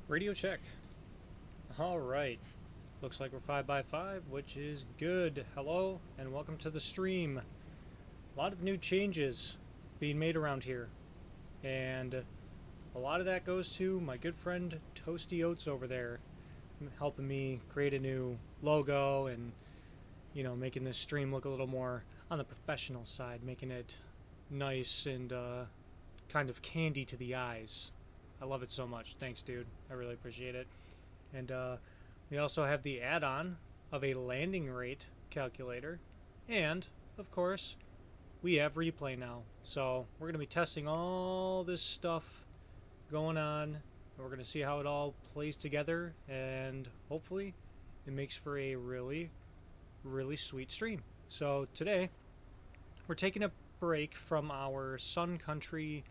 Radio check. Alright. Looks like we're 5x5, which is good. Hello, and welcome to the stream. A lot of new changes being made around here. And a lot of that goes to my good friend Toasty Oats over there, helping me create a new logo and, you know, making this stream look a little more on the professional side, making it nice and kind of candy to the eyes. I love it so much. Thanks, dude. I really appreciate it. And we also have the add-on of a landing rate calculator. And, of course, we have replay now. So we're going to be testing all this stuff going on. And we're going to see how it all plays together. And hopefully it makes for a really, really sweet stream. So today, we're taking a break from our Sun Country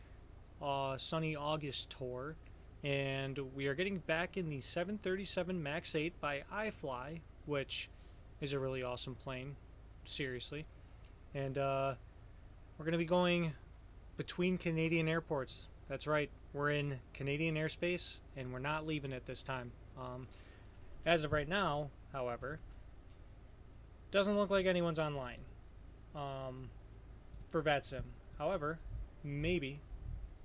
Sunny August tour, and we are getting back in the 737 MAX8 by iFly, which is a really awesome plane, seriously. And we're going to be going between Canadian airports. That's right, we're in Canadian airspace, and we're not leaving it this time. As of right now, however, doesn't look like anyone's online for VATSIM. However, maybe,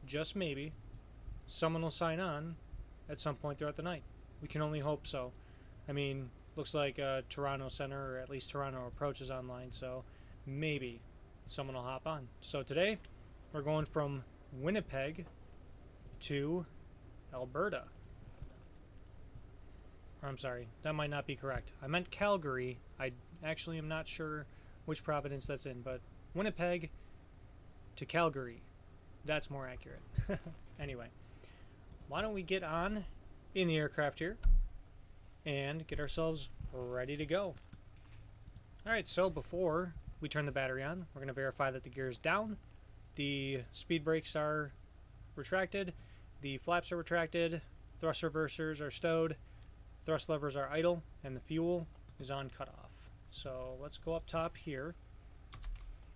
just maybe, someone will sign on at some point throughout the night. We can only hope so. I mean, looks like Toronto Center, or at least Toronto Approach, is online, so maybe someone will hop on. So today, we're going from Winnipeg to Alberta. Or, I'm sorry, that might not be correct. I meant Calgary. I actually am not sure which province that's in, but Winnipeg to Calgary. That's more accurate. Anyway, why don't we get on in the aircraft here and get ourselves ready to go. Alright, so before we turn the battery on, we're going to verify that the gear is down, the speed brakes are retracted, the flaps are retracted, thrust reversers are stowed, thrust levers are idle, and the fuel is on cutoff. So let's go up top here,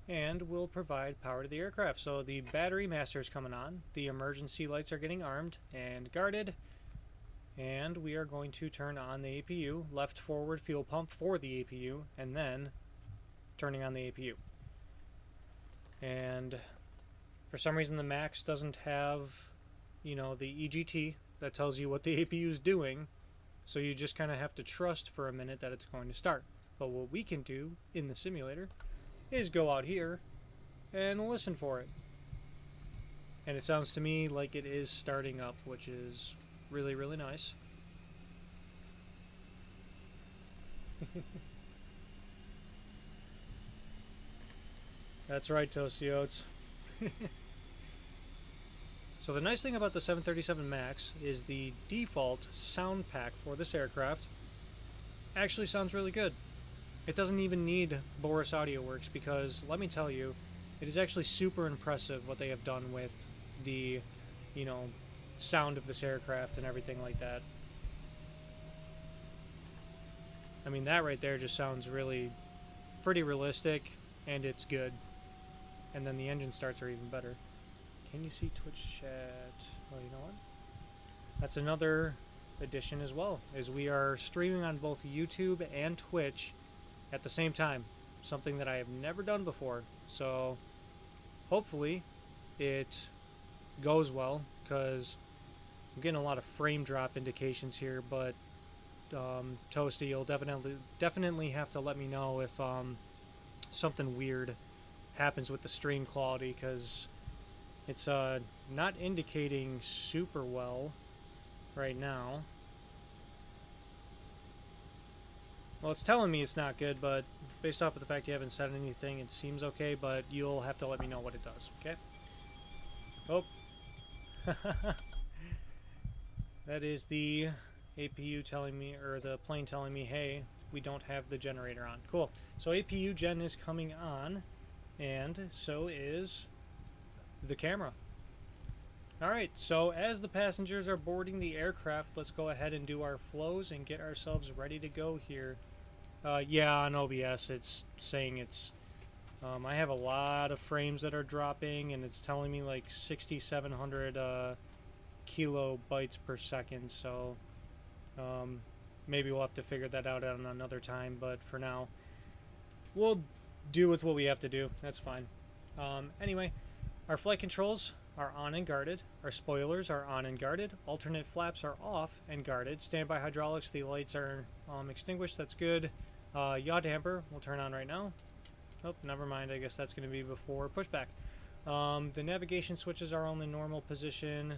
and we'll provide power to the aircraft. So the battery master is coming on, the emergency lights are getting armed and guarded, and we are going to turn on the APU, left forward fuel pump for the APU, and then turning on the APU. And for some reason the MAX doesn't have, you know, the EGT that tells you what the APU is doing, so you just kind of have to trust for a minute that it's going to start. But what we can do in the simulator is go out here and listen for it. And it sounds to me like it is starting up, which is really, really nice. That's right, Toasty Oats. So the nice thing about the 737 MAX is the default sound pack for this aircraft actually sounds really good. It doesn't even need Boris Audio Works because, let me tell you, it is actually super impressive what they have done with the, you know, sound of this aircraft and everything like that. I mean, that right there just sounds really pretty realistic, and it's good. And then the engine starts are even better. Can you see Twitch chat? Oh, you know what? That's another addition as well, is we are streaming on both YouTube and Twitch at the same time, something that I have never done before. So hopefully it goes well, because I'm getting a lot of frame drop indications here, but Toasty, you'll definitely have to let me know if something weird happens with the stream quality, because it's not indicating super well right now. Well, it's telling me it's not good, but based off of the fact you haven't said anything, it seems okay, but you'll have to let me know what it does, okay? Oh. That is the APU telling me, or the plane telling me, hey, we don't have the generator on. Cool. So APU gen is coming on, and so is the camera. Alright, so as the passengers are boarding the aircraft, let's go ahead and do our flows and get ourselves ready to go here. Yeah, on OBS it's saying it's... I have a lot of frames that are dropping, and it's telling me like 6,700 kilobytes per second, so maybe we'll have to figure that out on another time, but for now, we'll do with what we have to do. That's fine. Anyway, our flight controls are on and guarded. Our spoilers are on and guarded. Alternate flaps are off and guarded. Standby hydraulics, the lights are extinguished. That's good. Yaw damper will turn on right now. Oh, never mind. I guess that's going to be before pushback. The navigation switches are on the normal position.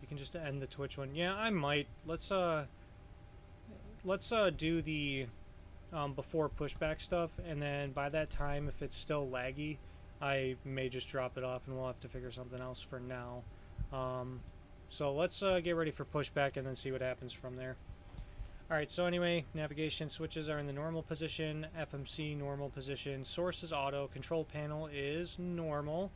You can just end the Twitch one. Yeah, I might. Let's do the before pushback stuff, and then by that time, if it's still laggy, I may just drop it off, and we'll have to figure something else for now. So let's get ready for pushback and then see what happens from there. Alright, so anyway, navigation switches are in the normal position, FMC normal position, source is auto, control panel is normal.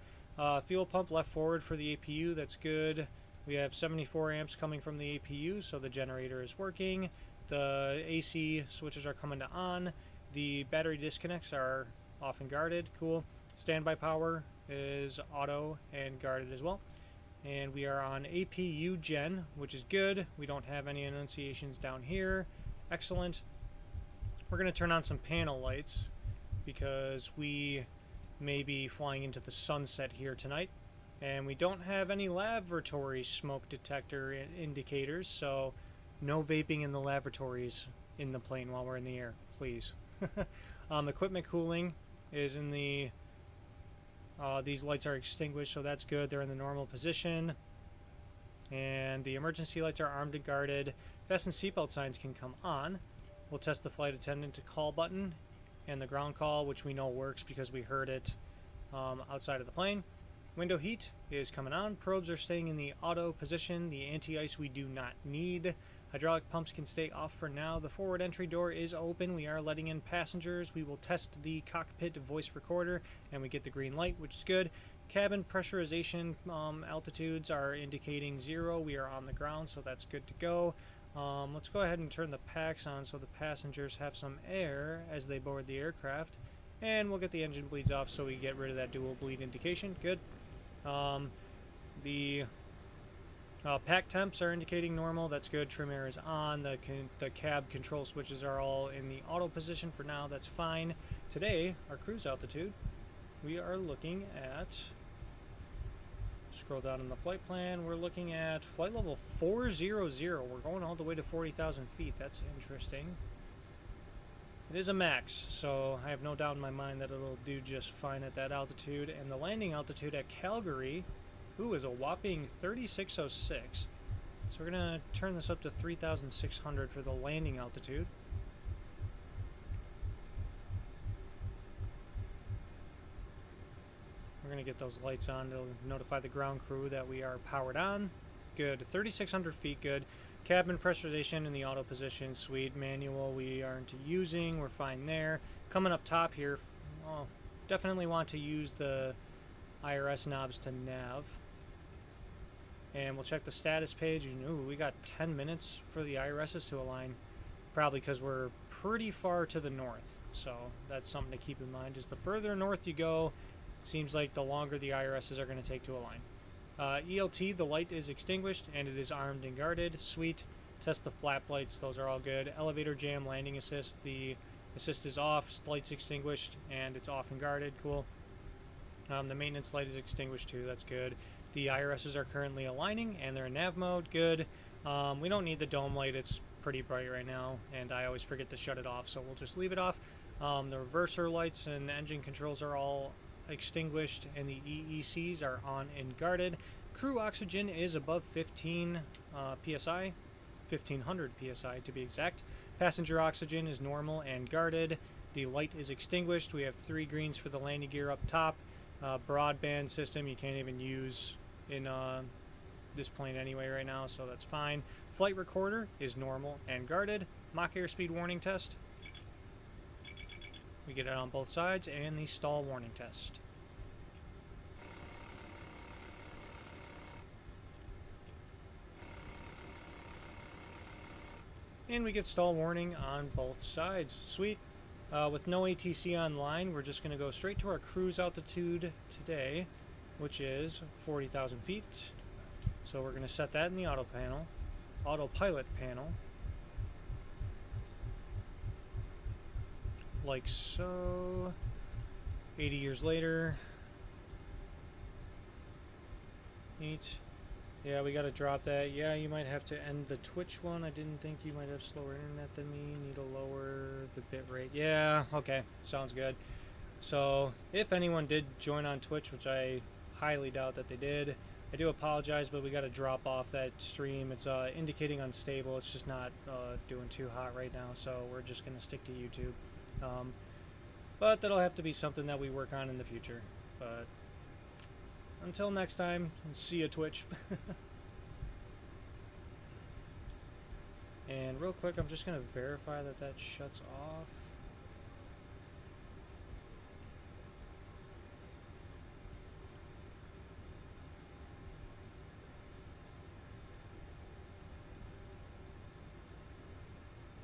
Fuel pump left forward for the APU, that's good. We have 74 amps coming from the APU, so the generator is working. The AC switches are coming to on. The battery disconnects are off and guarded, cool. Standby power is auto and guarded as well. And we are on APU gen, which is good. We don't have any annunciations down here. Excellent. We're going to turn on some panel lights because we may be flying into the sunset here tonight. And we don't have any laboratory smoke detector indicators, so no vaping in the laboratories in the plane while we're in the air, please. Equipment cooling is in the... these lights are extinguished, so that's good. They're in the normal position. And the emergency lights are armed and guarded. Fasten seatbelt signs can come on. We'll test the flight attendant to call button and the ground call, which we know works because we heard it outside of the plane. Window heat is coming on. Probes are staying in the auto position. The anti-ice we do not need. Hydraulic pumps can stay off for now. The forward entry door is open. We are letting in passengers. We will test the cockpit voice recorder, and we get the green light, which is good. Cabin pressurization altitudes are indicating 0. We are on the ground, so that's good to go. Let's go ahead and turn the packs on so the passengers have some air as they board the aircraft. And we'll get the engine bleeds off so we get rid of that dual bleed indication. Good. The pack temps are indicating normal. That's good. Trim air is on. The cab control switches are all in the auto position for now. That's fine. Today, our cruise altitude, we are looking at... Scroll down in the flight plan. We're looking at flight level 400. We're going all the way to 40,000 feet. That's interesting. It is a MAX, so I have no doubt in my mind that it'll do just fine at that altitude. And the landing altitude at Calgary, is a whopping 3606. So we're going to turn this up to 3,600 for the landing altitude. We're going to get those lights on to notify the ground crew that we are powered on. Good. 3,600 feet, good. Cabin pressurization in the auto position, sweet. Manual we aren't using, we're fine there. Coming up top here, definitely want to use the IRS knobs to nav. And we'll check the status page. Ooh, we got 10 minutes for the IRSs to align. Probably because we're pretty far to the north. So that's something to keep in mind. Just the further north you go, it seems like the longer the IRSs are going to take to align. ELT, the light is extinguished and it is armed and guarded. Sweet. Test the flap lights. Those are all good. Elevator jam, landing assist. The assist is off. Light's extinguished and it's off and guarded. Cool. The maintenance light is extinguished too. That's good. The IRSs are currently aligning and they're in nav mode. Good. We don't need the dome light. It's pretty bright right now and I always forget to shut it off, so we'll just leave it off. The reverser lights and engine controls are all extinguished and the EECs are on and guarded. Crew oxygen is above 15 psi, 1500 psi to be exact. Passenger oxygen is normal and guarded. The light is extinguished. We have 3 greens for the landing gear up top. Broadband system you can't even use in this plane anyway right now, so that's fine. Flight recorder is normal and guarded. Mach airspeed warning test. We get it on both sides, and the stall warning test. And we get stall warning on both sides. Sweet. With no ATC online, we're just going to go straight to our cruise altitude today, which is 40,000 feet. So we're going to set that in the autopilot panel. Like so. 80 years later. Neat. Yeah, we gotta drop that. Yeah, you might have to end the Twitch one. I didn't think you might have slower internet than me. Need to lower the bit rate. Yeah, okay. Sounds good. So, if anyone did join on Twitch, which I highly doubt that they did, I do apologize, but we gotta drop off that stream. It's indicating unstable. It's just not doing too hot right now, so we're just gonna stick to YouTube. But that'll have to be something that we work on in the future. But until next time, see you, Twitch. And real quick, I'm just going to verify that that shuts off.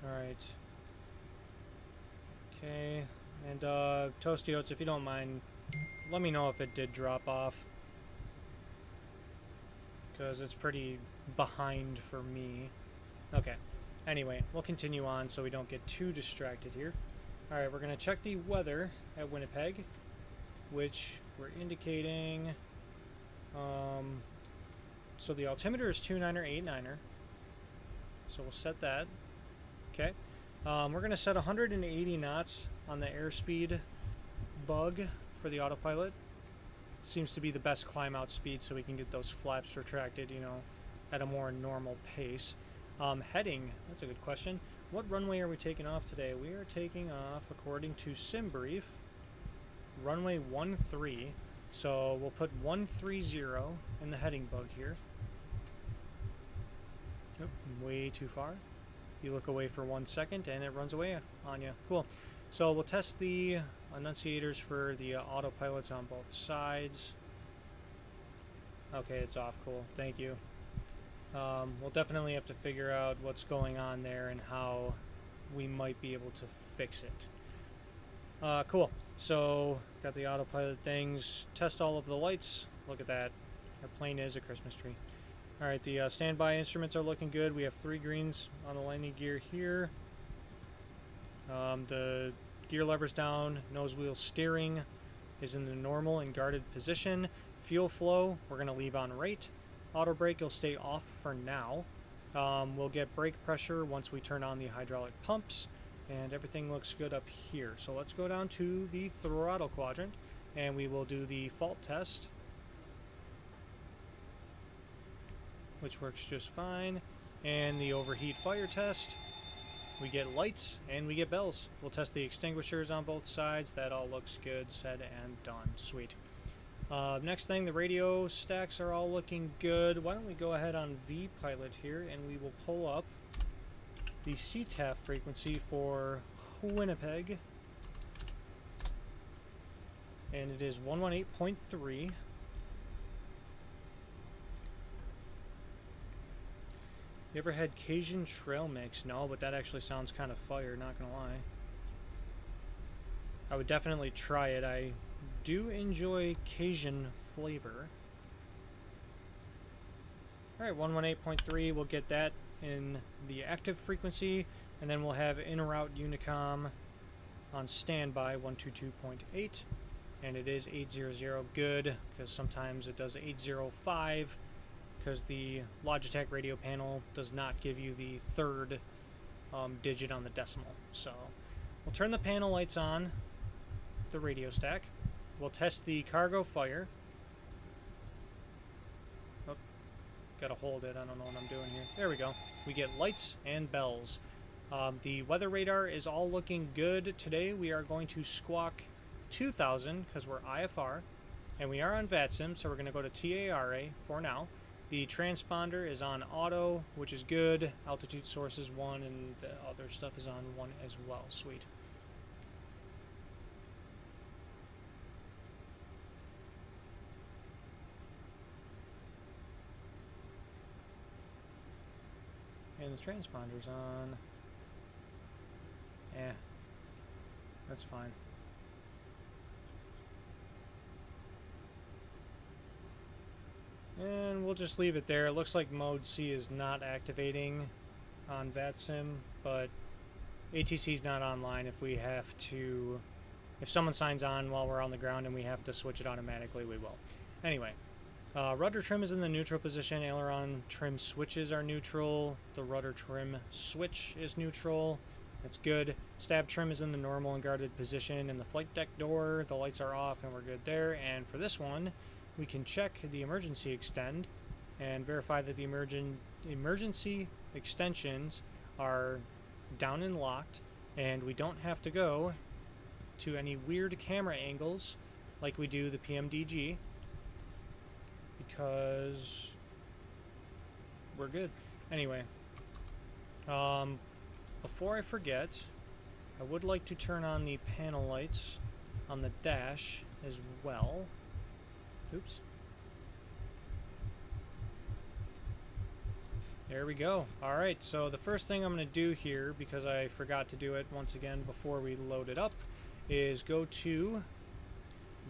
Alright. Okay. And Toasty Oats, if you don't mind, let me know if it did drop off, because it's pretty behind for me. Okay. Anyway, we'll continue on so we don't get too distracted here. Alright, we're going to check the weather at Winnipeg, which we're indicating... so the altimeter is 29er, 89er. So we'll set that. Okay. We're going to set 180 knots on the airspeed bug for the autopilot. Seems to be the best climb out speed, so we can get those flaps retracted, you know, at a more normal pace. Heading, that's a good question. What runway are we taking off today? We are taking off, according to SimBrief, runway 13. So we'll put 130 in the heading bug here. Nope, way too far. You look away for 1 second and it runs away on you. Cool. So we'll test the annunciators for the autopilots on both sides. Okay, it's off. Cool. Thank you. We'll definitely have to figure out what's going on there and how we might be able to fix it. Cool. So, got the autopilot things. Test all of the lights. Look at that. Our plane is a Christmas tree. Alright, the standby instruments are looking good. We have 3 greens on the landing gear here. The gear lever's down. Nose wheel steering is in the normal and guarded position. Fuel flow, we're going to leave on rate. Auto brake will stay off for now. We'll get brake pressure once we turn on the hydraulic pumps. And everything looks good up here. So let's go down to the throttle quadrant and we will do the fault test, which works just fine. And the overheat fire test. We get lights and we get bells. We'll test the extinguishers on both sides. That all looks good, said and done. Sweet. Next thing, the radio stacks are all looking good. Why don't we go ahead on VPilot here and we will pull up the CTAF frequency for Winnipeg. And it is 118.3. You ever had Cajun trail mix? No, but that actually sounds kind of fire, not gonna lie. I would definitely try it. I do enjoy Cajun flavor. Alright, 118.3, we'll get that in the active frequency, and then we'll have in-route Unicom on standby, 122.8, and it is 800, good, because sometimes it does 805, because the Logitech radio panel does not give you the third digit on the decimal. So we'll turn the panel lights on, the radio stack. We'll test the cargo fire. Oh, gotta hold it. I don't know what I'm doing here. There we go. We get lights and bells. The weather radar is all looking good. Today we are going to squawk 2000 because we're IFR, and we are on VATSIM, so we're going to go to TARA for now. The transponder is on auto, which is good. Altitude source is 1, and the other stuff is on 1 as well. Sweet. And the transponder's on. Eh. That's fine. And we'll just leave it there. It looks like Mode C is not activating on VATSIM, but ATC is not online if we have to... If someone signs on while we're on the ground and we have to switch it automatically, we will. Anyway, rudder trim is in the neutral position. Aileron trim switches are neutral. The rudder trim switch is neutral. That's good. Stab trim is in the normal and guarded position. In the flight deck door, the lights are off and we're good there. And for this one, we can check the emergency extend and verify that the emergency extensions are down and locked, and we don't have to go to any weird camera angles like we do the PMDG, because we're good. Anyway, before I forget, I would like to turn on the panel lights on the dash as well. Oops. There we go. Alright, so the first thing I'm going to do here, because I forgot to do it once again before we load it up, is go to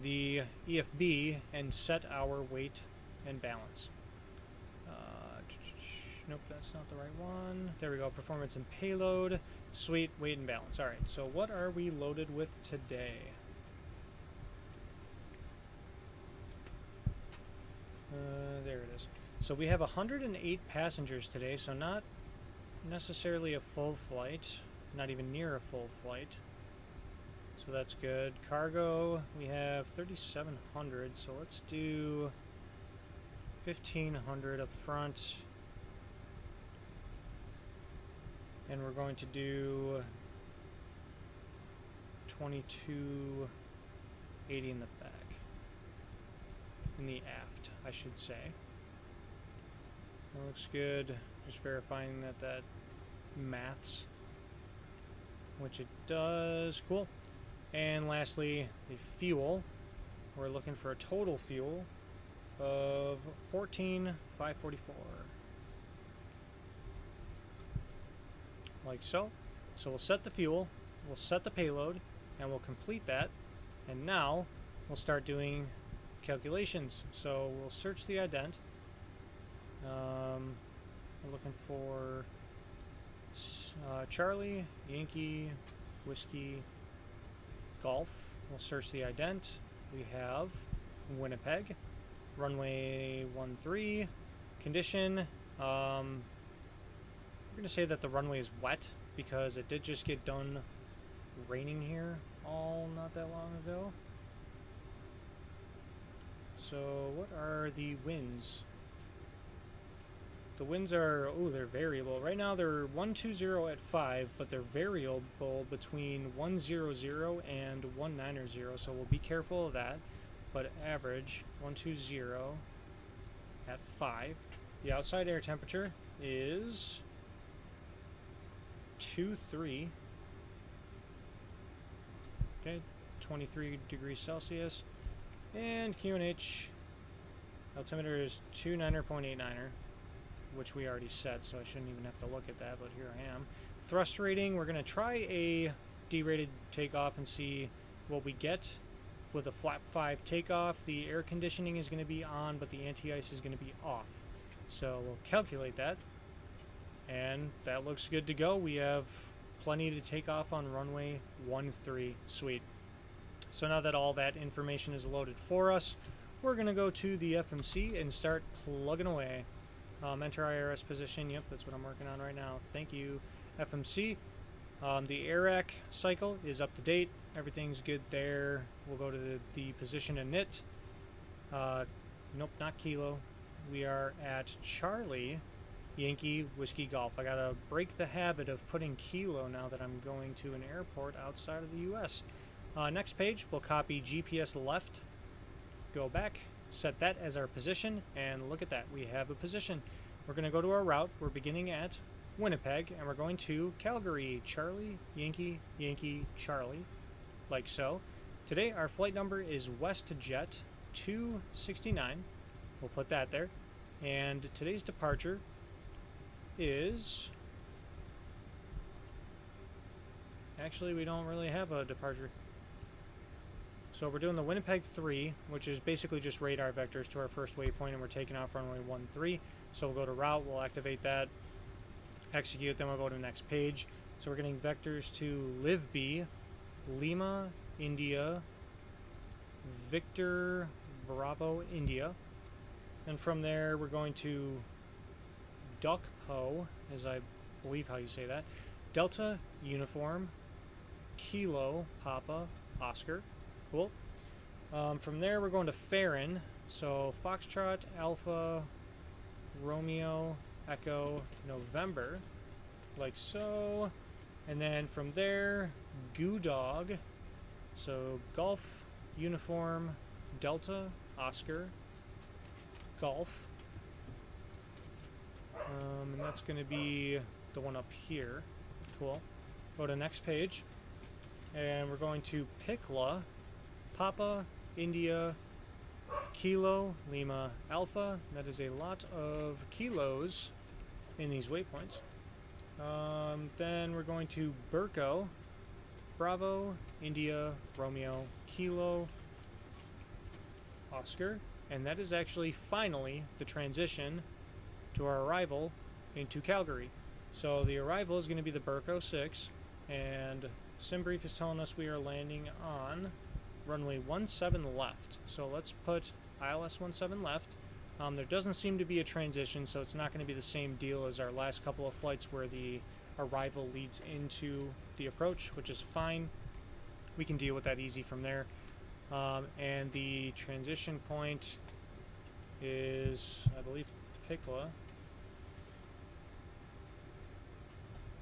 the EFB and set our weight and balance. Nope, that's not the right one. There we go. Performance and payload. Sweet. Weight and balance. Alright, so what are we loaded with today? There it is. So we have 108 passengers today, so not necessarily a full flight. Not even near a full flight. So that's good. Cargo, we have 3,700, so let's do 1,500 up front. And we're going to do 2280 in the back. In the aft, I should say. That looks good. Just verifying that that maths, which it does. Cool. And lastly, the fuel. We're looking for a total fuel of 14,544. Like so. So we'll set the fuel, we'll set the payload, and we'll complete that. And now we'll start doing calculations. So we'll search the ident. We're looking for Charlie, Yankee, Whiskey, Golf. We'll search the ident. We have Winnipeg, runway 13, condition. We're going to say that the runway is wet because it did just get done raining here not that long ago. So what are the winds? The winds are, they're variable. Right now they're 120 at 5, but they're variable between 100 and 190, so we'll be careful of that. But average 120 at 5. The outside air temperature is 23. Okay, 23 degrees Celsius. And QNH altimeter is 29.89er, which we already set, so I shouldn't even have to look at that, but here I am. Thrust rating, we're going to try a derated takeoff and see what we get. With a flap 5 takeoff, the air conditioning is going to be on, but the anti-ice is going to be off. So we'll calculate that, and that looks good to go. We have plenty to take off on runway 13. Sweet. So now that all that information is loaded for us, we're going to go to the FMC and start plugging away. Enter IRS position. Yep, that's what I'm working on right now. Thank you, FMC. The AIRAC cycle is up to date. Everything's good there. We'll go to the position init. Nope, not kilo. We are at Charlie, Yankee, Whiskey, Golf. I gotta break the habit of putting kilo now that I'm going to an airport outside of the U.S. Next page, we'll copy GPS left, go back, set that as our position, and look at that. We have a position. We're going to go to our route. We're beginning at Winnipeg, and we're going to Calgary. Charlie, Yankee, Yankee, Charlie, like so. Today, our flight number is WestJet 269. We'll put that there. And today's departure is... Actually, we don't really have a departure. So we're doing the Winnipeg 3, which is basically just radar vectors to our first waypoint, and we're taking off runway 13. So we'll go to route, we'll activate that, execute, then we'll go to the next page. So we're getting vectors to LivB, Lima, India, Victor, Bravo, India. And from there, we're going to DUCPO, as I believe how you say that, Delta, Uniform, Kilo, Papa, Oscar. Cool. From there, we're going to Farron. So Foxtrot, Alpha, Romeo, Echo, November, like so. And then from there, Goo Dog. So Golf, Uniform, Delta, Oscar, Golf. And that's going to be the one up here. Cool. Go to the next page. And we're going to Pikla, Papa, India, Kilo, Lima, Alpha. That is a lot of kilos in these waypoints. Then we're going to Burko, Bravo, India, Romeo, Kilo, Oscar. And that is actually finally the transition to our arrival into Calgary. So the arrival is going to be the Burko 6, and SimBrief is telling us we are landing on runway 17 left. So let's put ILS 17 left. There doesn't seem to be a transition, so it's not going to be the same deal as our last couple of flights where the arrival leads into the approach, which is fine. We can deal with that easy from there. And the transition point is, I believe, Pikla.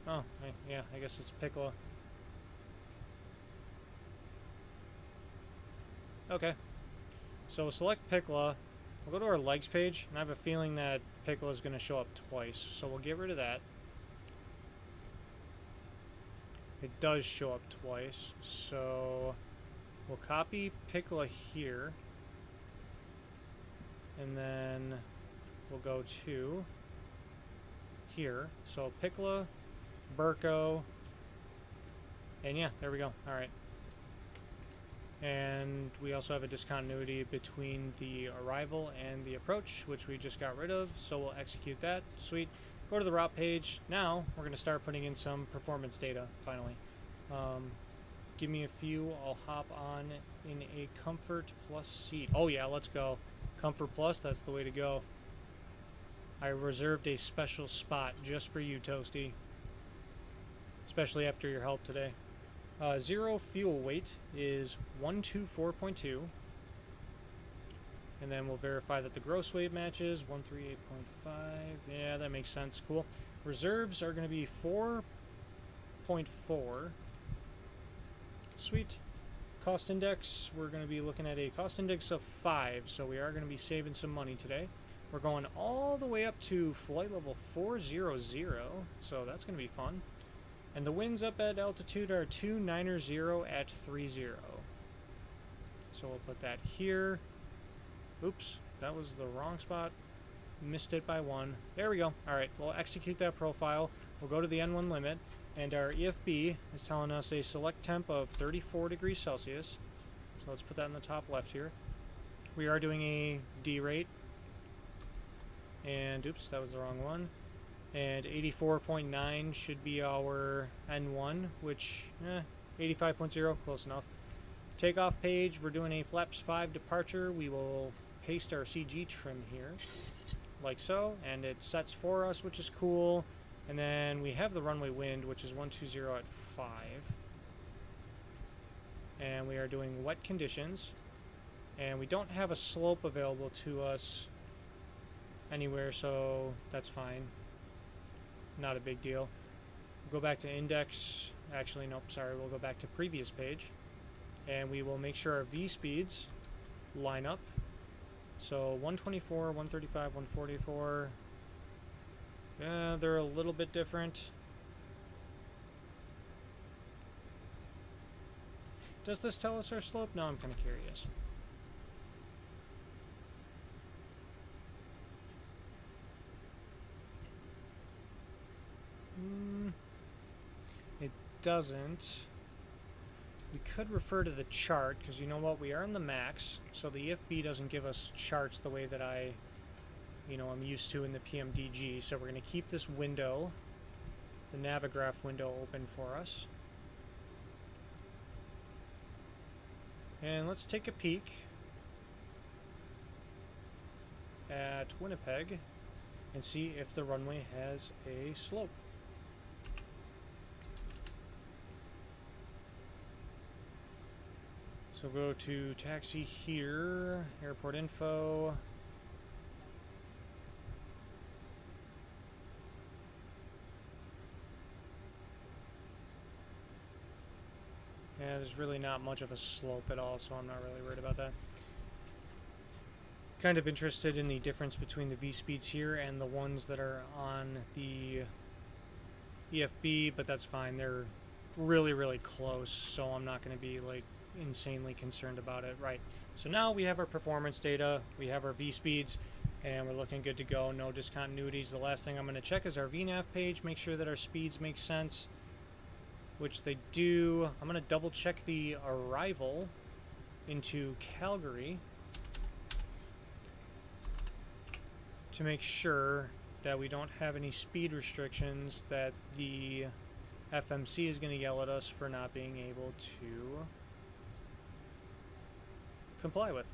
Oh, yeah, I guess it's Pikla. Okay. So we'll select Pikla. We'll go to our legs page, and I have a feeling that Pikla is going to show up twice. So we'll get rid of that. It does show up twice. So we'll copy Pikla here. And then we'll go to here. So Pikla, Burko, and yeah, there we go. All right. And we also have a discontinuity between the arrival and the approach, which we just got rid of. So we'll execute that. Sweet. Go to the route page. Now we're going to start putting in some performance data, finally. Give me a few. I'll hop on in a Comfort Plus seat. Oh yeah, let's go. Comfort Plus, that's the way to go. I reserved a special spot just for you, Toasty. Especially after your help today. Zero fuel weight is 124.2. And then we'll verify that the gross weight matches 138.5. Yeah, that makes sense. Cool. Reserves are going to be 4.4. Sweet. Cost index, we're going to be looking at a cost index of 5. So we are going to be saving some money today. We're going all the way up to flight level 400. So that's going to be fun. And the winds up at altitude are 290 at 30. So we'll put that here. Oops, that was the wrong spot. Missed it by 1. There we go. Alright, we'll execute that profile. We'll go to the N1 limit. And our EFB is telling us a select temp of 34 degrees Celsius. So let's put that in the top left here. We are doing a D rate. And oops, that was the wrong one. And 84.9 should be our N1, which, 85.0, close enough. Takeoff page, we're doing a flaps 5 departure. We will paste our CG trim here, like so, and it sets for us, which is cool. And then we have the runway wind, which is 120 at 5. And we are doing wet conditions. And we don't have a slope available to us anywhere, so that's fine. Not a big deal. We'll go back to index. Actually, nope, sorry. We'll go back to previous page. And we will make sure our V speeds line up. So 124, 135, 144. Yeah, they're a little bit different. Does this tell us our slope? No, I'm kind of curious. It doesn't. we could refer to the chart, because you know what, we are in the max, so the EFB doesn't give us charts the way that I'm used to in the PMDG. So we're going to keep this window, the Navigraph window, open for us. And let's take a peek at Winnipeg and see if the runway has a slope. So go to taxi here, airport info. Yeah, there's really not much of a slope at all, so I'm not really worried about that. Kind of interested in the difference between the V-speeds here and the ones that are on the EFB, but that's fine. They're really, really close, so I'm not going to be like insanely concerned about it. Right, so now we have our performance data, we have our V-speeds, and we're looking good to go. No discontinuities. The last thing I'm going to check is our VNAV page, make sure that our speeds make sense, which they do. I'm going to double check the arrival into Calgary to make sure that we don't have any speed restrictions that the FMC is going to yell at us for not being able to comply with.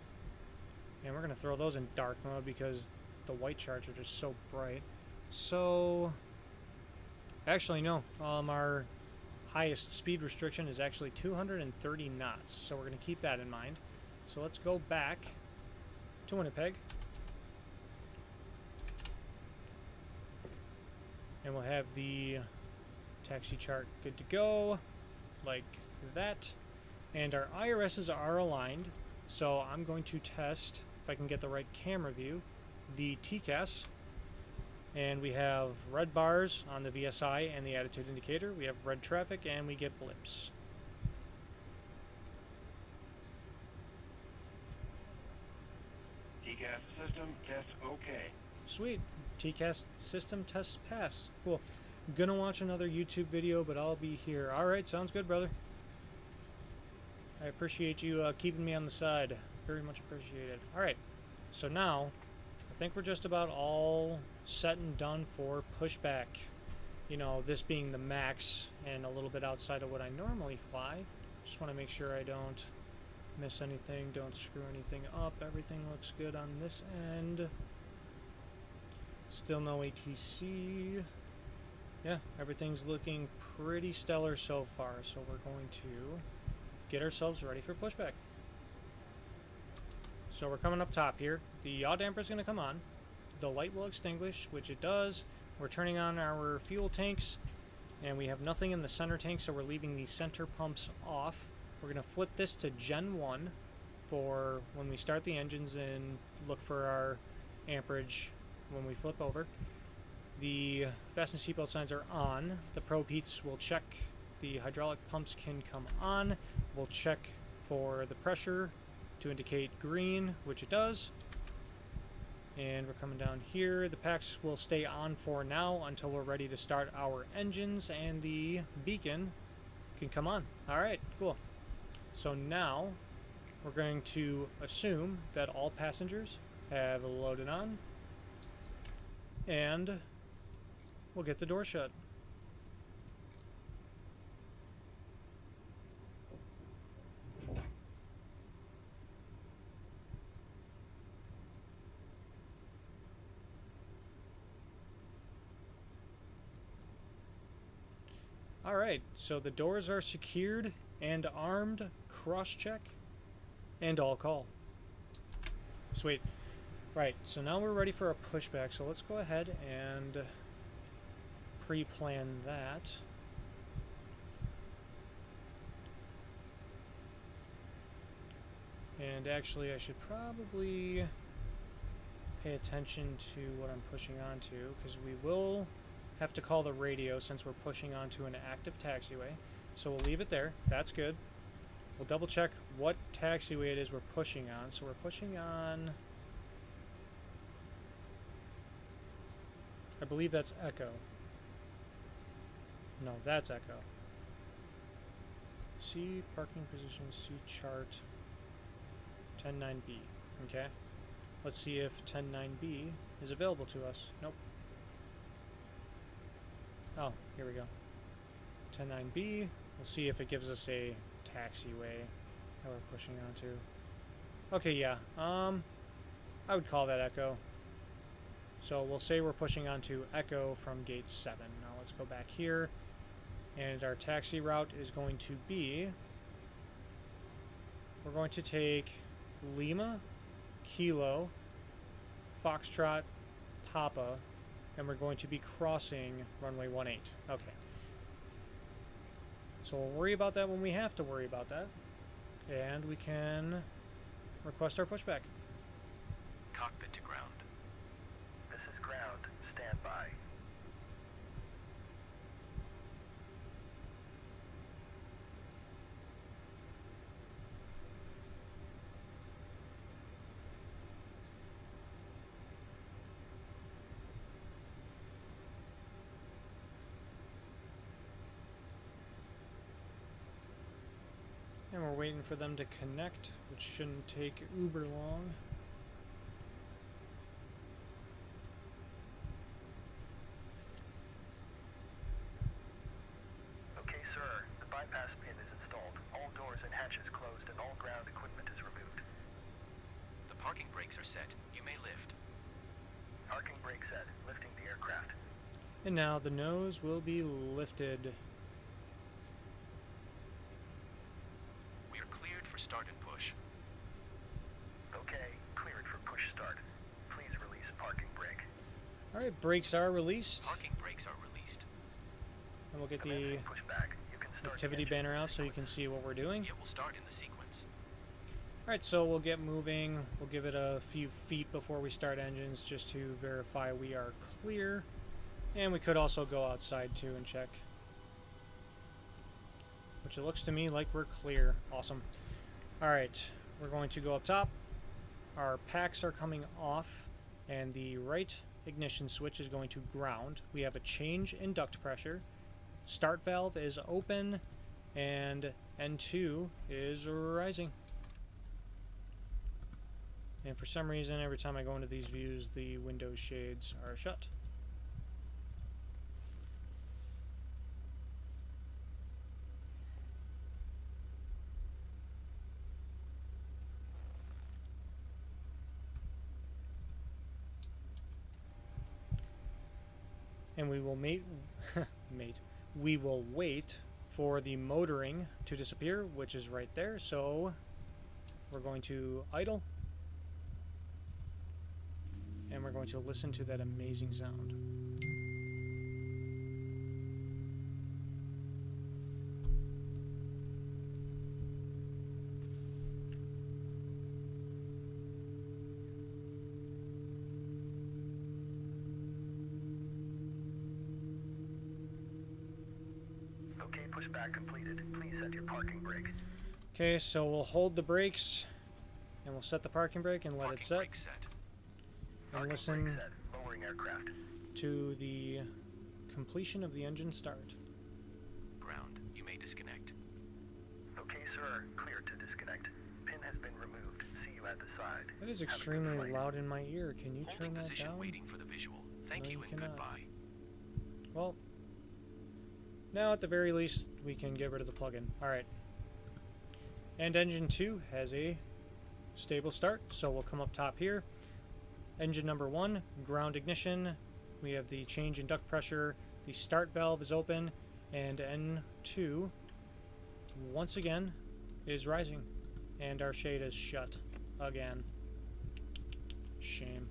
And we're going to throw those in dark mode because the white charts are just so bright. So, actually no, our highest speed restriction is actually 230 knots, so we're going to keep that in mind. So let's go back to Winnipeg, and we'll have the taxi chart good to go, like that. And our IRSs are aligned, so I'm going to test, if I can get the right camera view, the TCAS. And we have red bars on the VSI and the attitude indicator. We have red traffic, and we get blips. TCAS system test okay. Sweet. TCAS system test pass. Cool. I'm gonna watch another YouTube video, but I'll be here. Alright, sounds good, brother. I appreciate you keeping me on the side. Very much appreciated. Alright, so now I think we're just about all set and done for pushback. You know, this being the max and a little bit outside of what I normally fly. Just want to make sure I don't miss anything, don't screw anything up. Everything looks good on this end. Still no ATC. Yeah, everything's looking pretty stellar so far, so we're going to get ourselves ready for pushback. So we're coming up top here. The yaw damper is going to come on. The light will extinguish, which it does. We're turning on our fuel tanks, and we have nothing in the center tank, so we're leaving the center pumps off. We're going to flip this to Gen 1 for when we start the engines and look for our amperage when we flip over. The fasten seatbelt signs are on. The probe heats will check. The hydraulic pumps can come on. We'll check for the pressure to indicate green, which it does. And we're coming down here. The packs will stay on for now until we're ready to start our engines, and the beacon can come on. Alright, cool. So now we're going to assume that all passengers have loaded on, and we'll get the door shut. Alright, so the doors are secured and armed, cross-check, and all call. Sweet. Right, so now we're ready for a pushback, so let's go ahead and pre-plan that. And actually, I should probably pay attention to what I'm pushing onto, because we will have to call the radio since we're pushing onto an active taxiway. So we'll leave it there. That's good. We'll double check what taxiway it is we're pushing on. So we're pushing on, I believe that's Echo. No, that's Echo. C parking position, C chart, 109B. Okay. Let's see if 109B is available to us. Nope. Oh, here we go. 109B. We'll see if it gives us a taxiway that we're pushing onto. Okay, yeah. I would call that Echo. So we'll say we're pushing onto Echo from gate 7. Now let's go back here. And our taxi route is going to be... We're going to take Lima, Kilo, Foxtrot, Papa, and we're going to be crossing runway 18. Okay. So we'll worry about that when we have to worry about that. And we can request our pushback. Cockpit to ground. This is ground. Stand by. And we're waiting for them to connect, which shouldn't take uber long. Okay, sir. The bypass pin is installed. All doors and hatches closed and all ground equipment is removed. The parking brakes are set. You may lift. Parking brake set. Lifting the aircraft. And now the nose will be lifted. We are cleared for start and push. Okay, cleared for push start. Please release parking brake. Alright, brakes are released. Parking brakes are released. And we'll get the Commencing pushback. You can start the activity engine banner out so you can sequence. see what we're doing. It will start in the sequence. Alright, so we'll get moving. We'll give it a few feet before we start engines just to verify we are clear. And we could also go outside too and check. Which it looks to me like we're clear. Awesome. Alright, we're going to go up top. Our packs are coming off, and the right ignition switch is going to ground. We have a change in duct pressure. Start valve is open, and N2 is rising. And for some reason, every time I go into these views, the window shades are shut. And we will we will wait for the motoring to disappear, which is right there. So we're going to idle. And we're going to listen to that amazing sound. Okay, pushback completed. Please set your parking brake. Okay, so we'll hold the brakes, and we'll set the parking brake and let Parking it set. brake set. And Parking listen brake set. Lowering aircraft. to the completion of the engine start. Ground. You may disconnect. Okay, sir. Clear to disconnect. Pin has been removed. See you at the side. That is Have a good extremely flight. loud in my ear. Can you Holding turn that position down? waiting for the visual. Thank No, you you and cannot. goodbye. Well, now at the very least, we can get rid of the plug-in. Alright. And engine 2 has a stable start, so we'll come up top here. Engine number 1, ground ignition. We have the change in duct pressure. The start valve is open, and N2, once again, is rising. And our shade is shut again. Shame.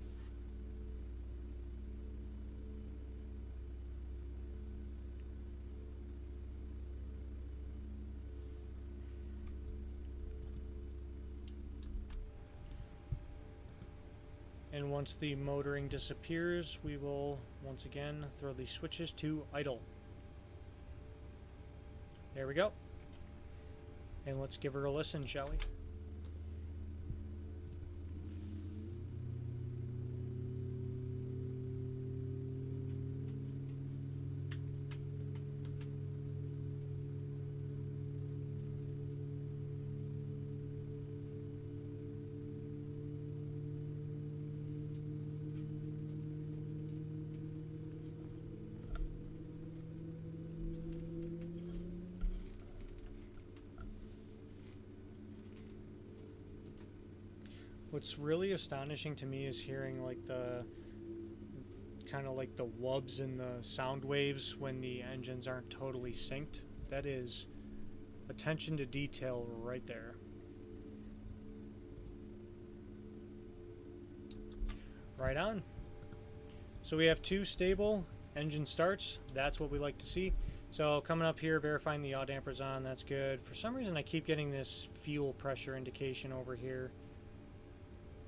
And once the motoring disappears, we will once again throw the switches to idle. There we go. And let's give her a listen, shall we? What's really astonishing to me is hearing like the kind of like the wubs and the sound waves when the engines aren't totally synced. That is attention to detail right there. Right on. So we have 2 stable engine starts. That's what we like to see. So coming up here, verifying the yaw damper's on. That's good. For some reason, I keep getting this fuel pressure indication over here.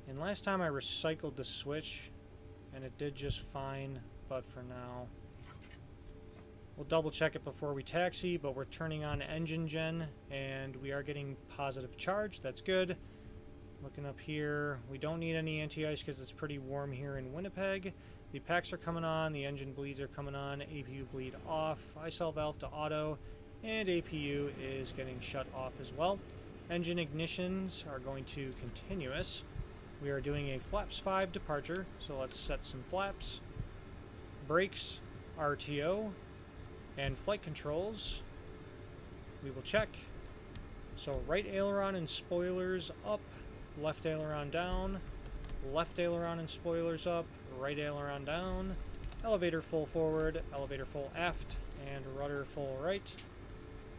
And last time I recycled the switch, and it did just fine. But for now, we'll double check it before we taxi. But we're turning on engine gen, and we are getting positive charge. That's good. Looking up here, we don't need any anti-ice because it's pretty warm here in Winnipeg. The packs are coming on, the engine bleeds are coming on, APU bleed off, ISL valve to auto, and APU is getting shut off as well. Engine ignitions are going to continuous. We are doing a flaps 5 departure, so let's set some flaps. Brakes, RTO, and flight controls. We will check. So right aileron and spoilers up, left aileron down, left aileron and spoilers up, right aileron down, elevator full forward, elevator full aft, and rudder full right,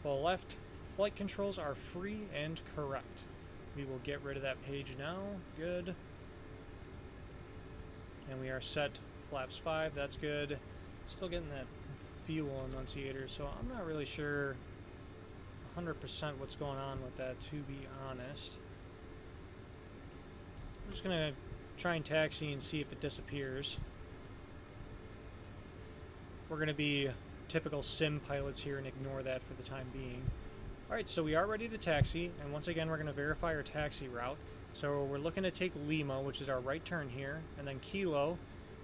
full left. Flight controls are free and correct. We will get rid of that page now. Good. And we are set flaps 5. That's good. Still getting that fuel enunciator, so I'm not really sure 100% what's going on with that, to be honest. I'm just going to try and taxi and see if it disappears. We're going to be typical sim pilots here and ignore that for the time being. Alright, so we are ready to taxi, and once again we're going to verify our taxi route. So we're looking to take Lima, which is our right turn here, and then Kilo,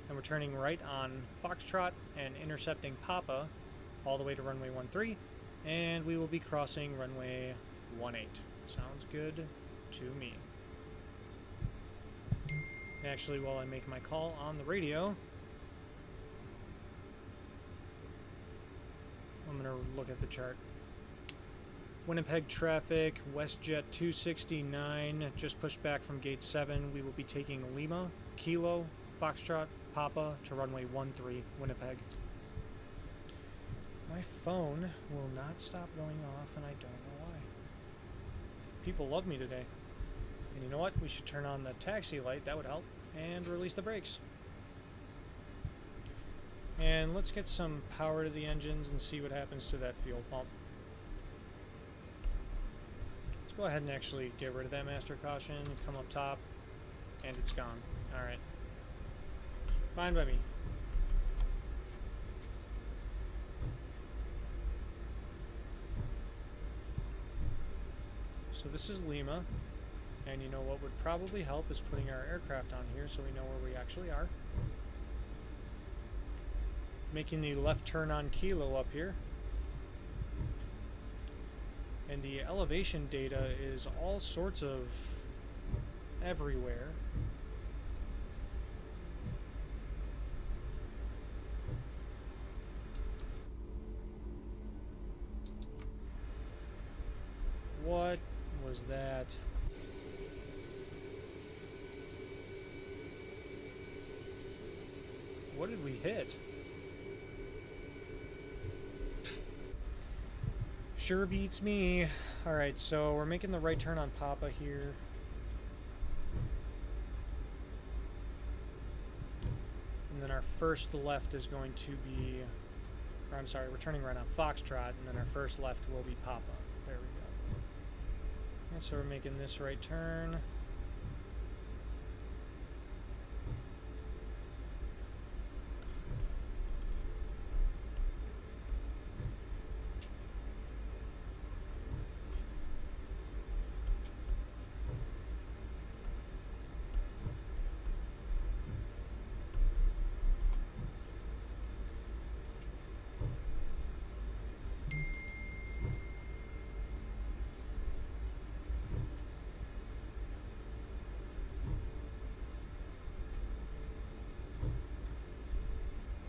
and we're turning right on Foxtrot and intercepting Papa all the way to runway 13, and we will be crossing runway 18. Sounds good to me. Actually, while I make my call on the radio, I'm going to look at the chart. Winnipeg traffic, WestJet 269, just pushed back from gate 7. We will be taking Lima, Kilo, Foxtrot, Papa to runway 13, Winnipeg. My phone will not stop going off, and I don't know why. People love me today. And you know what? We should turn on the taxi light. That would help. And release the brakes. And let's get some power to the engines and see what happens to that fuel pump. Let's go ahead and actually get rid of that master caution. Come up top. And it's gone. Alright. Fine by me. So this is Lima. And you know what would probably help is putting our aircraft on here so we know where we actually are. Making the left turn on Kilo up here. And the elevation data is all sorts of everywhere. What was that? What did we hit? Sure beats me. Alright, so we're making the right turn on Papa here. And then our first left is going to be... Or I'm sorry, we're turning right on Foxtrot, and then our first left will be Papa. There we go. And so we're making this right turn.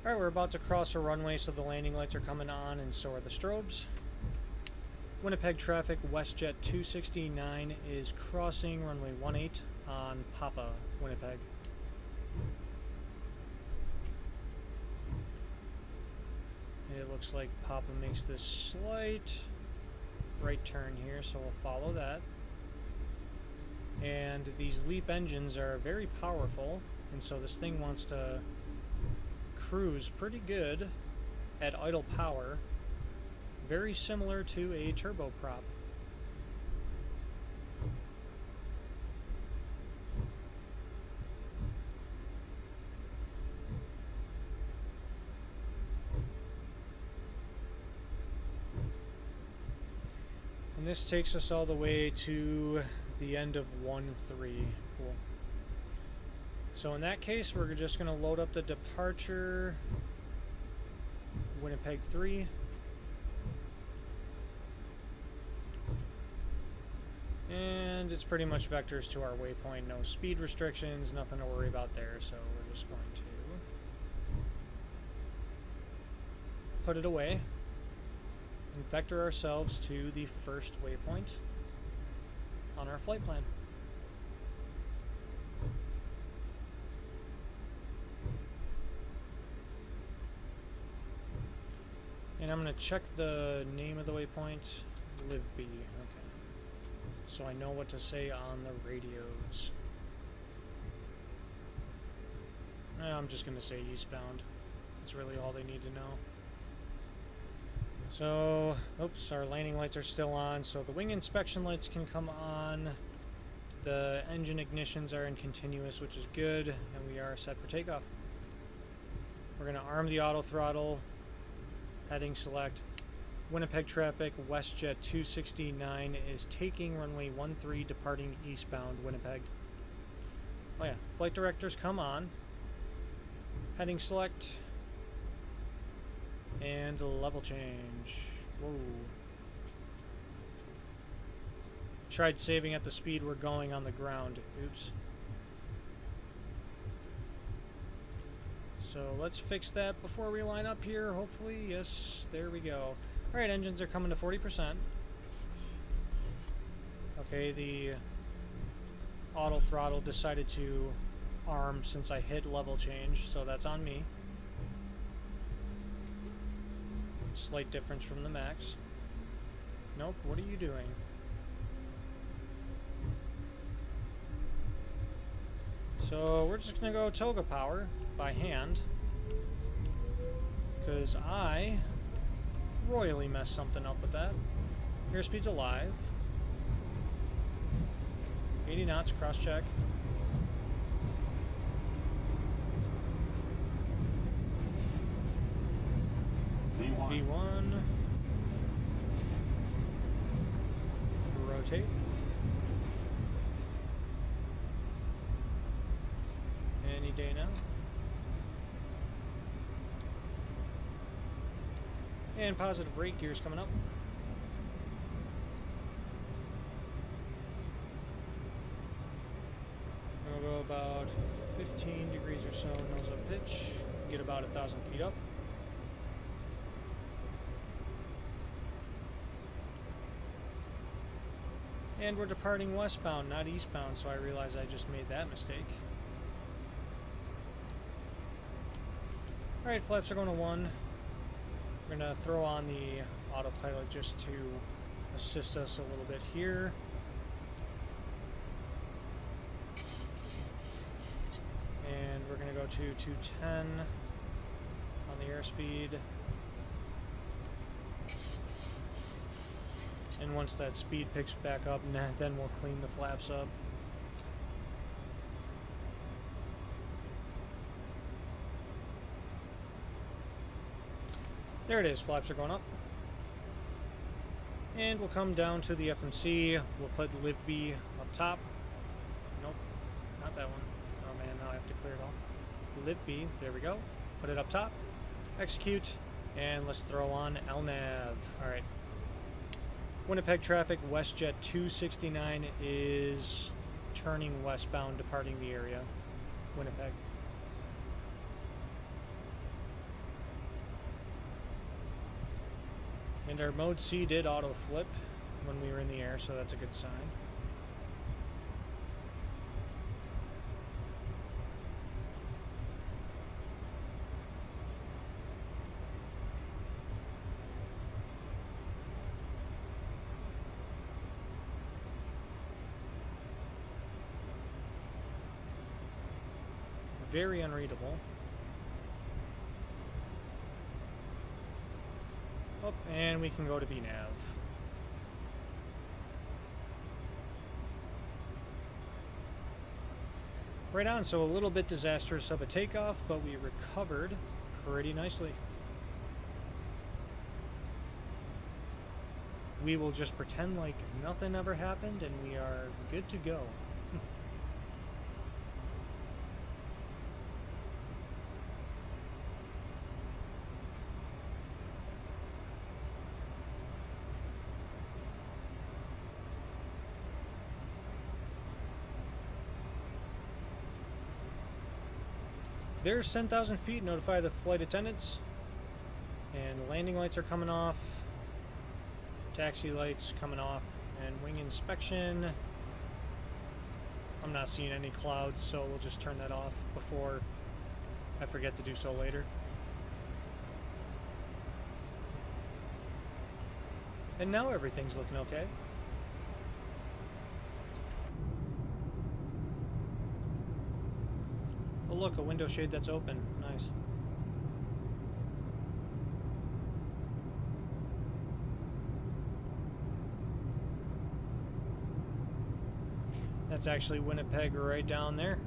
Alright, we're about to cross a runway, so the landing lights are coming on, and so are the strobes. Winnipeg traffic, WestJet 269 is crossing runway 18 on Papa, Winnipeg. It looks like Papa makes this slight right turn here, so we'll follow that. And these LEAP engines are very powerful, and so this thing wants to cruise pretty good at idle power, very similar to a turboprop. And this takes us all the way to the end of 1-3. Cool. So in that case, we're just going to load up the departure Winnipeg 3. And it's pretty much vectors to our waypoint. No speed restrictions, nothing to worry about there. So we're just going to put it away and vector ourselves to the first waypoint on our flight plan. And I'm going to check the name of the waypoint, Live B. Okay. So I know what to say on the radios. I'm just going to say eastbound. That's really all they need to know. So, oops, our landing lights are still on, so the wing inspection lights can come on. The engine ignitions are in continuous, which is good, and we are set for takeoff. We're going to arm the auto throttle, heading select. Winnipeg traffic, WestJet 269 is taking runway 13, departing eastbound Winnipeg. Oh yeah, flight directors come on. Heading select. And level change. Whoa. Tried saving at the speed we're going on the ground. Oops. So let's fix that before we line up here, hopefully. Yes, there we go. Alright, engines are coming to 40%. Okay, the auto throttle decided to arm since I hit level change, so that's on me. Slight difference from the max. Nope, what are you doing? So we're just gonna go toga power by hand, because I royally messed something up with that. Airspeed's alive. 80 knots, cross check. V1. Rotate. Any day now. And positive brake gears coming up. We'll go about 15 degrees or so nose up pitch. Get about 1,000 feet up. And we're departing westbound, not eastbound, so I realize I just made that mistake. Alright, flaps are going to 1. We're going to throw on the autopilot just to assist us a little bit here. And we're going to go to 210 on the airspeed. And once that speed picks back up, then we'll clean the flaps up. There it is, flaps are going up. And we'll come down to the FMC. We'll put Live B up top. Nope, not that one. Oh man, now I have to clear it all. Live B, there we go. Put it up top. Execute. And let's throw on LNAV. Alright. Winnipeg traffic, WestJet 269 is turning westbound, departing the area. Winnipeg. And our mode C did auto flip when we were in the air, so that's a good sign. very unreadable. Oh, and we can go to VNav. Right on, so a little bit disastrous of a takeoff, but we recovered pretty nicely. We will just pretend like nothing ever happened and we are good to go. There's 10,000 feet, notify the flight attendants. And the landing lights are coming off. Taxi lights coming off. And wing inspection. I'm not seeing any clouds, so we'll just turn that off before I forget to do so later. And now everything's looking okay. Oh look, a window shade that's open. Nice. That's actually Winnipeg right down there.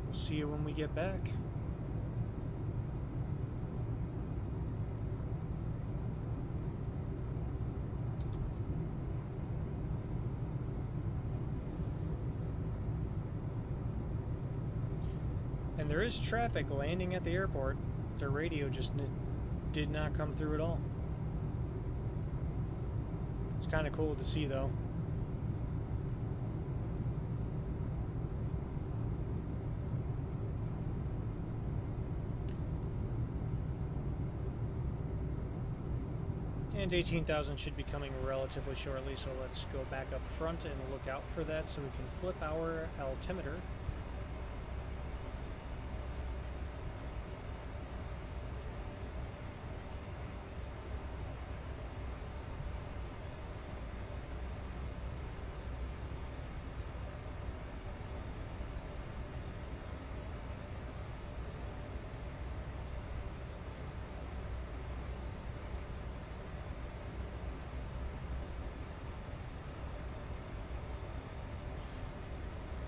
We'll see you when we get back. And there is traffic landing at the airport. Their radio just did not come through at all. It's kind of cool to see, though. And 18,000 should be coming relatively shortly, so let's go back up front and look out for that so we can flip our altimeter.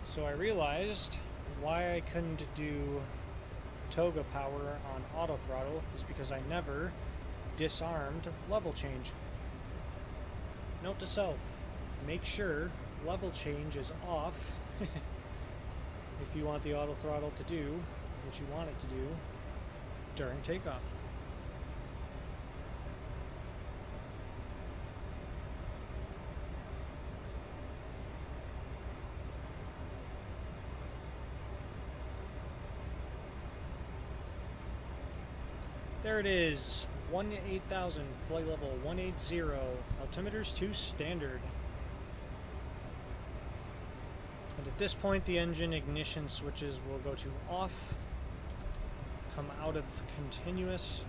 So I realized why I couldn't do toga power on auto throttle is because I never disarmed level change. Note to self, make sure level change is off if you want the auto throttle to do what you want it to do during takeoff. There it is, 18,000, flight level 180, altimeters to standard. And at this point the engine ignition switches will go to off, come out of continuous,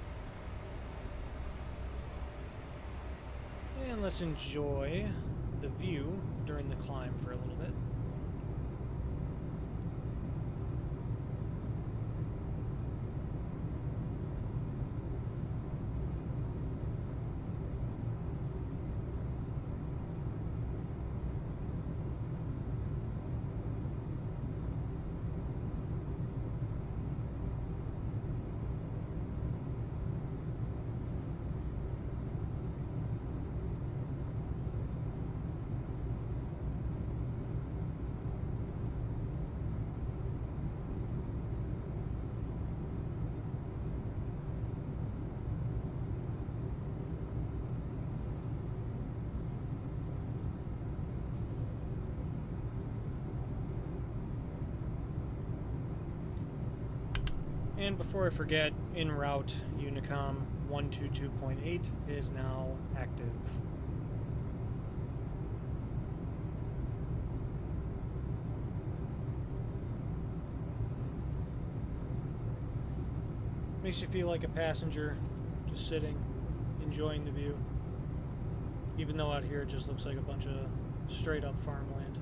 and let's enjoy the view during the climb for a little bit. And before I forget, en route Unicom 122.8 is now active. Makes you feel like a passenger, just sitting, enjoying the view. Even though out here it just looks like a bunch of straight up farmland.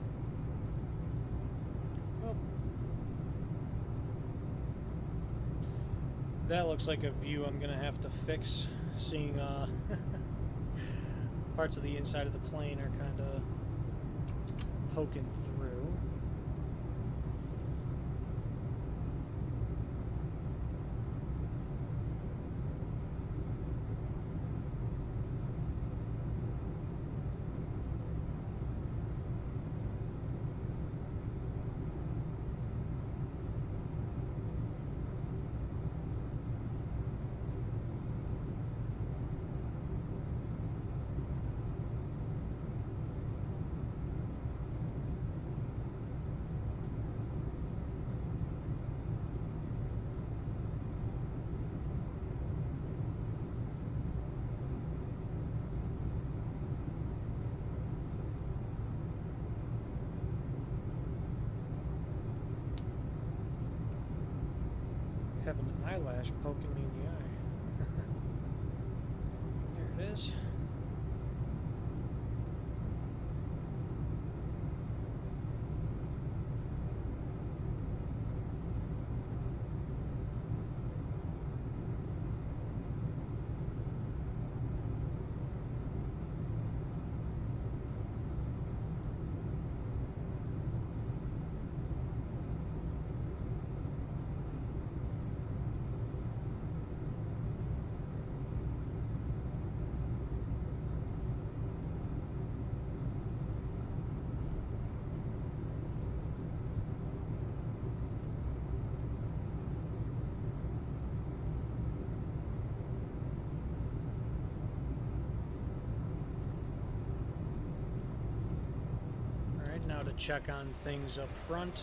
That looks like a view I'm gonna have to fix, seeing parts of the inside of the plane are kind of poking through. Have an eyelash poking me in the eye. There it is. Now to check on things up front.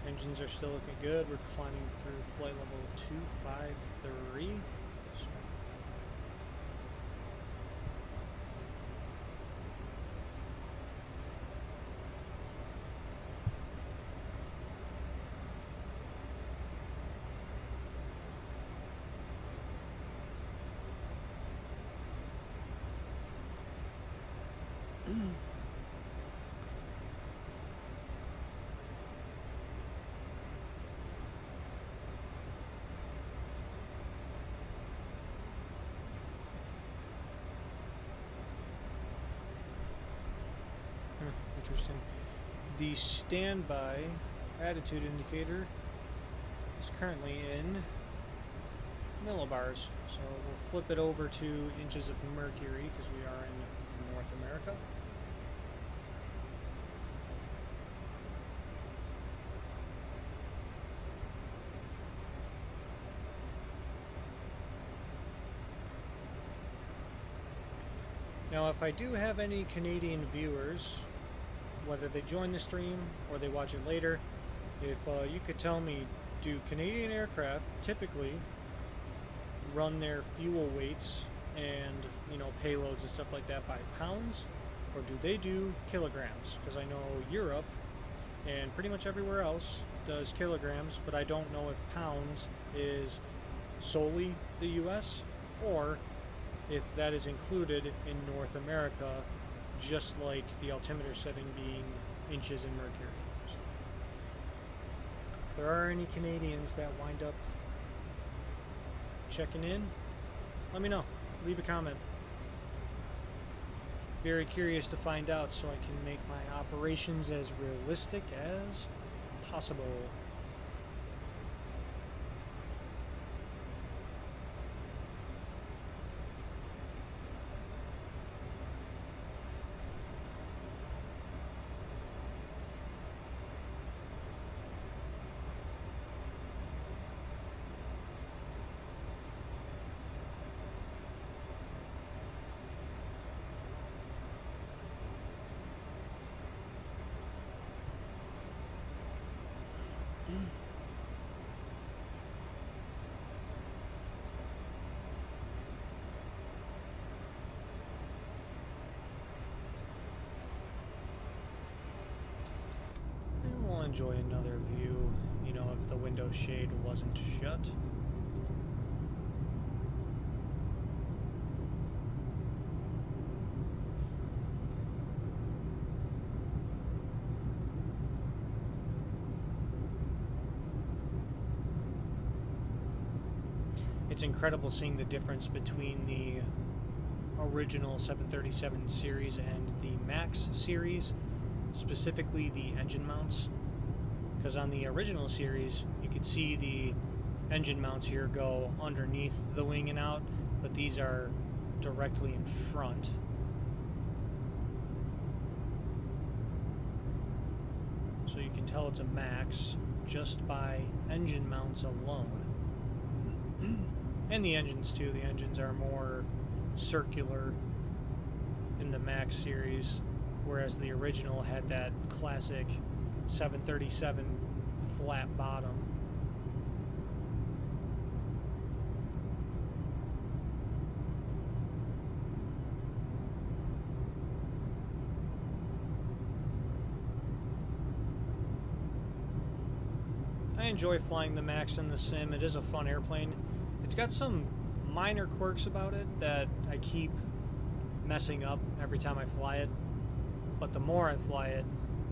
Engines are still looking good. We're climbing through flight level 253. Interesting. The standby attitude indicator is currently in millibars, so we'll flip it over to inches of mercury because we are in North America. Now, if I do have any Canadian viewers, whether they join the stream or they watch it later, if you could tell me, do Canadian aircraft typically run their fuel weights and, you know, payloads and stuff like that by pounds, or do they do kilograms? Because I know Europe and pretty much everywhere else does kilograms, but I don't know if pounds is solely the US or if that is included in North America, just like the altimeter setting being inches in mercury. So, if there are any Canadians that wind up checking in, let me know. Leave a comment. Very curious to find out so I can make my operations as realistic as possible. Enjoy another view, you know, if the window shade wasn't shut. It's incredible seeing the difference between the original 737 series and the MAX series, specifically the engine mounts. Because on the original series, you could see the engine mounts here go underneath the wing and out, but these are directly in front. So you can tell it's a MAX just by engine mounts alone. And the engines too. The engines are more circular in the MAX series, whereas the original had that classic 737 flat bottom. I enjoy flying the MAX in the sim. It is a fun airplane. It's got some minor quirks about it that I keep messing up every time I fly it, but the more I fly it,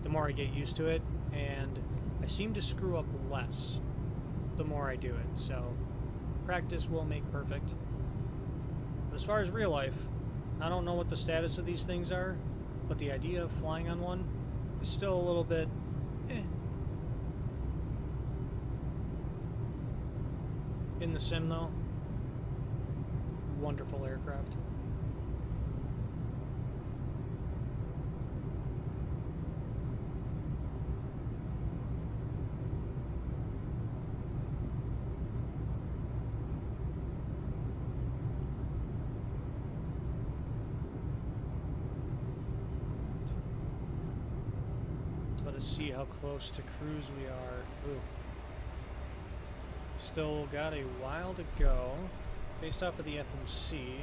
the more I get used to it, and I seem to screw up less the more I do it. So practice will make perfect. But as far as real life, I don't know what the status of these things are, but the idea of flying on one is still a little bit In the sim though, wonderful aircraft. Let us see how close to cruise we are. Ooh. Still got a while to go. Based off of the FMC, we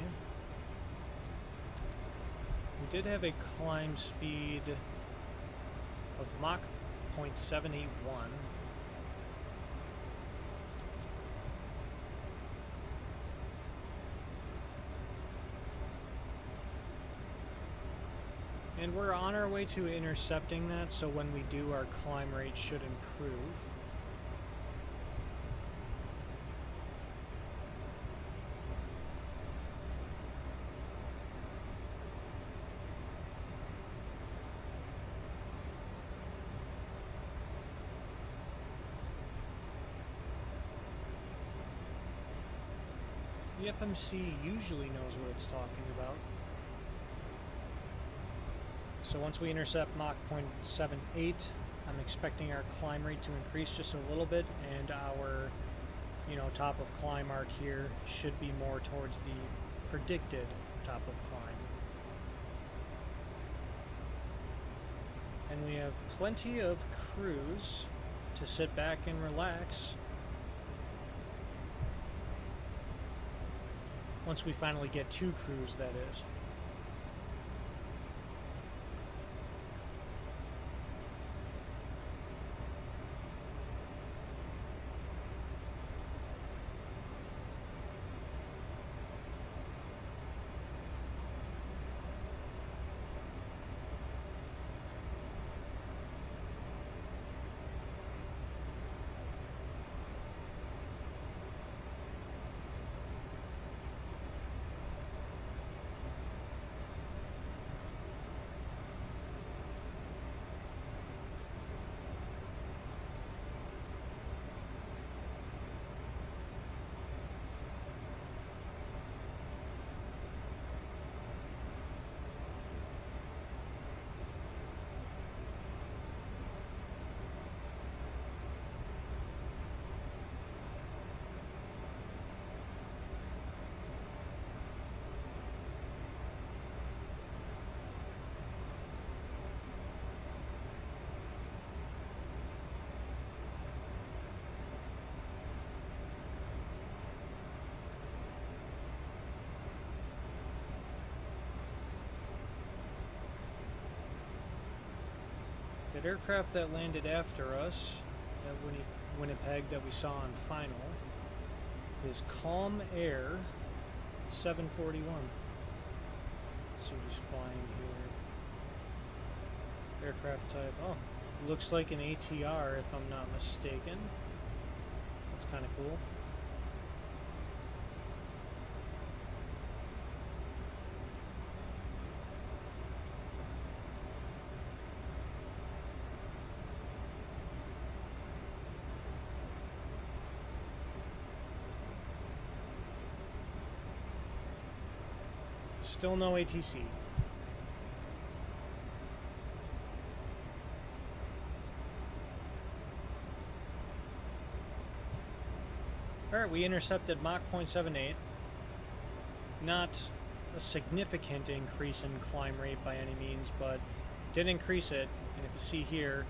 did have a climb speed of Mach 0.781. And we're on our way to intercepting that, so when we do, our climb rate should improve. The FMC usually knows what it's talking about. So once we intercept Mach 0.78, I'm expecting our climb rate to increase just a little bit, and our, top of climb arc here should be more towards the predicted top of climb. And we have plenty of cruise to sit back and relax. Once we finally get to cruise, that is. That aircraft that landed after us at Winnipeg that we saw on final is Calm Air 741. Let's see who's flying here. Aircraft type, oh, looks like an ATR if I'm not mistaken. That's kind of cool. Still no ATC. Alright, we intercepted Mach 0.78. Not a significant increase in climb rate by any means, but did increase it. And if you see here,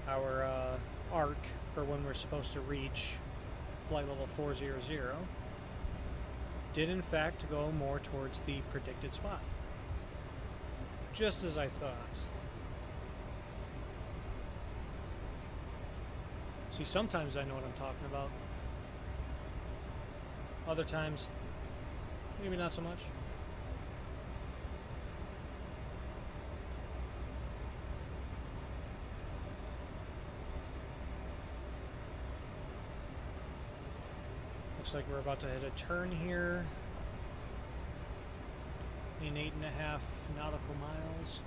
our arc for when we're supposed to reach flight level 400 did in fact go more towards the predicted spot. Just as I thought. See, sometimes I know what I'm talking about. Other times, maybe not so much. Looks like we're about to hit a turn here in 8.5 nautical miles.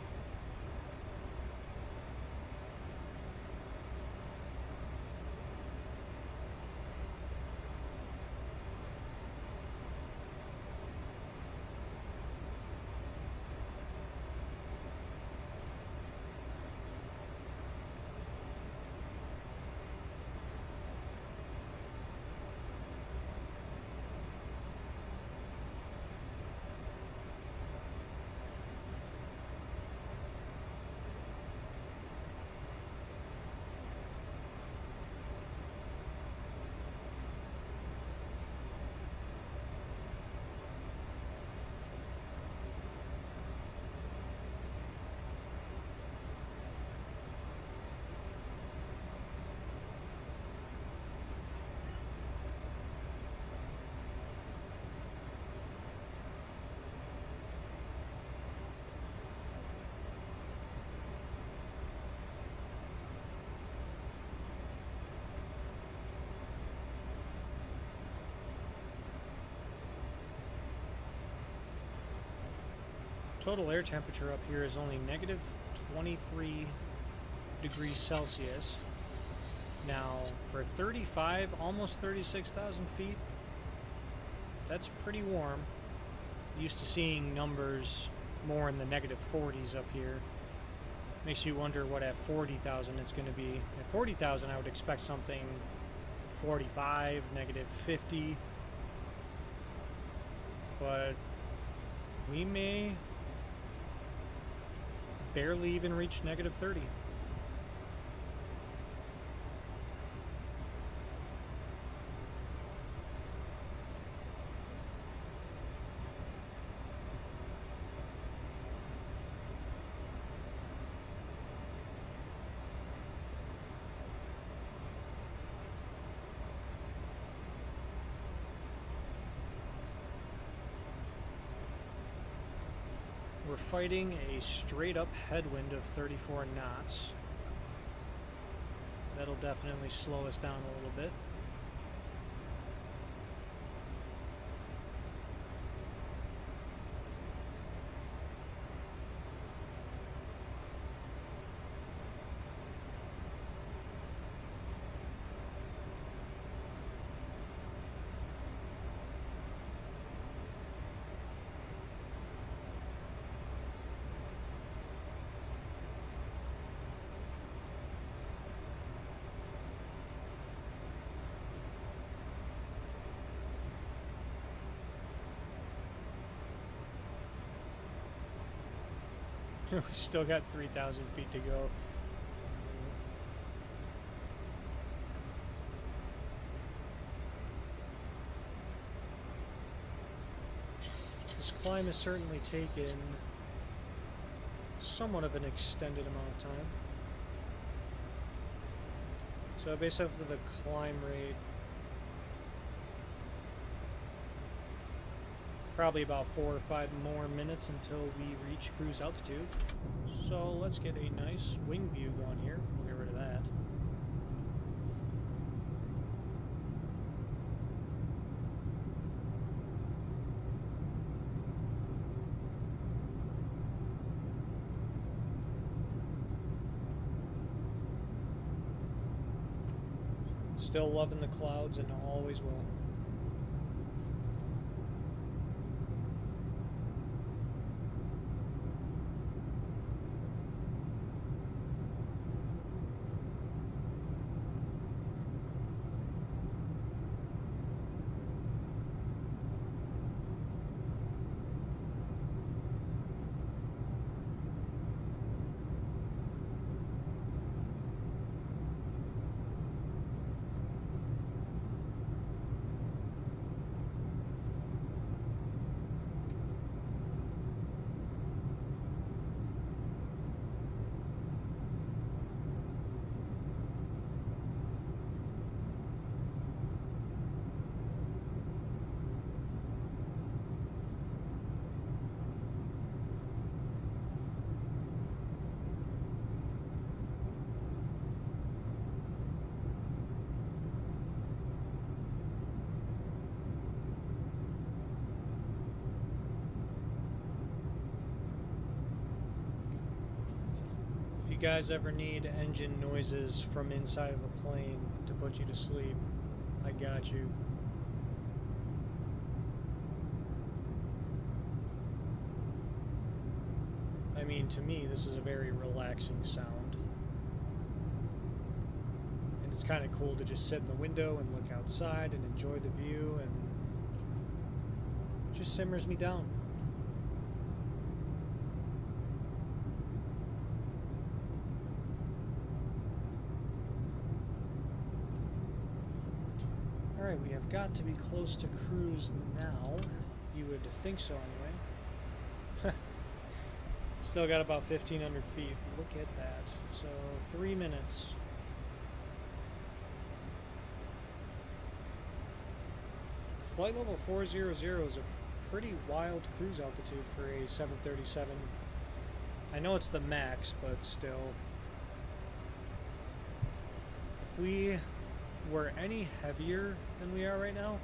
Total air temperature up here is only negative 23 degrees Celsius. Now, for 35, almost 36,000 feet, that's pretty warm. Used to seeing numbers more in the negative 40s up here. Makes you wonder what at 40,000 it's going to be. At 40,000, I would expect something 45, negative 50. But we may barely even reach negative 30. We're fighting a straight up headwind of 34 knots. That'll definitely slow us down a little bit. We still got 3,000 feet to go. This climb has certainly taken somewhat of an extended amount of time. So based off of the climb rate, probably about 4 or 5 more minutes until we reach cruise altitude. So let's get a nice wing view going here. We'll get rid of that. Still loving the clouds and always will. guys ever need engine noises from inside of a plane to put you to sleep, I got you. I mean, to me, this is a very relaxing sound. And it's kind of cool to just sit in the window and look outside and enjoy the view, and it just simmers me down. Alright, we have got to be close to cruise now. You would think so anyway. Still got about 1,500 feet. Look at that. So, 3 minutes. Flight level 400 is a pretty wild cruise altitude for a 737. I know it's the max, but still. If we were any heavier than we are right now,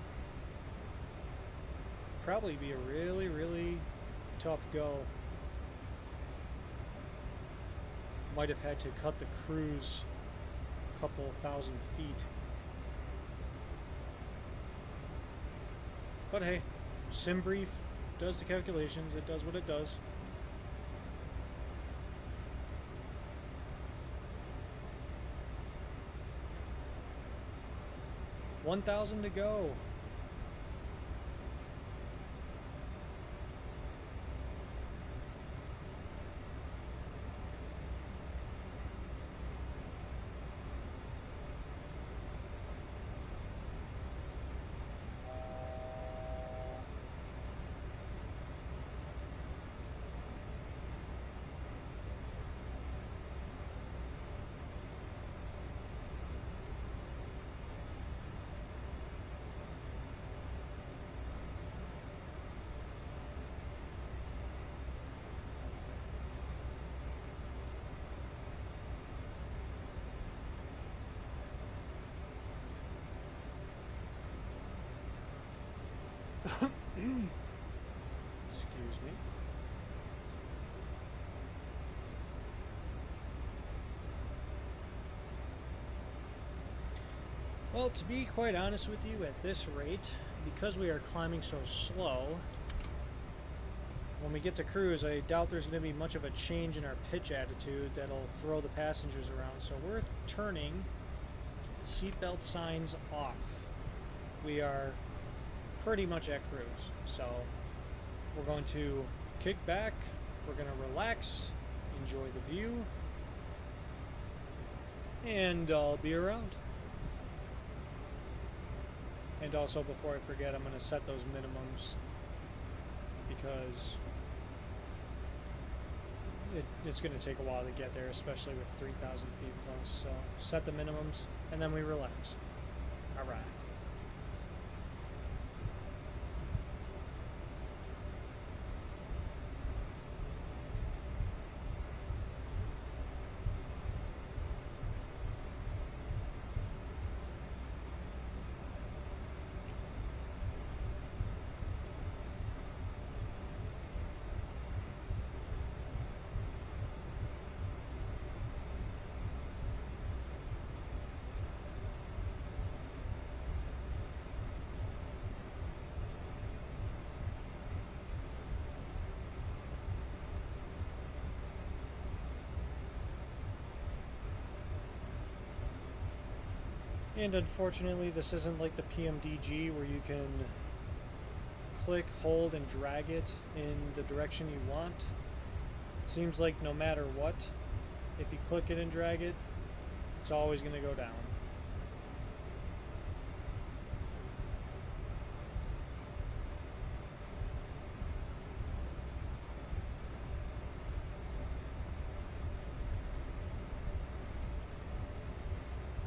probably be a really, really tough go. Might have had to cut the cruise a couple thousand feet. But hey, SimBrief does the calculations, it does what it does. $1,000 to go. Excuse me. Well, to be quite honest with you, at this rate, because we are climbing so slow, when we get to cruise, I doubt there's going to be much of a change in our pitch attitude that'll throw the passengers around. So we're turning seatbelt signs off. We are pretty much at cruise. So we're going to kick back, we're going to relax, enjoy the view, and I'll be around. And also, before I forget, I'm going to set those minimums because it's going to take a while to get there, especially with 3,000 feet plus. So set the minimums, and then we relax. All right. And unfortunately, this isn't like the PMDG where you can click, hold, and drag it in the direction you want. It seems like no matter what, if you click it and drag it, it's always going to go down.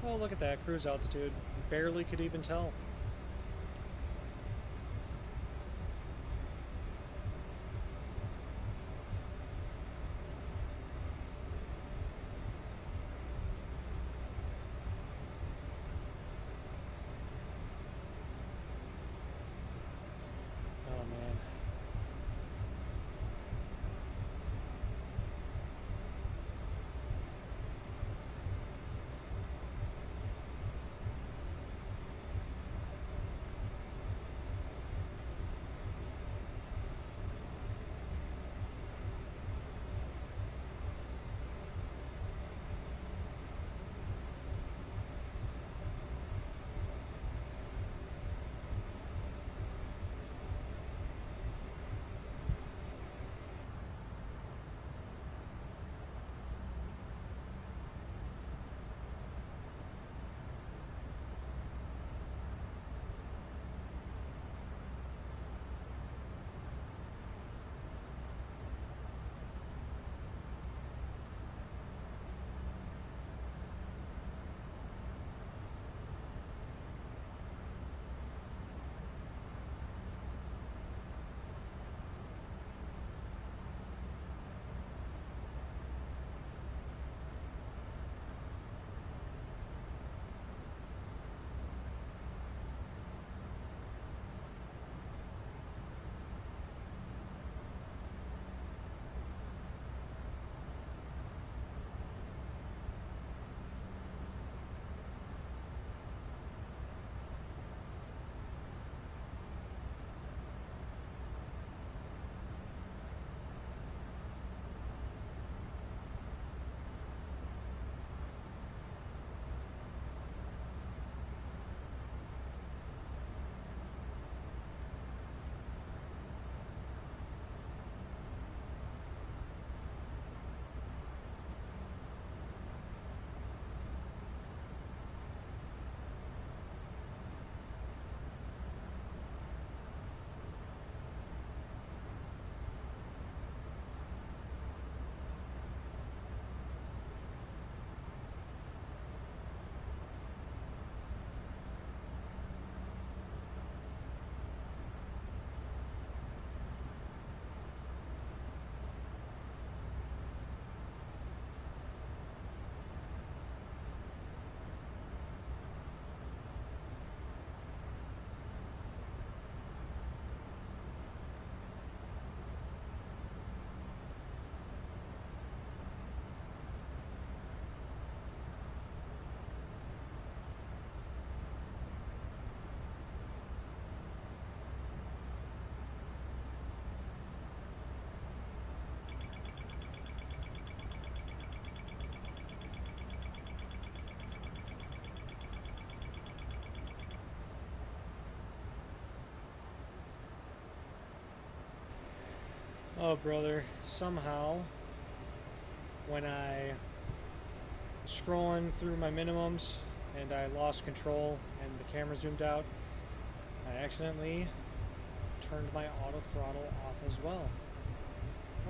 Oh, look at that, cruise altitude. Barely could even tell. Oh, man. Oh, brother. Somehow, when I was scrolling through my minimums and I lost control and the camera zoomed out, I accidentally turned my auto throttle off as well.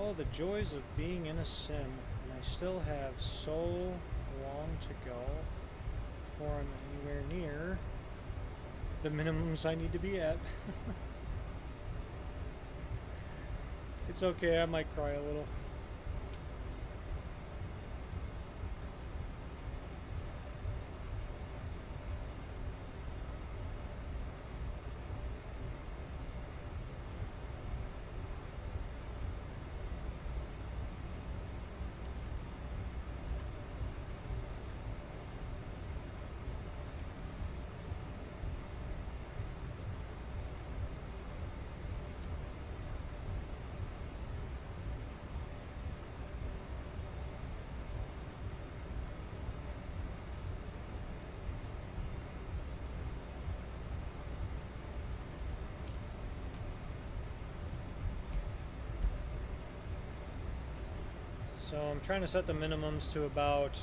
Oh, the joys of being in a sim. And I still have so long to go before I'm anywhere near the minimums I need to be at. It's okay, I might cry a little. So I'm trying to set the minimums to about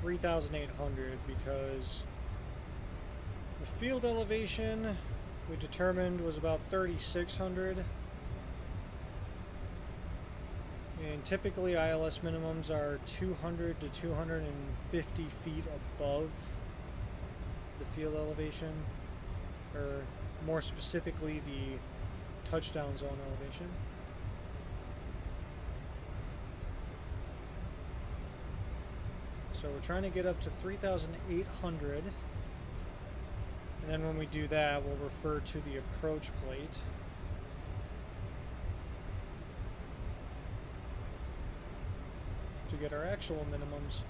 3,800 because the field elevation we determined was about 3,600. And typically ILS minimums are 200 to 250 feet above the field elevation, or more specifically the touchdown zone elevation. So we're trying to get up to 3,800, and then when we do that, we'll refer to the approach plate. To get our actual minimums.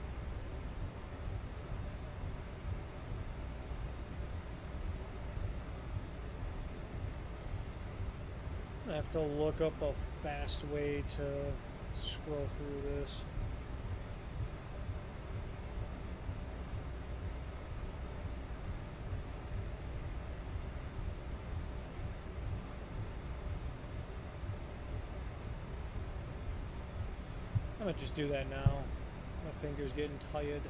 I have to look up a fast way to scroll through this. I'm gonna just do that now. My finger's getting tired.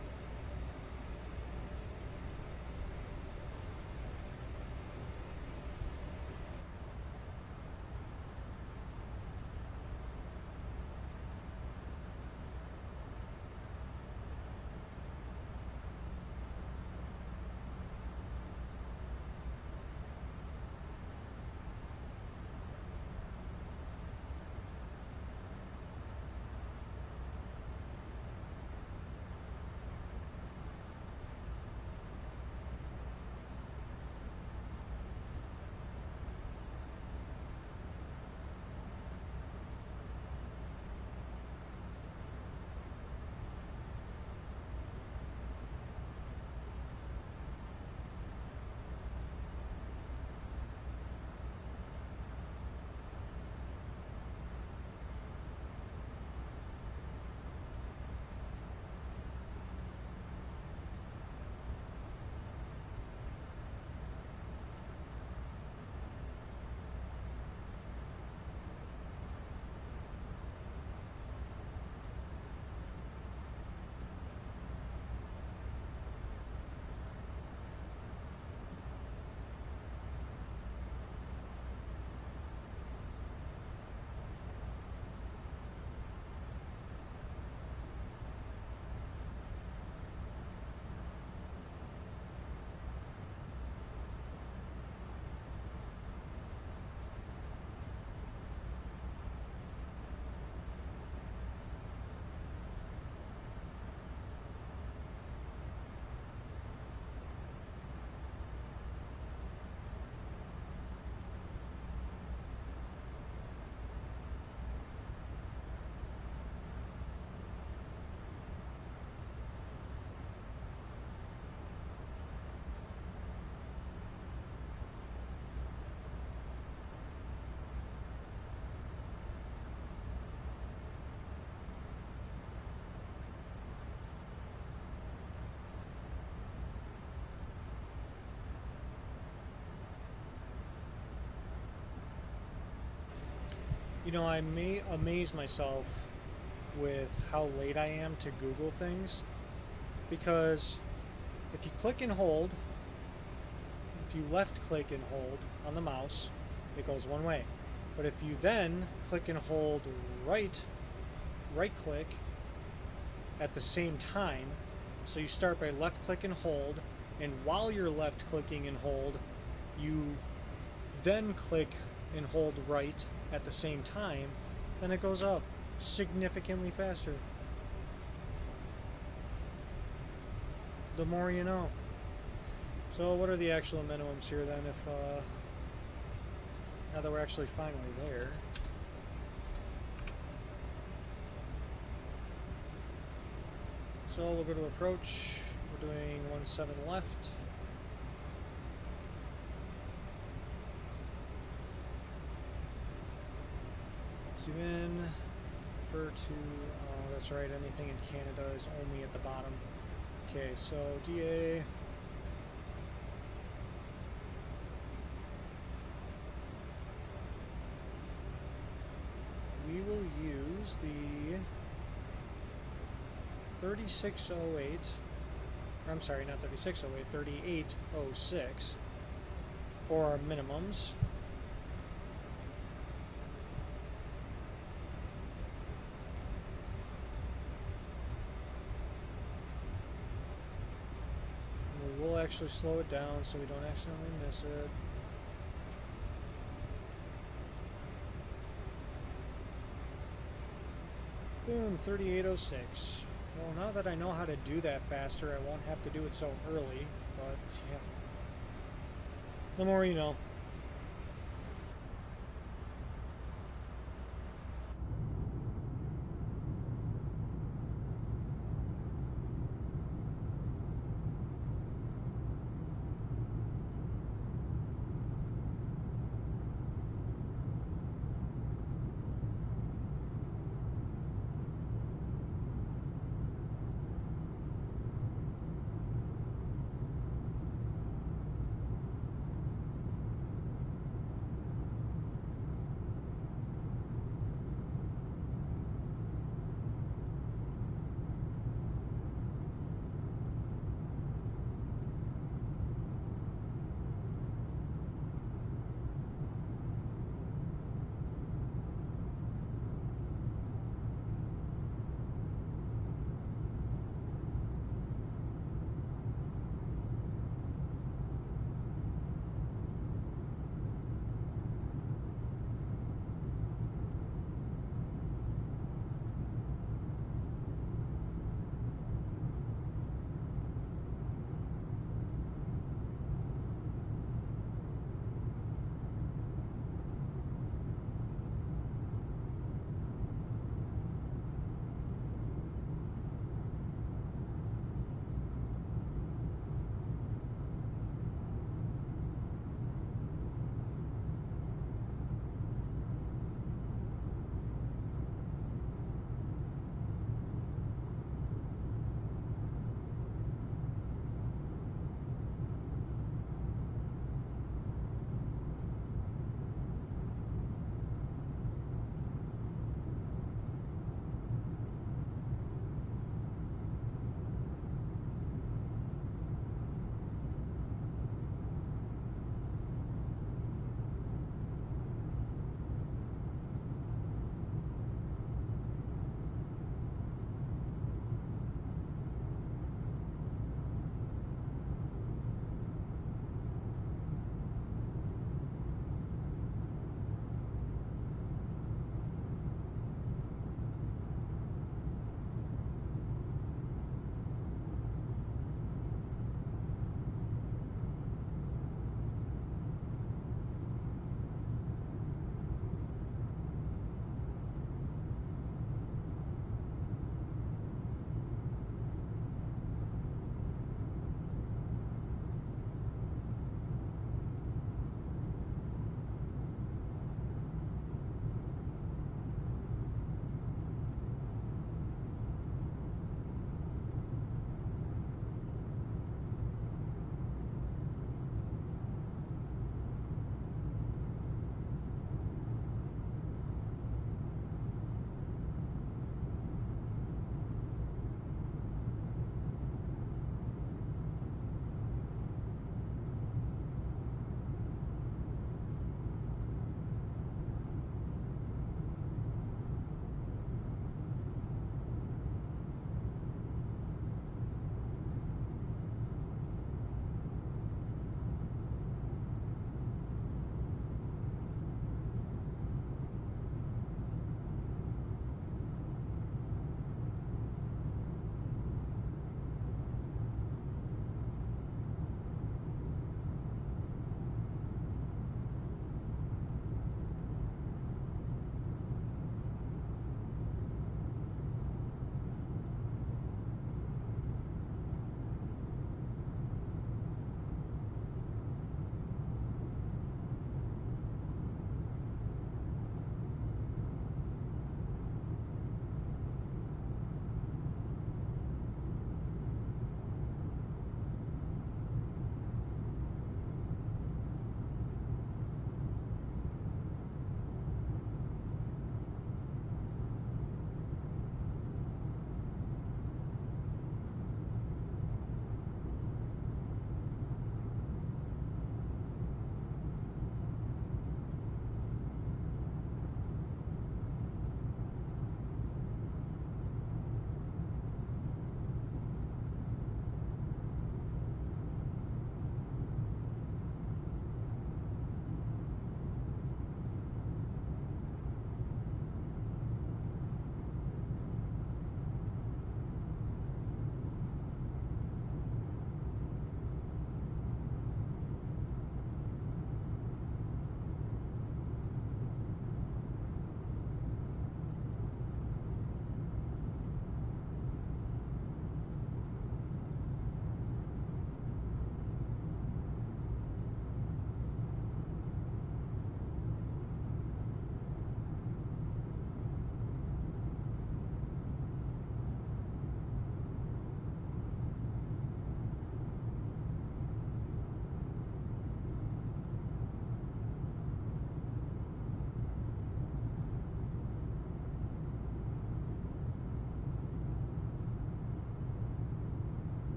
You know, I may amaze myself with how late I am to Google things, because if you click and hold, if you left click and hold on the mouse, it goes one way. But if you then click and hold right click at the same time, so you start by left click and hold, and while you're left clicking and hold, you then click and hold right at the same time, then it goes up significantly faster. The more you know. So what are the actual minimums here then, if now that we're actually finally there? So we'll go to approach. We're doing 1.7 left. Zoom in. Refer to, oh, that's right, anything in Canada is only at the bottom. Okay, so DA. We will use the 3608, I'm sorry, not 3608, 3806 for our minimums. And we will actually slow it down so we don't accidentally miss it. Boom, 3806. Well, now that I know how to do that faster, I won't have to do it so early, but yeah. The more you know.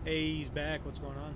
Hey, he's back. What's going on?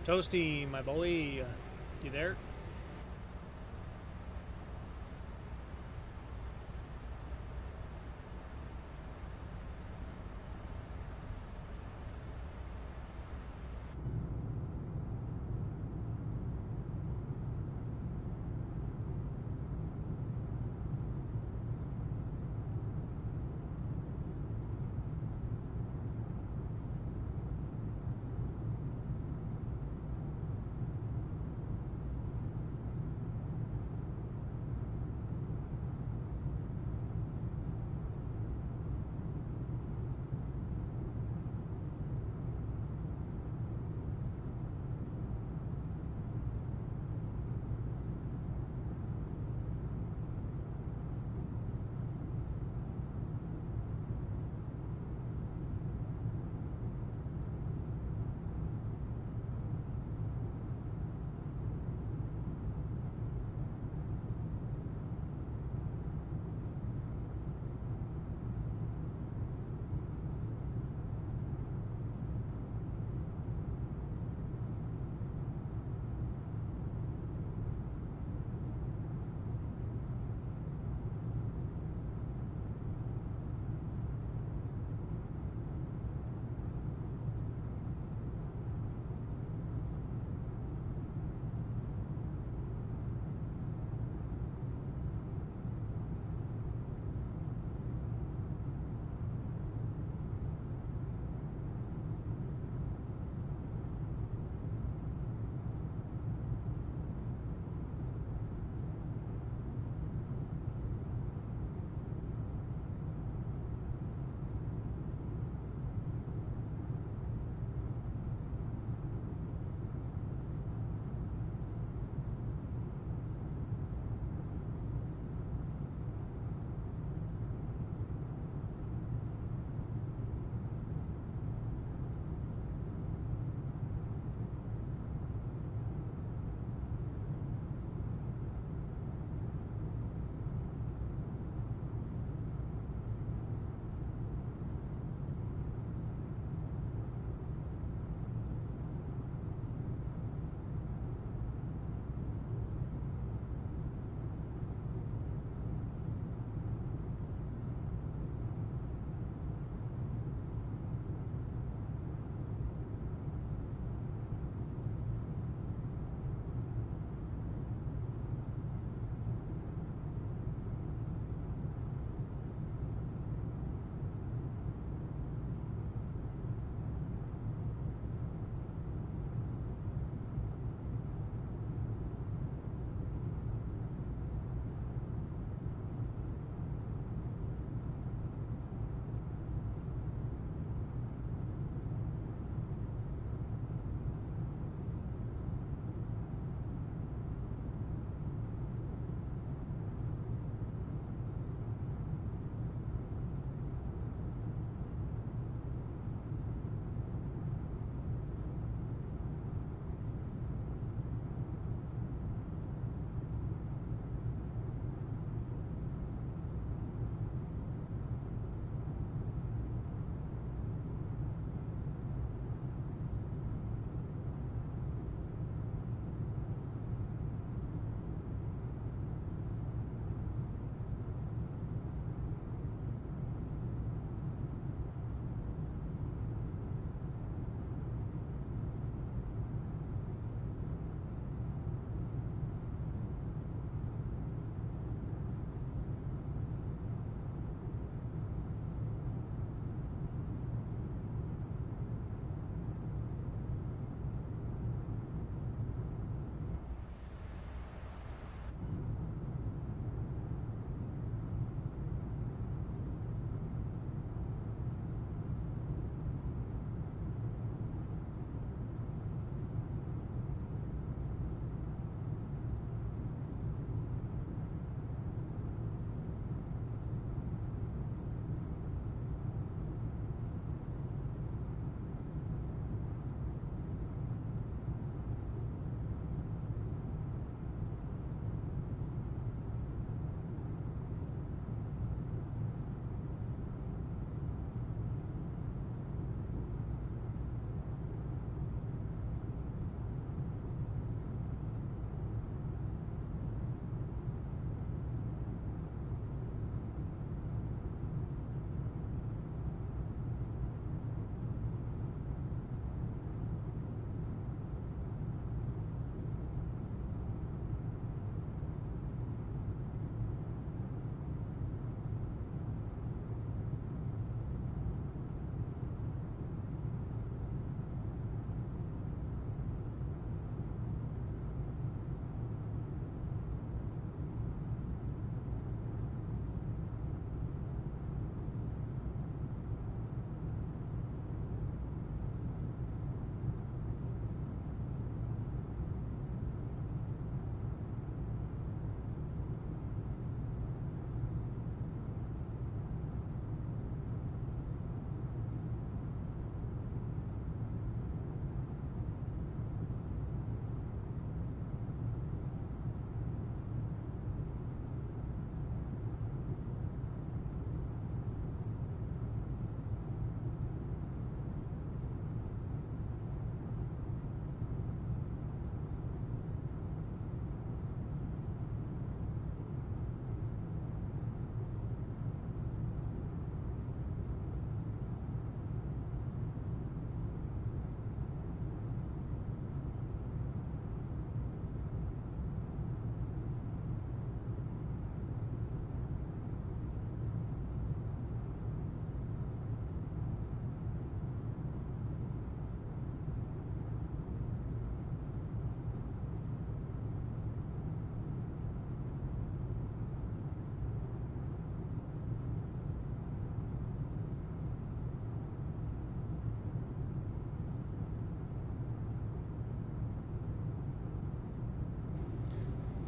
Toasty, my boy, you there?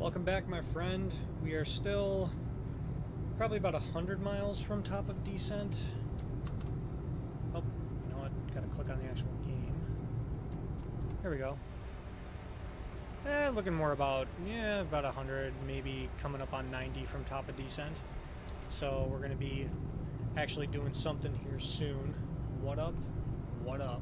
Welcome back, my friend. We are still probably about 100 miles from top of descent. Oh, you know what? Gotta click on the actual game. Here we go. Looking more about, yeah, about 100, maybe coming up on 90 from top of descent. So we're gonna be actually doing something here soon. What up? What up?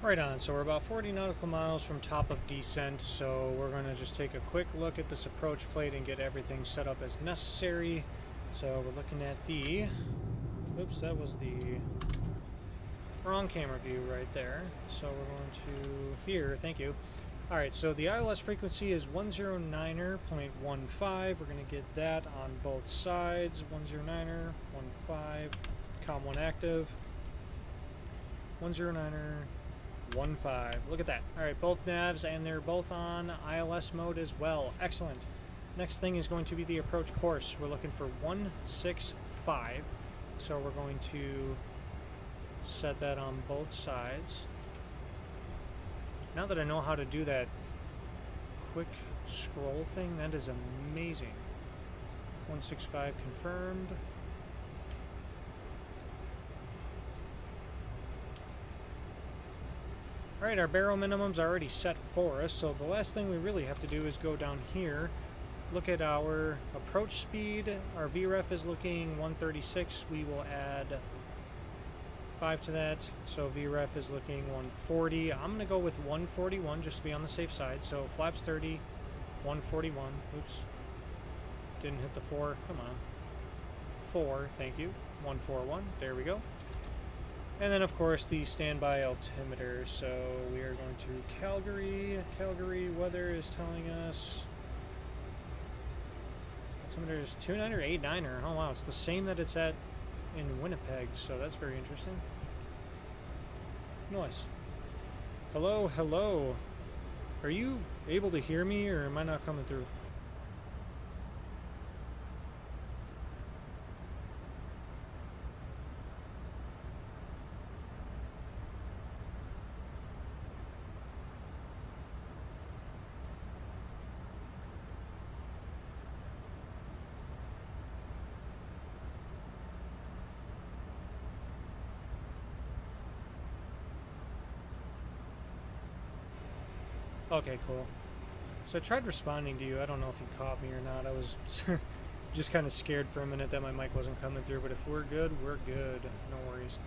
Right on, so we're about 40 nautical miles from top of descent, so we're going to just take a quick look at this approach plate and get everything set up as necessary. So we're looking at the... Oops, that was the wrong camera view right there. So we're going to... Here, thank you. Alright, so the ILS frequency is 109.15. We're going to get that on both sides. 109.15. COM1 active. 109.15. Look at that. Alright, both navs, and they're both on ILS mode as well. Excellent. Next thing is going to be the approach course. We're looking for 165. So we're going to set that on both sides. Now that I know how to do that quick scroll thing, that is amazing. 165 confirmed. Alright, our barrel minimums are already set for us, so the last thing we really have to do is go down here, look at our approach speed. Our VREF is looking 136. We will add 5 to that, so VREF is looking 140. I'm going to go with 141 just to be on the safe side. So flaps 30, 141. Oops. Didn't hit the 4. Come on. 4, thank you. 141. There we go. And then, of course, the standby altimeter. So we are going to Calgary. Calgary weather is telling us... Altimeter is 29er, 89er. Oh, wow. It's the same that it's at in Winnipeg, so that's very interesting. Nice. Hello, hello. Are you able to hear me, or am I not coming through? Okay, cool. So I tried responding to you. I don't know if you caught me or not. I was just kind of scared for a minute that my mic wasn't coming through, but if we're good, we're good. No worries.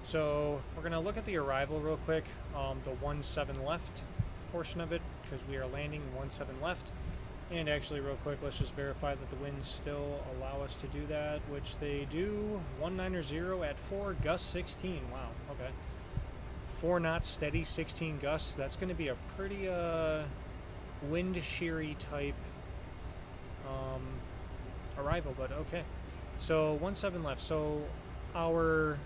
So we're going to look at the arrival real quick, the 17 left portion of it, because we are landing 17 left. And actually, real quick, let's just verify that the winds still allow us to do that, which they do. 190 at 4, gust 16. Wow, okay. 4 knots steady, 16 gusts. That's going to be a pretty wind sheary type arrival, but okay. So 17 left. So our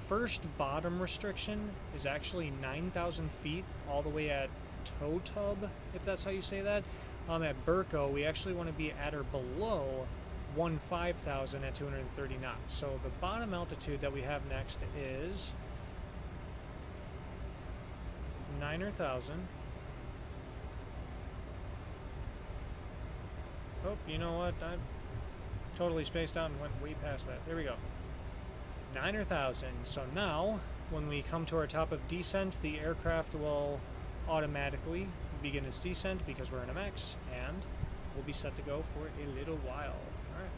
first bottom restriction is actually 9,000 feet all the way at toe tub, if that's how you say that. At Burco, we actually want to be at or below 15,000 at 230 knots. So the bottom altitude that we have next is 9,000. Oh, you know what? I totally spaced out and went way past that. There we go. 9,000. So now, when we come to our top of descent, the aircraft will automatically begin its descent because we're in a MAX, and we'll be set to go for a little while. All right.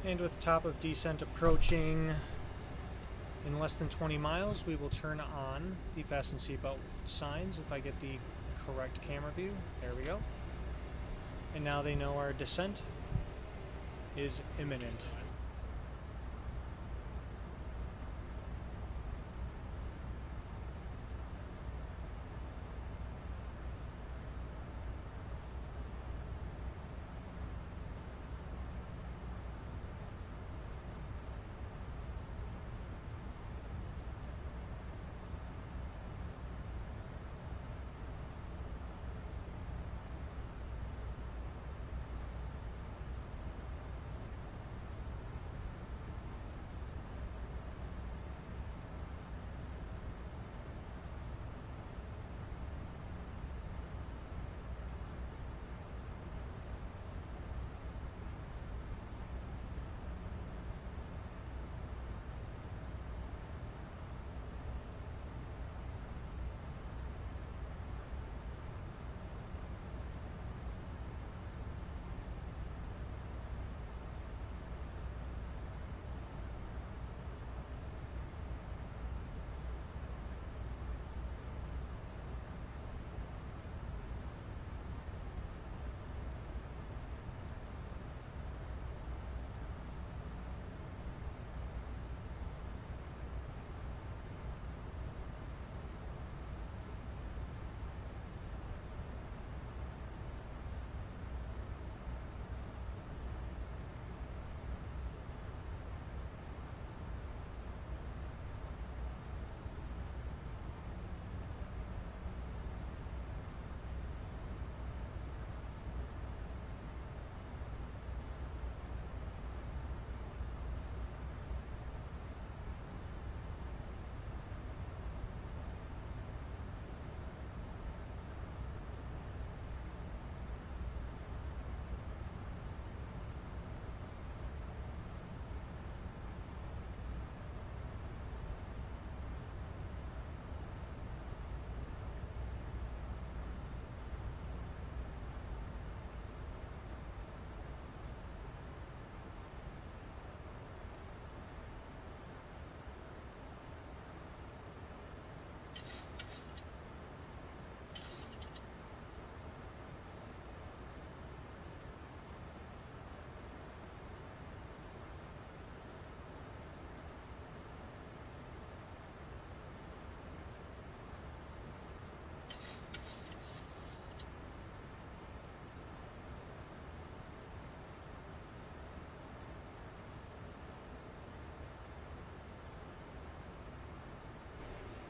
And with top of descent approaching in less than 20 miles, we will turn on the fasten seatbelt signs if I get the correct camera view. There we go. And now they know our descent is imminent.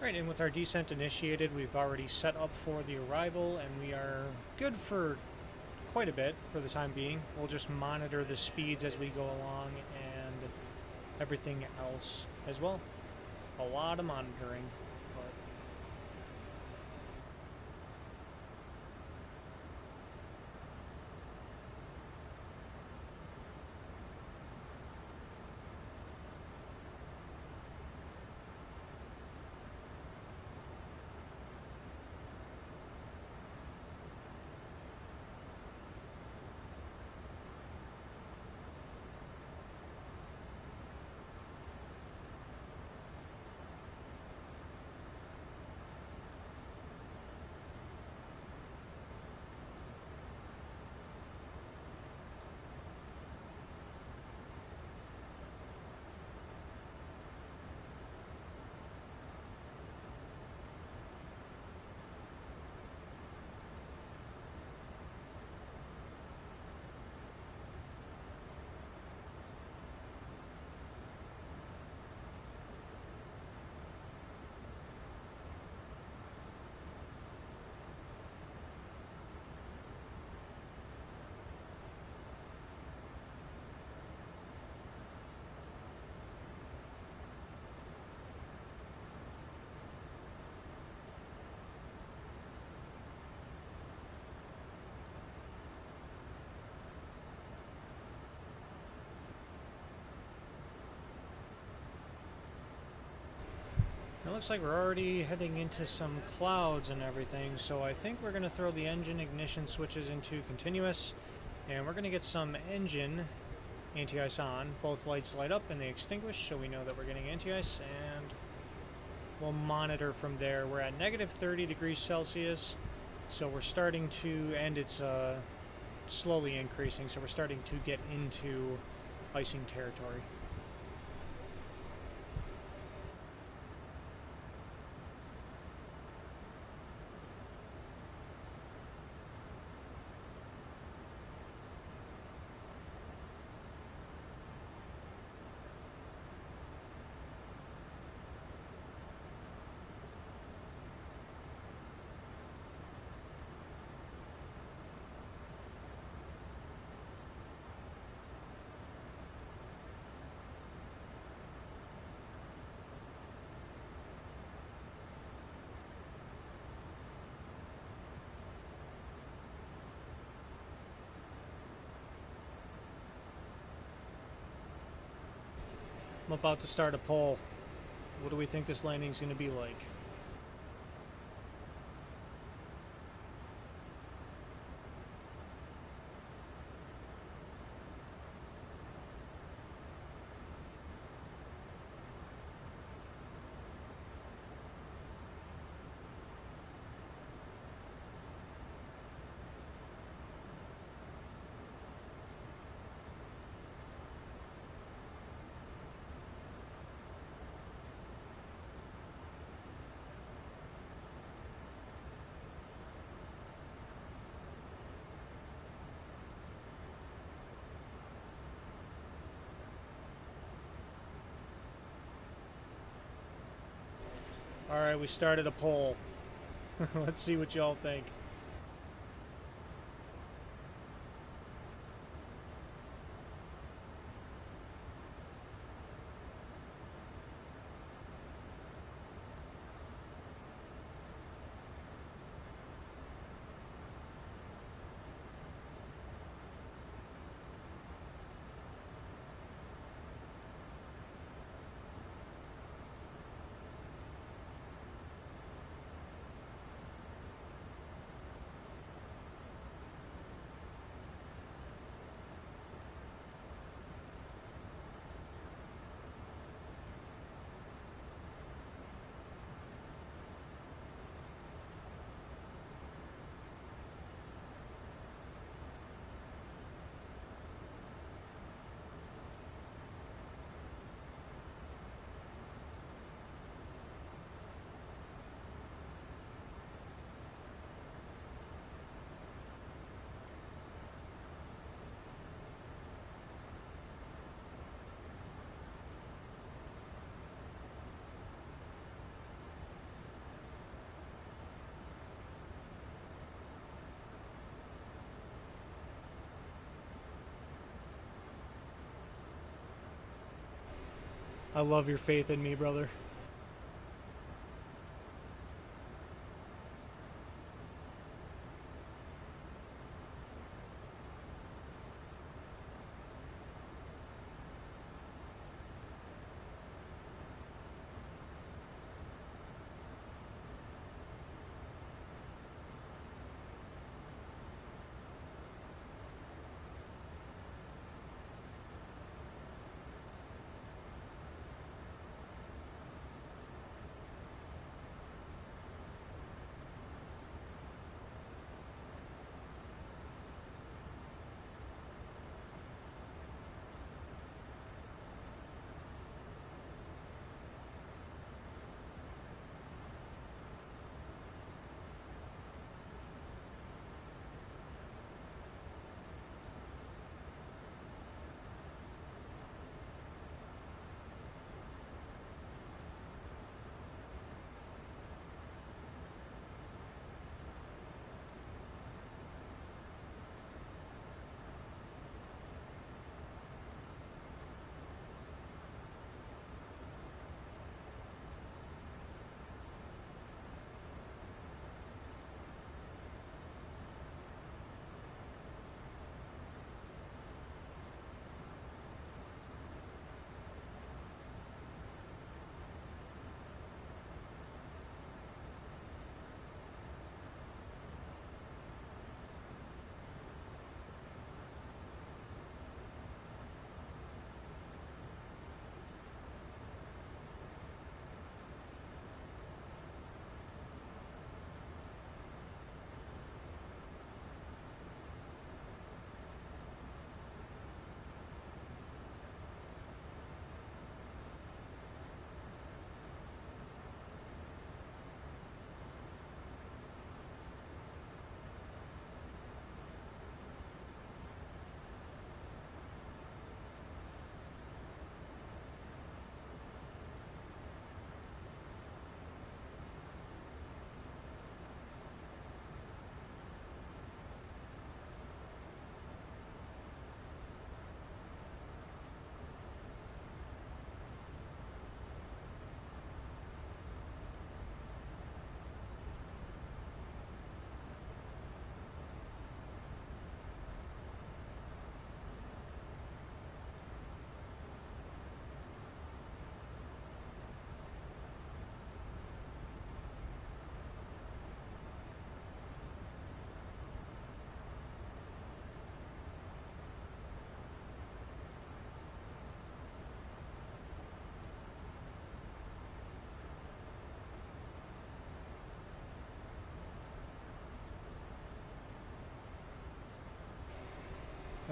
Alright, and with our descent initiated, we've already set up for the arrival, and we are good for quite a bit for the time being. We'll just monitor the speeds as we go along and everything else as well. A lot of monitoring. But it looks like we're already heading into some clouds and everything, so I think we're going to throw the engine ignition switches into continuous, and we're going to get some engine anti-ice on. Both lights light up and they extinguish, so we know that we're getting anti-ice, and we'll monitor from there. We're at negative 30 degrees Celsius, so we're starting to, and it's slowly increasing, so we're starting to get into icing territory. I'm about to start a poll. What do we think this landing's going to be like? Alright, we started a poll. Let's see what y'all think. I love your faith in me, brother.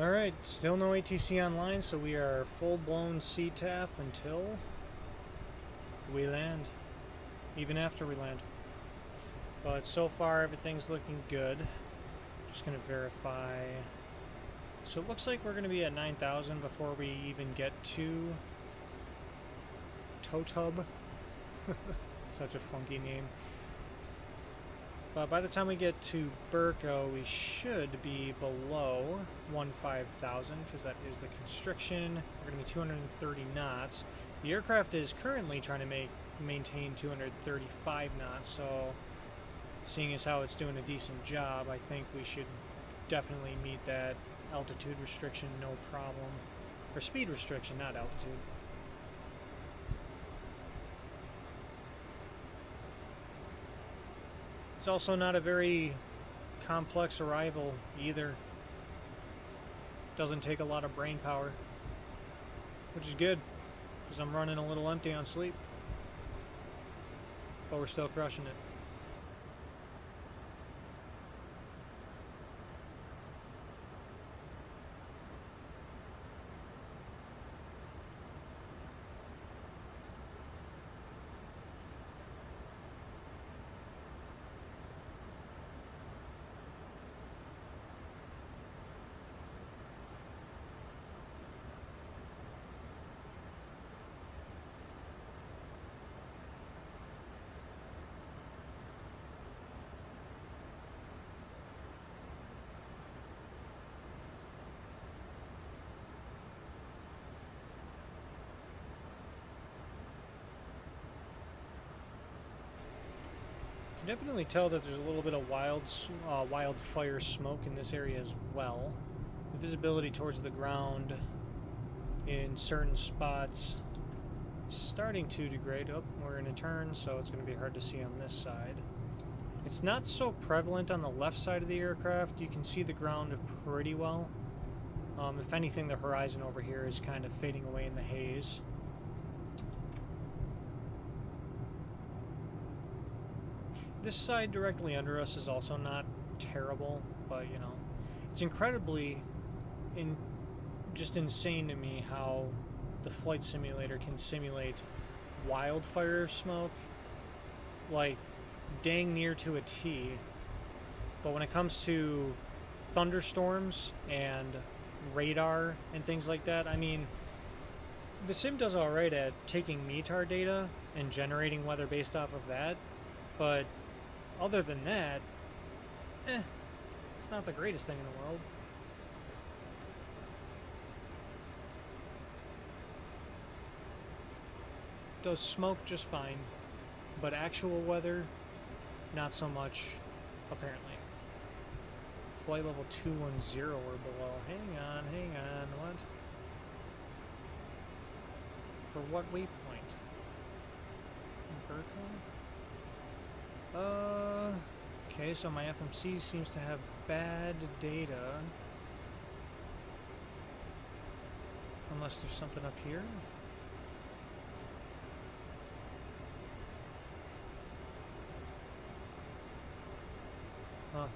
Alright, still no ATC online, so we are full-blown CTAF until we land. Even after we land. But so far, everything's looking good. Just going to verify. So it looks like we're going to be at 9,000 before we even get to Totub. Such a funky name. But by the time we get to Burko, we should be below 15,000 because that is the constriction. We're going to be 230 knots. The aircraft is currently trying to maintain 235 knots, so seeing as how it's doing a decent job, I think we should definitely meet that altitude restriction, no problem. Or speed restriction, not altitude. It's also not a very complex arrival either. Doesn't take a lot of brain power, which is good because I'm running a little empty on sleep, but we're still crushing it. definitely tell that there's a little bit of wildfire smoke in this area as well. The visibility towards the ground in certain spots is starting to degrade. Oh, we're in a turn, so it's going to be hard to see on this side. It's not so prevalent on the left side of the aircraft. You can see the ground pretty well. If anything, the horizon over here is kind of fading away in the haze. This side directly under us is also not terrible, but you know, it's incredibly just insane to me how the flight simulator can simulate wildfire smoke like dang near to a T. But when it comes to thunderstorms and radar and things like that, I mean, the sim does alright at taking METAR data and generating weather based off of that, but other than that, it's not the greatest thing in the world. Does smoke just fine, but actual weather, not so much, apparently. Flight level 210 or below. Hang on, what? For what waypoint? Burko? Okay, so my FMC seems to have bad data. Unless there's something up here. Huh.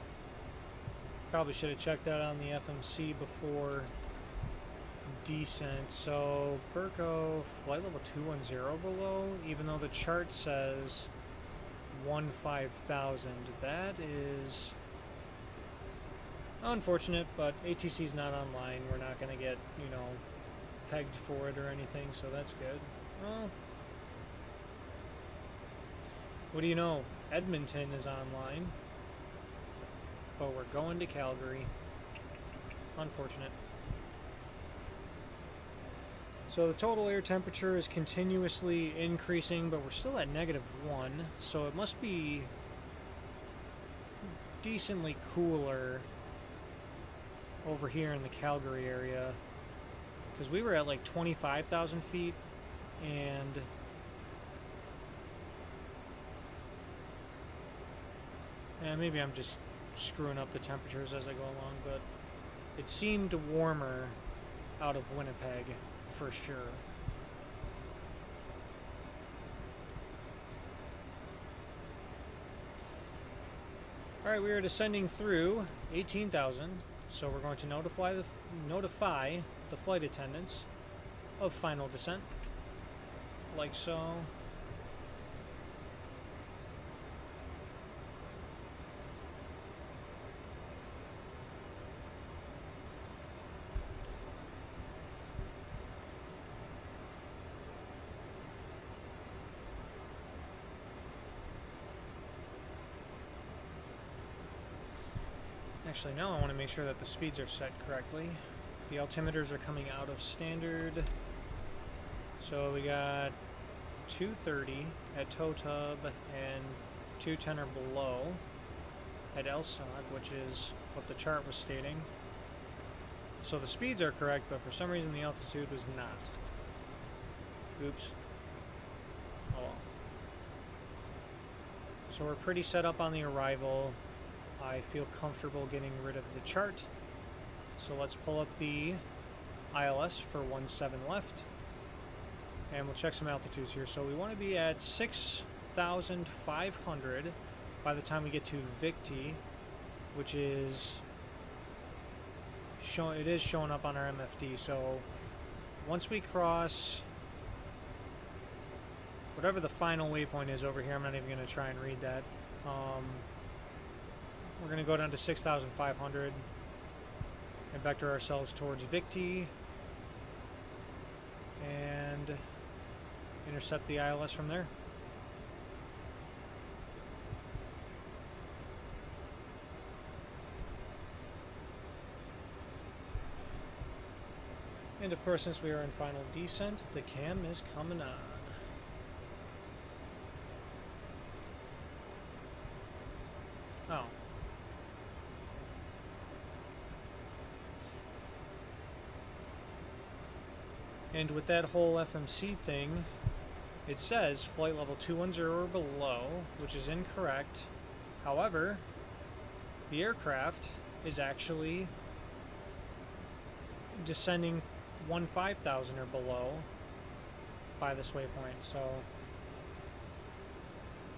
Probably should have checked that on the FMC before descent. So, Burko, flight level 210 below, even though the chart says 15,000. That is unfortunate, but ATC's not online. We're not going to get, you know, pegged for it or anything, so that's good. Well, what do you know? Edmonton is online. But we're going to Calgary. Unfortunate. So the total air temperature is continuously increasing, but we're still at -1, so it must be decently cooler over here in the Calgary area, because we were at like 25,000 feet, and yeah, maybe I'm just screwing up the temperatures as I go along, but it seemed warmer out of Winnipeg for sure. Alright, we are descending through 18,000, so we're going to notify the flight attendants of final descent, like so. Actually, no, I want to make sure that the speeds are set correctly. The altimeters are coming out of standard. So we got 230 at toe tub and 210 or below at LSOG, which is what the chart was stating. So the speeds are correct, but for some reason the altitude was not. Oops. Oh well. So we're pretty set up on the arrival. I feel comfortable getting rid of the chart. So let's pull up the ILS for 17 left. And we'll check some altitudes here. So we want to be at 6,500 by the time we get to Victi, which is showing up on our MFD. So once we cross whatever the final waypoint is over here, I'm not even going to try and read that. We're going to go down to 6,500 and vector ourselves towards Victi and intercept the ILS from there. And of course, since we are in final descent, the cam is coming on. Oh. And with that whole FMC thing, it says flight level 210 or below, which is incorrect. However, the aircraft is actually descending 15,000 or below by this waypoint, so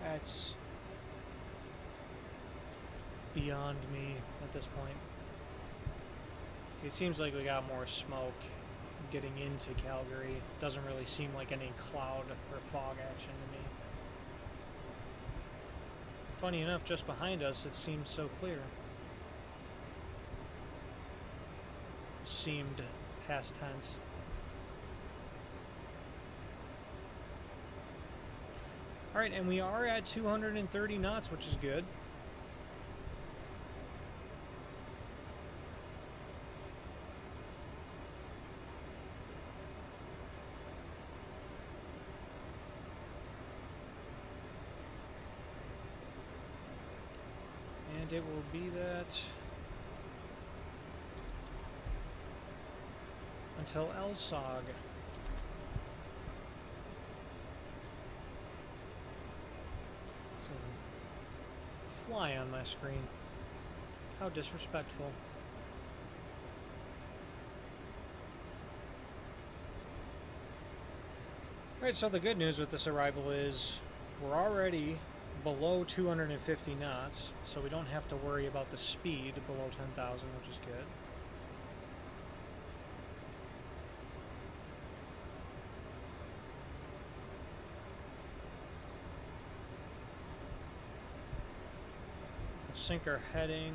that's beyond me at this point. It seems like we got more smoke getting into Calgary. Doesn't really seem like any cloud or fog action to me. Funny enough, just behind us it seemed so clear. Seemed past tense. Alright, and we are at 230 knots, which is good. And it will be that until LSOG. So, fly on my screen. How disrespectful. Alright, so the good news with this arrival is we're already below 250 knots, so we don't have to worry about the speed below 10,000, which is good. We'll sync our heading.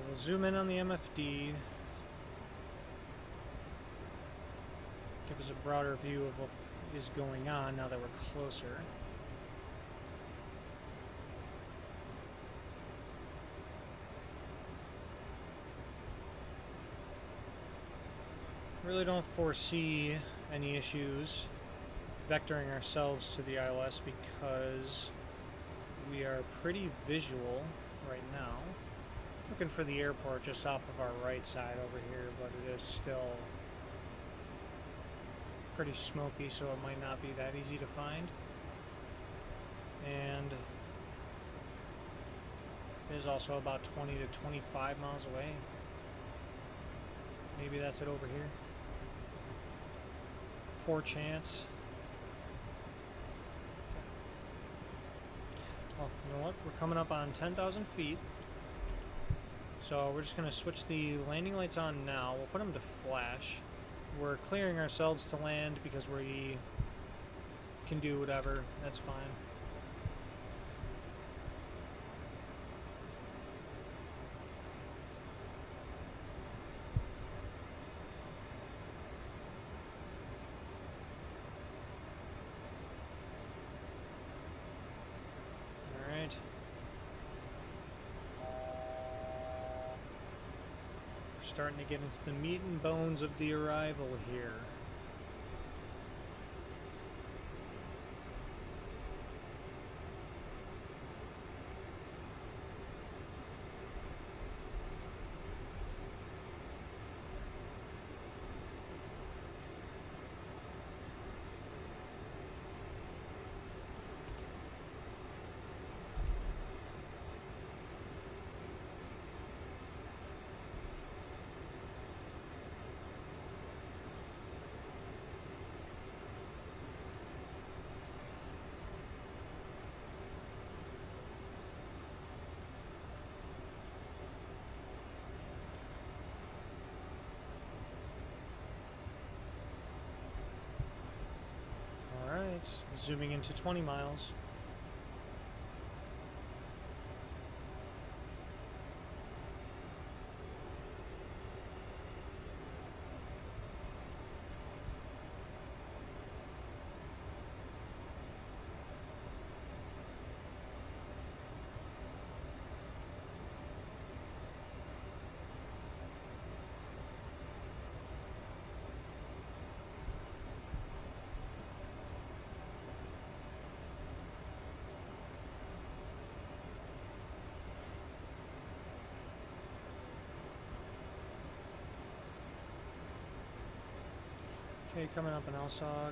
We'll zoom in on the MFD, give us a broader view of what is going on now that we're closer. Really don't foresee any issues vectoring ourselves to the ILS because we are pretty visual right now. Looking for the airport just off of our right side over here, but it is still pretty smoky, so it might not be that easy to find. And it is also about 20 to 25 miles away. Maybe that's it over here. Poor chance. Oh, you know what? We're coming up on 10,000 feet. So we're just going to switch the landing lights on now. We'll put them to flash. We're clearing ourselves to land because we can do whatever. That's fine. Alright. Starting to get into the meat and bones of the arrival here. zooming into 20 miles. Okay, coming up in Elsog.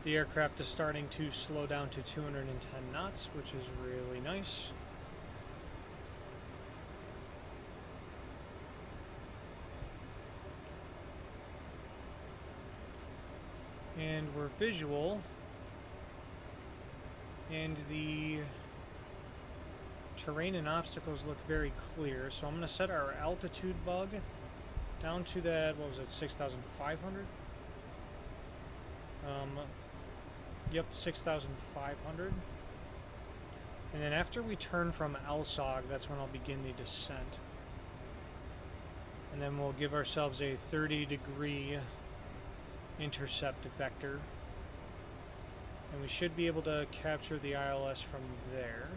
The aircraft is starting to slow down to 210 knots, which is really nice. And we're visual. And the terrain and obstacles look very clear, so I'm going to set our altitude bug down to that, what was it, 6,500? Yep, 6,500. And then after we turn from Elsog, that's when I'll begin the descent. And then we'll give ourselves a 30-degree intercept vector. And we should be able to capture the ILS from there.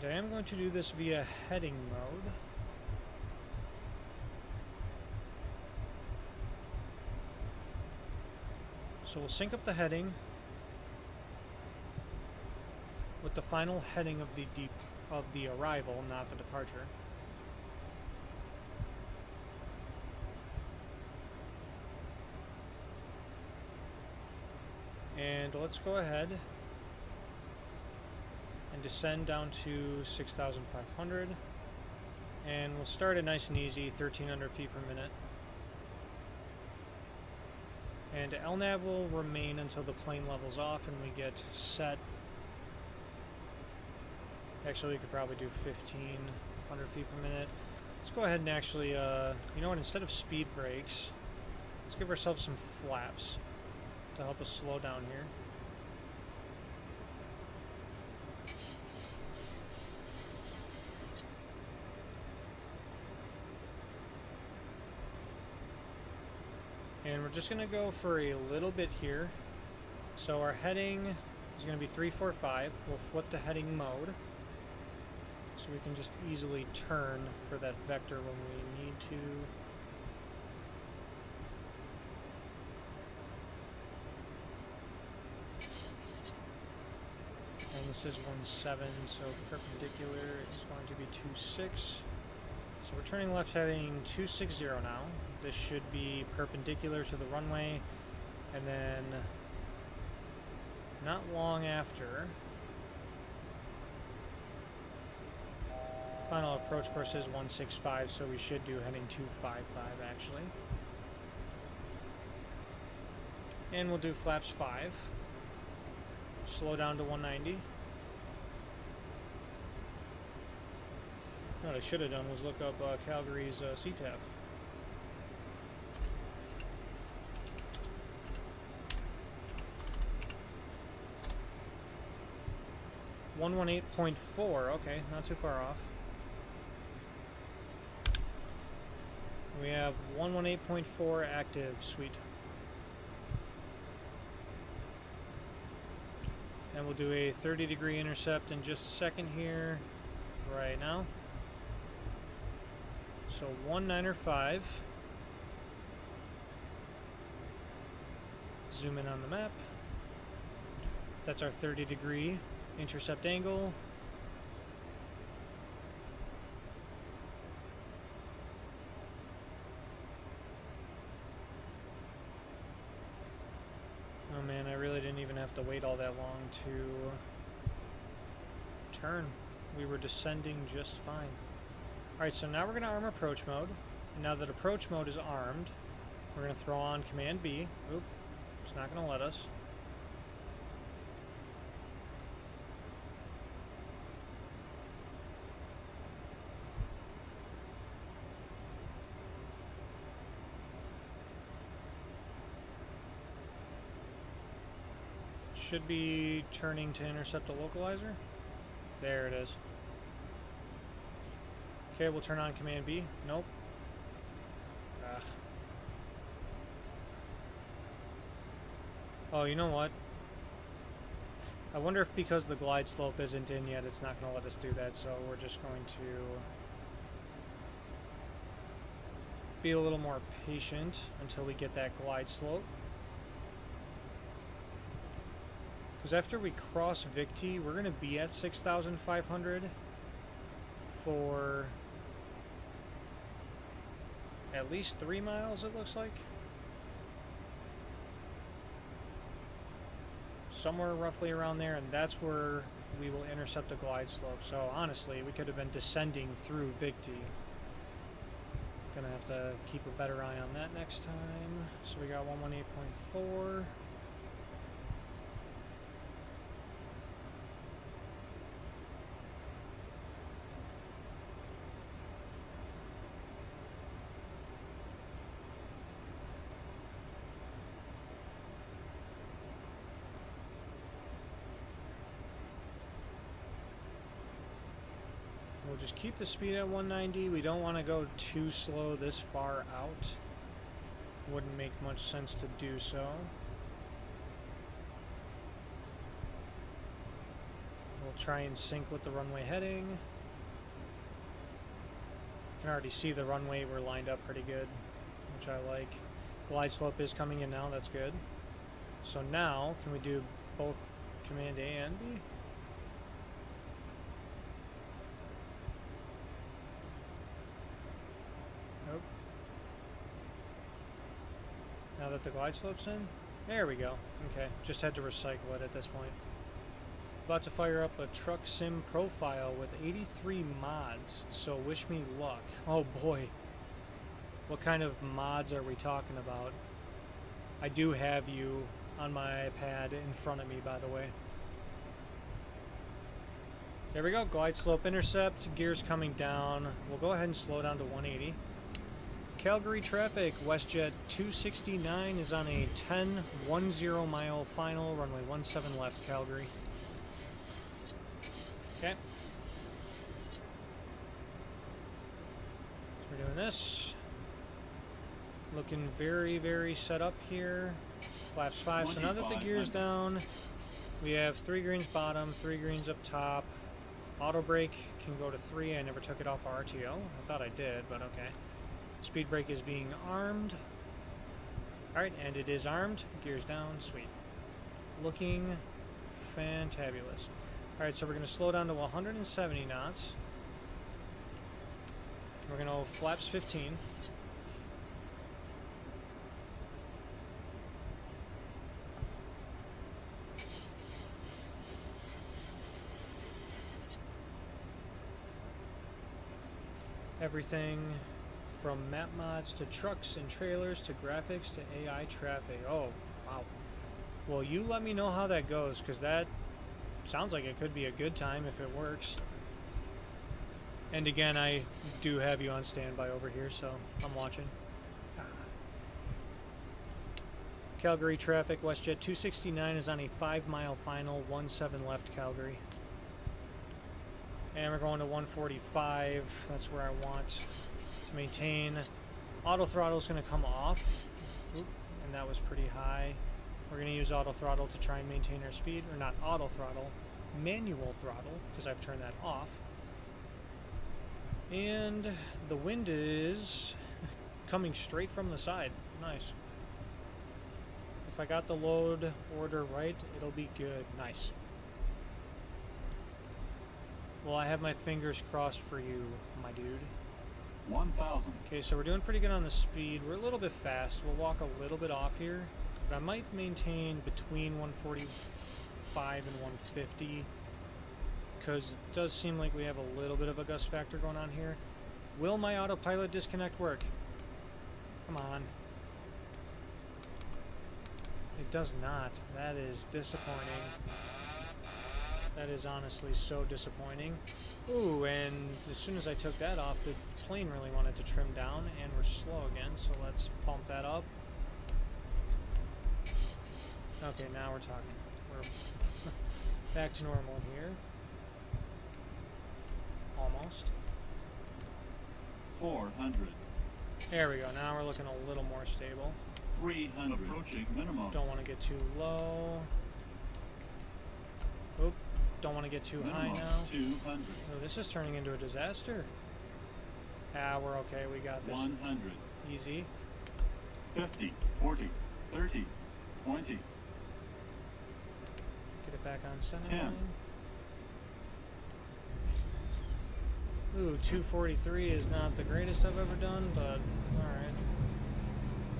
And I am going to do this via heading mode. So we'll sync up the heading with the final heading of the arrival, not the departure. And let's go ahead and descend down to 6,500. And we'll start it nice and easy, 1,300 feet per minute. And LNAV will remain until the plane levels off and we get set. Actually, we could probably do 1,500 feet per minute. Let's go ahead and actually, you know what, instead of speed brakes, let's give ourselves some flaps to help us slow down here. And we're just going to go for a little bit here. So our heading is going to be 345. We'll flip to heading mode. So we can just easily turn for that vector when we need to. And this is 1.7, so perpendicular is going to be 2.6. So we're turning left heading 260 now. This should be perpendicular to the runway, and then not long after, final approach course is 165, so we should do heading 255 actually. And we'll do flaps 5. Slow down to 190. What I should have done was look up Calgary's CTAF. .4, okay, not too far off. We have 118.4 active, sweet. And we'll do a 30-degree intercept in just a second here, right now. So 195. Zoom in on the map. That's our 30-degree intercept angle. Oh man, I really didn't even have to wait all that long to turn. We were descending just fine. Alright, so now we're going to arm approach mode. And now that approach mode is armed, we're going to throw on Command B. Oop, it's not going to let us. should be turning to intercept the localizer. There it is. Okay, we'll turn on Command B. Nope. Ugh. Oh, you know what? I wonder if because the glide slope isn't in yet, it's not going to let us do that, so we're just going to be a little more patient until we get that glide slope. Because after we cross Victi, we're going to be at 6,500 for at least 3 miles, it looks like. Somewhere roughly around there, and that's where we will intercept the glide slope. So honestly, we could have been descending through Victi. Gonna have to keep a better eye on that next time. So we got 118.4. We'll just keep the speed at 190. We don't want to go too slow this far out. Wouldn't make much sense to do so. We'll try and sync with the runway heading. You can already see the runway. We're lined up pretty good, which I like. Glide slope is coming in now. That's good. So now, can we do both Command A and B? Nope. Now that the glide slope's in? There we go. Okay, just had to recycle it at this point. About to fire up a truck sim profile with 83 mods, so wish me luck. Oh boy. What kind of mods are we talking about? I do have you on my iPad in front of me, by the way. There we go, glide slope intercept, gears coming down. We'll go ahead and slow down to 180. Calgary traffic, WestJet 269 is on a 10 mile final, runway 17 left, Calgary. Okay. So we're doing this. Looking very, very set up here. Flaps 5, so now that the gear's down, we have 3 greens bottom, 3 greens up top. Auto brake can go to 3. I never took it off RTO. I thought I did, but okay. Speed brake is being armed. Alright, and it is armed. Gears down. Sweet. Looking fantabulous. Alright, so we're going to slow down to 170 knots. We're going to flaps 15. Everything from map mods to trucks and trailers to graphics to AI traffic. Oh, wow. Well, you let me know how that goes, because that sounds like it could be a good time if it works. And again, I do have you on standby over here, so I'm watching. Calgary traffic, WestJet 269 is on a 5 mile final, 17 left, Calgary. And we're going to 145. That's where I want to maintain. Auto throttle is going to come off. Oop, and that was pretty high. We're going to use auto throttle to try and maintain our speed. Or not auto throttle, manual throttle, because I've turned that off. And the wind is coming straight from the side. Nice. If I got the load order right, it'll be good. Nice. Well, I have my fingers crossed for you, my dude. 1,000. Okay, so we're doing pretty good on the speed. We're a little bit fast. We'll walk a little bit off here. But I might maintain between 145 and 150. Because it does seem like we have a little bit of a gust factor going on here. Will my autopilot disconnect work? Come on. It does not. That is disappointing. That is honestly so disappointing. Ooh, and as soon as I took that off, the plane really wanted to trim down, and we're slow again, so let's bump that up. Okay, now we're talking. We're back to normal here. Almost. 400. There we go. Now we're looking a little more stable. 300. Approaching minimum. Don't want to get too low. Oop. Don't want to get too high Minimum now. 200. Oh, this is turning into a disaster. Ah, we're okay. We got this. 100. Easy. 50. 40. 30. 20. Get it back on center 10. line. Ooh, 243 is not the greatest I've ever done, but alright.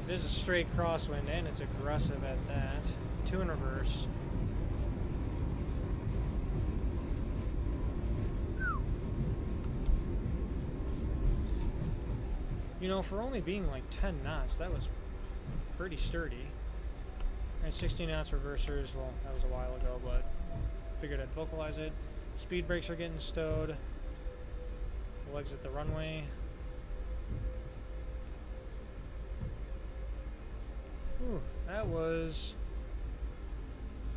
It is a straight crosswind, and it's aggressive at that. 2 in reverse. You know, for only being like 10 knots, that was pretty sturdy. Alright, 16 knots reversers. Well, that was a while ago, but figured I'd vocalize it. Speed brakes are getting stowed. We'll exit the runway. Ooh, that was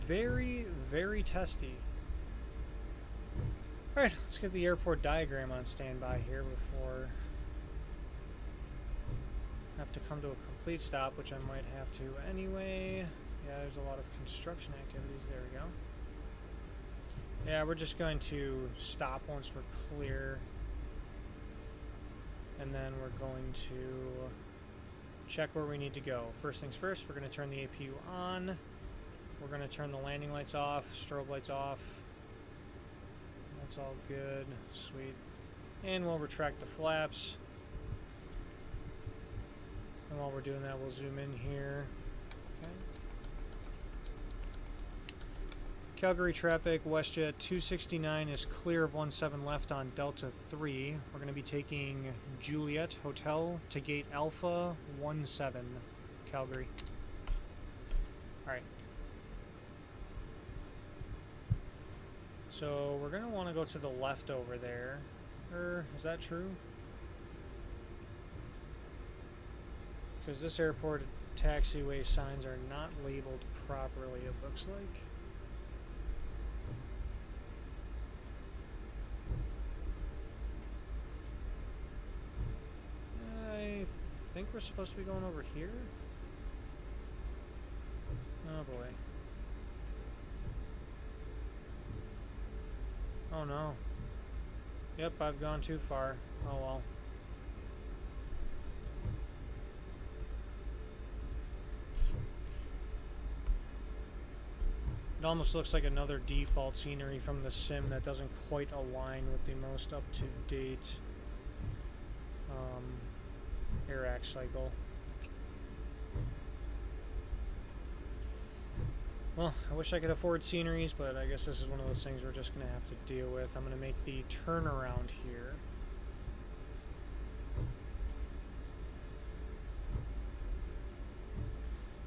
very, very testy. Alright, let's get the airport diagram on standby here before I have to come to a complete stop, which I might have to anyway. Yeah, there's a lot of construction activities. There we go. Yeah, we're just going to stop once we're clear. And then we're going to check where we need to go. First things first, we're going to turn the APU on. We're going to turn the landing lights off, strobe lights off. That's all good. Sweet. And we'll retract the flaps. And while we're doing that, we'll zoom in here. Okay. Calgary traffic, WestJet 269 is clear of 17 left on Delta 3. We're going to be taking Juliet Hotel to gate Alpha 17, Calgary. Alright. So we're going to want to go to the left over there. Is that true? Because this airport taxiway signs are not labeled properly, it looks like. I think we're supposed to be going over here. Oh boy. Oh no. Yep, I've gone too far. Oh well. It almost looks like another default scenery from the sim that doesn't quite align with the most up-to-date air-act cycle. Well, I wish I could afford sceneries, but I guess this is one of those things we're just going to have to deal with. I'm going to make the turnaround here.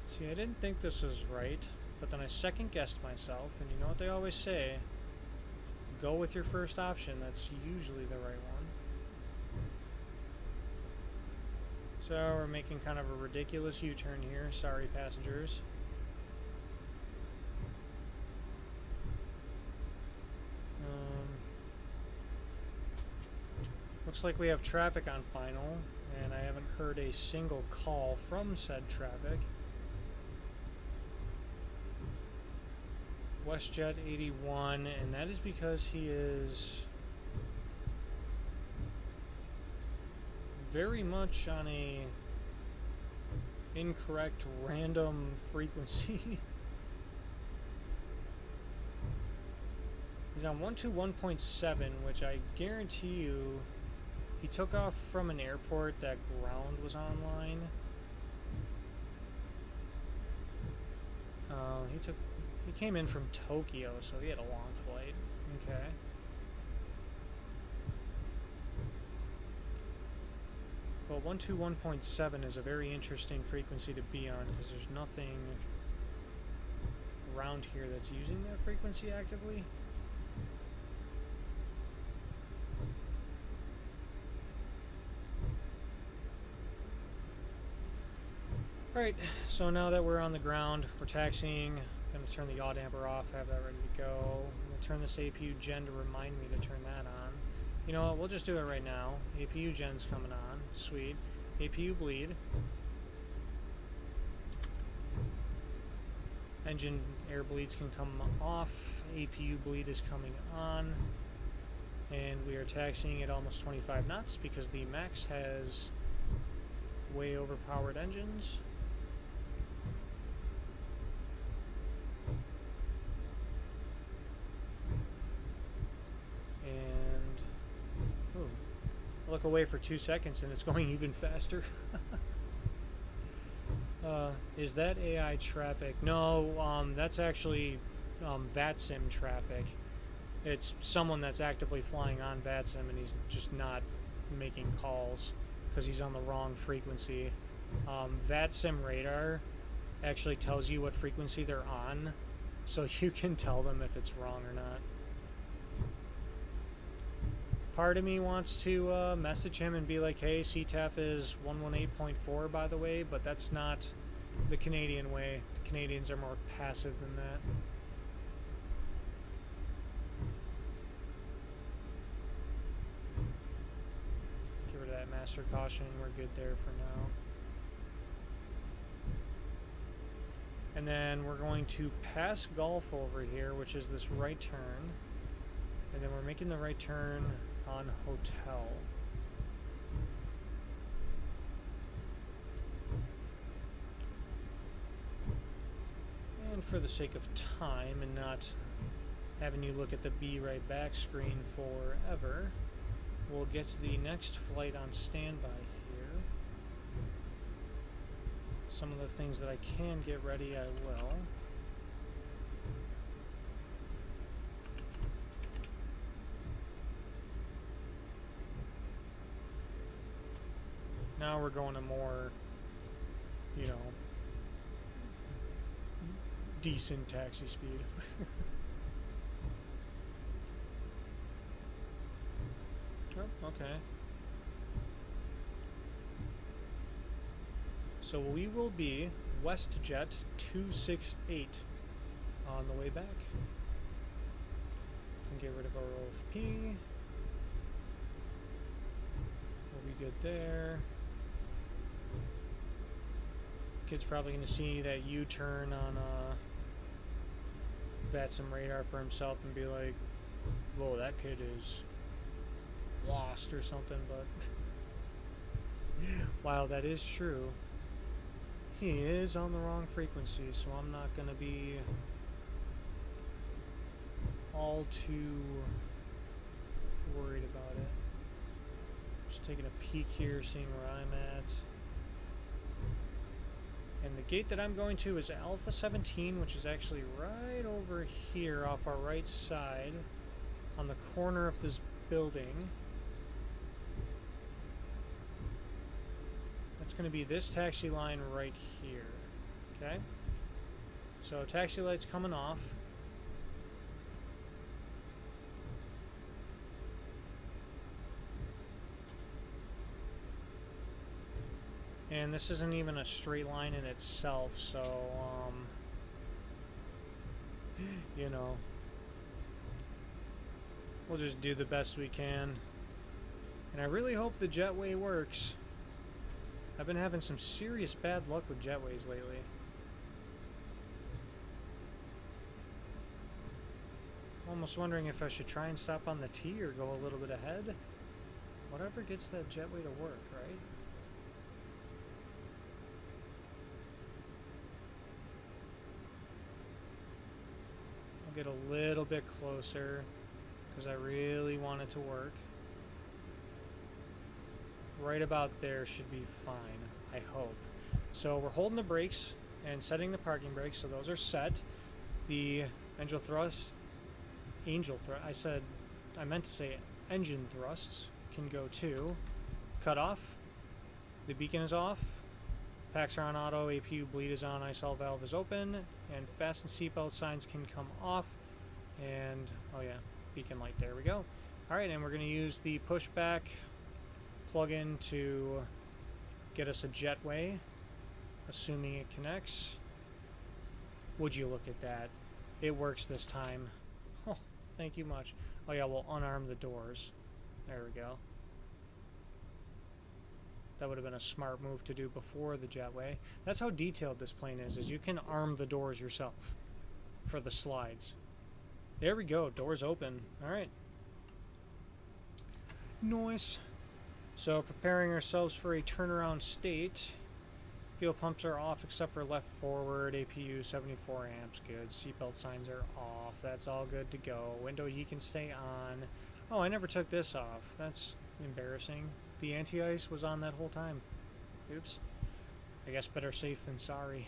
See, I didn't think this was right, but then I second-guessed myself, and you know what they always say, go with your first option. That's usually the right one. So we're making kind of a ridiculous U-turn here. Sorry, passengers. Looks like we have traffic on final, and I haven't heard a single call from said traffic. WestJet 81, and that is because he is very much on a incorrect random frequency. He's on 121.7, which I guarantee you he took off from an airport that ground was online. He came in from Tokyo, so he had a long flight. Okay. Well, 121.7 is a very interesting frequency to be on because there's nothing around here that's using that frequency actively. Alright, so now that we're on the ground, we're taxiing, Gonna turn the yaw damper off, have that ready to go. I'm gonna turn this APU gen to remind me to turn that on. You know what, we'll just do it right now. APU gen's coming on, sweet. APU bleed. Engine air bleeds can come off. APU bleed is coming on. And we are taxiing at almost 25 knots because the MAX has way overpowered engines. And ooh, look away for 2 seconds and it's going even faster. Is that AI traffic? No, that's actually VATSIM traffic. It's someone that's actively flying on VATSIM and he's just not making calls because he's on the wrong frequency. VATSIM radar actually tells you what frequency they're on, so you can tell them if it's wrong or not. Part of me wants to message him and be like, hey, CTAF is 118.4 by the way, but that's not the Canadian way. The Canadians are more passive than that. Get rid of that master caution, we're good there for now. And then we're going to pass Gulf over here, which is this right turn. And then we're making the right turn on Hotel. And for the sake of time and not having you look at the be right back screen forever, we'll get to the next flight on standby here. Some of the things that I can get ready, I will. Now we're going to more, you know, decent taxi speed. Oh, okay. So we will be WestJet 268 on the way back. And get rid of our OFP. We'll be good there. Kid's probably going to see that U-turn on VATSIM radar for himself and be like, whoa, that kid is lost or something, but while that is true, he is on the wrong frequency, so I'm not going to be all too worried about it. Just taking a peek here, seeing where I'm at. And the gate that I'm going to is Alpha 17, which is actually right over here off our right side on the corner of this building. That's going to be this taxi line right here. Okay? So taxi light's coming off. And this isn't even a straight line in itself, so, you know, we'll just do the best we can. And I really hope the jetway works. I've been having some serious bad luck with jetways lately. I'm almost wondering if I should try and stop on the T or go a little bit ahead. Whatever gets that jetway to work, right? Get a little bit closer because I really want it to work. Right about there should be fine, I hope. So we're holding the brakes and setting the parking brakes, so those are set. The angel thrust, I meant to say engine thrusts can go too. Cut off. The beacon is off. Packs are on auto, APU bleed is on, ISL valve is open, and fasten seatbelt signs can come off, and, oh yeah, beacon light, there we go. Alright, and we're going to use the pushback plug-in to get us a jetway, assuming it connects. Would you look at that? It works this time. Oh, thank you much. Oh yeah, we'll unarm the doors. There we go. That would have been a smart move to do before the jetway. That's how detailed this plane is you can arm the doors yourself for the slides. There we go, doors open. Alright. Nice. So preparing ourselves for a turnaround state. Fuel pumps are off except for left forward, APU 74 amps, good. Seatbelt signs are off, that's all good to go. Window heat can stay on. Oh, I never took this off. That's embarrassing. The anti-ice was on that whole time. Oops. I guess better safe than sorry.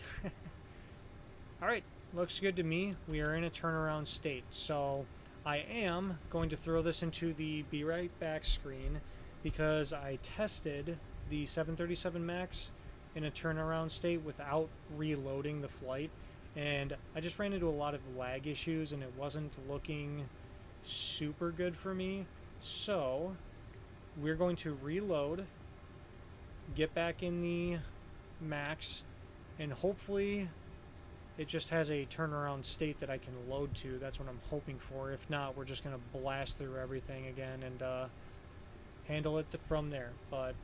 Alright, looks good to me. We are in a turnaround state. So I am going to throw this into the be right back screen because I tested the 737 MAX in a turnaround state without reloading the flight. And I just ran into a lot of lag issues and it wasn't looking super good for me. So we're going to reload, get back in the MAX, and hopefully it just has a turnaround state that I can load to. That's what I'm hoping for. If not, we're just going to blast through everything again and handle it from there. But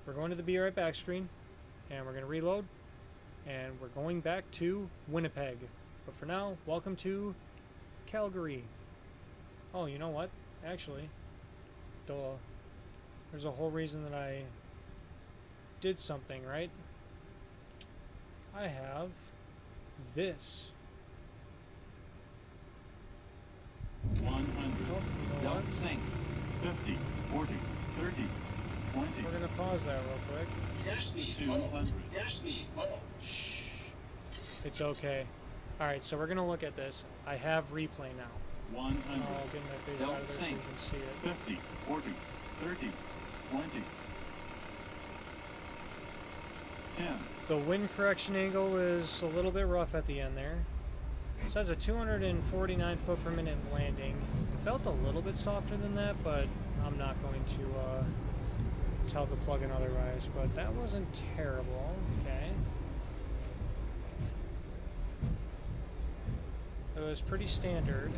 we're going to the be right back screen, and we're going to reload, and we're going back to Winnipeg. But for now, welcome to Calgary. Oh, you know what? Actually, there's a whole reason that I did something, right? I have this. 100. Oh, you know Don't what? sink. 50, 40, 30, 20. We're going to pause that real quick. 200. Shh. It's okay. Alright, so we're going to look at this. I have replay now. 100. I'll get my face out of there so you can see it. 50, 40, 30, 20. 10. The wind correction angle is a little bit rough at the end there. It says a 249 foot per minute landing. It felt a little bit softer than that, but I'm not going to tell the plugin otherwise. But that wasn't terrible. Okay. It was pretty standard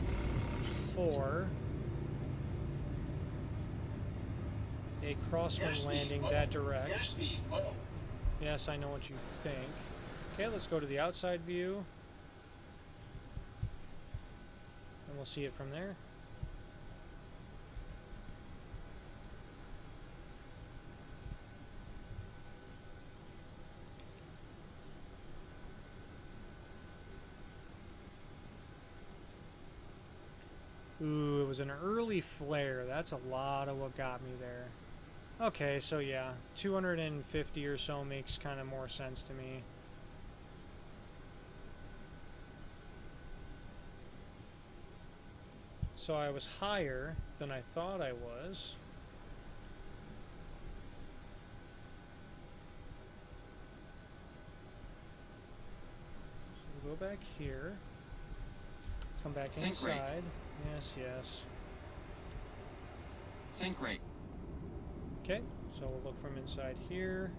for a crosswind landing that direct. Yes, I know what you think. Okay, let's go to the outside view. And we'll see it from there. Ooh, it was an early flare. That's a lot of what got me there. Okay, so yeah, 250 or so makes kind of more sense to me. So I was higher than I thought I was. So we'll go back here. Come back Sync rate. inside. Yes, yes. Sync rate. Okay, so we'll look from inside here.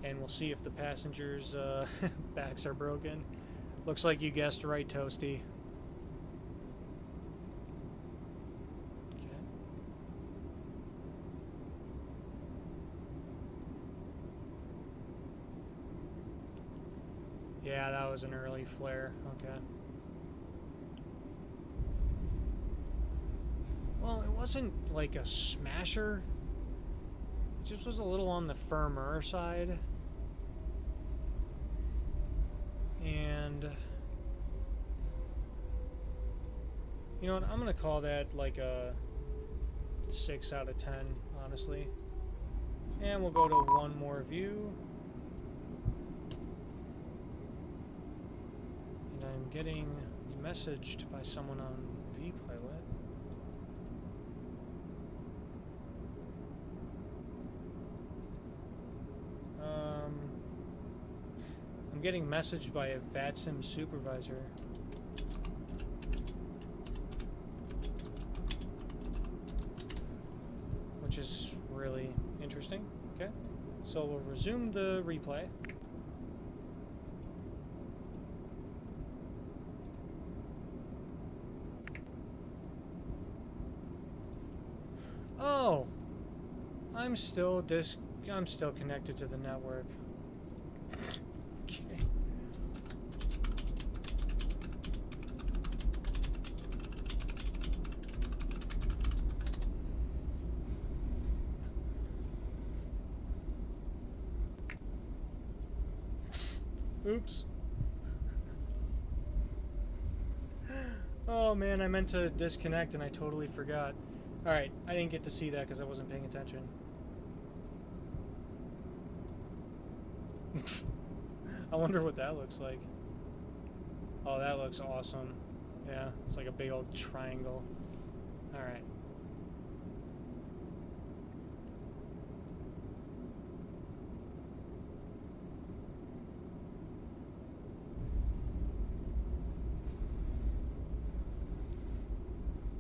And we'll see if the passengers' backs are broken. Looks like you guessed right, Toasty. Okay. Yeah, that was an early flare. Okay. Well, it wasn't like a smasher. It just was a little on the firmer side. And you know what? I'm going to call that like a 6 out of 10, honestly. And we'll go to one more view. And I'm getting messaged by someone on vPilot. I'm getting messaged by a VATSIM supervisor. Which is really interesting. Okay, so we'll resume the replay. Oh, I'm still connected to the network. Okay. Oops. Oh man, I meant to disconnect and I totally forgot. Alright, I didn't get to see that because I wasn't paying attention. I wonder what that looks like. Oh, that looks awesome. Yeah, it's like a big old triangle. Alright.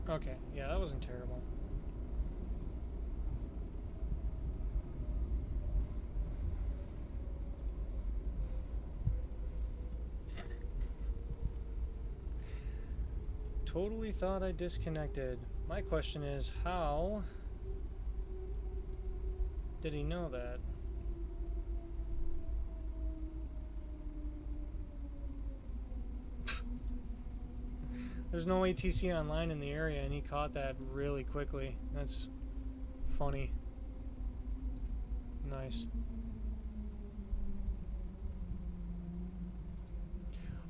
Okay, yeah, that wasn't terrible. Totally thought I disconnected. My question is, how did he know that? There's no ATC online in the area, and he caught that really quickly. That's funny. Nice.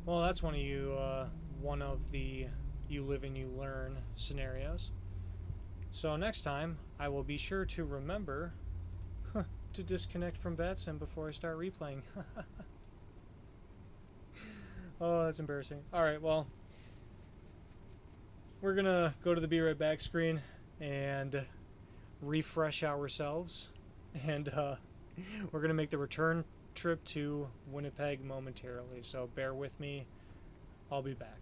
Well, that's one of the you live and you learn scenarios. So next time, I will be sure to remember to disconnect from VATSIM before I start replaying. Oh, that's embarrassing. Alright, well, we're gonna go to the Be Right Back screen and refresh ourselves, and we're gonna make the return trip to Winnipeg momentarily, so bear with me. I'll be back.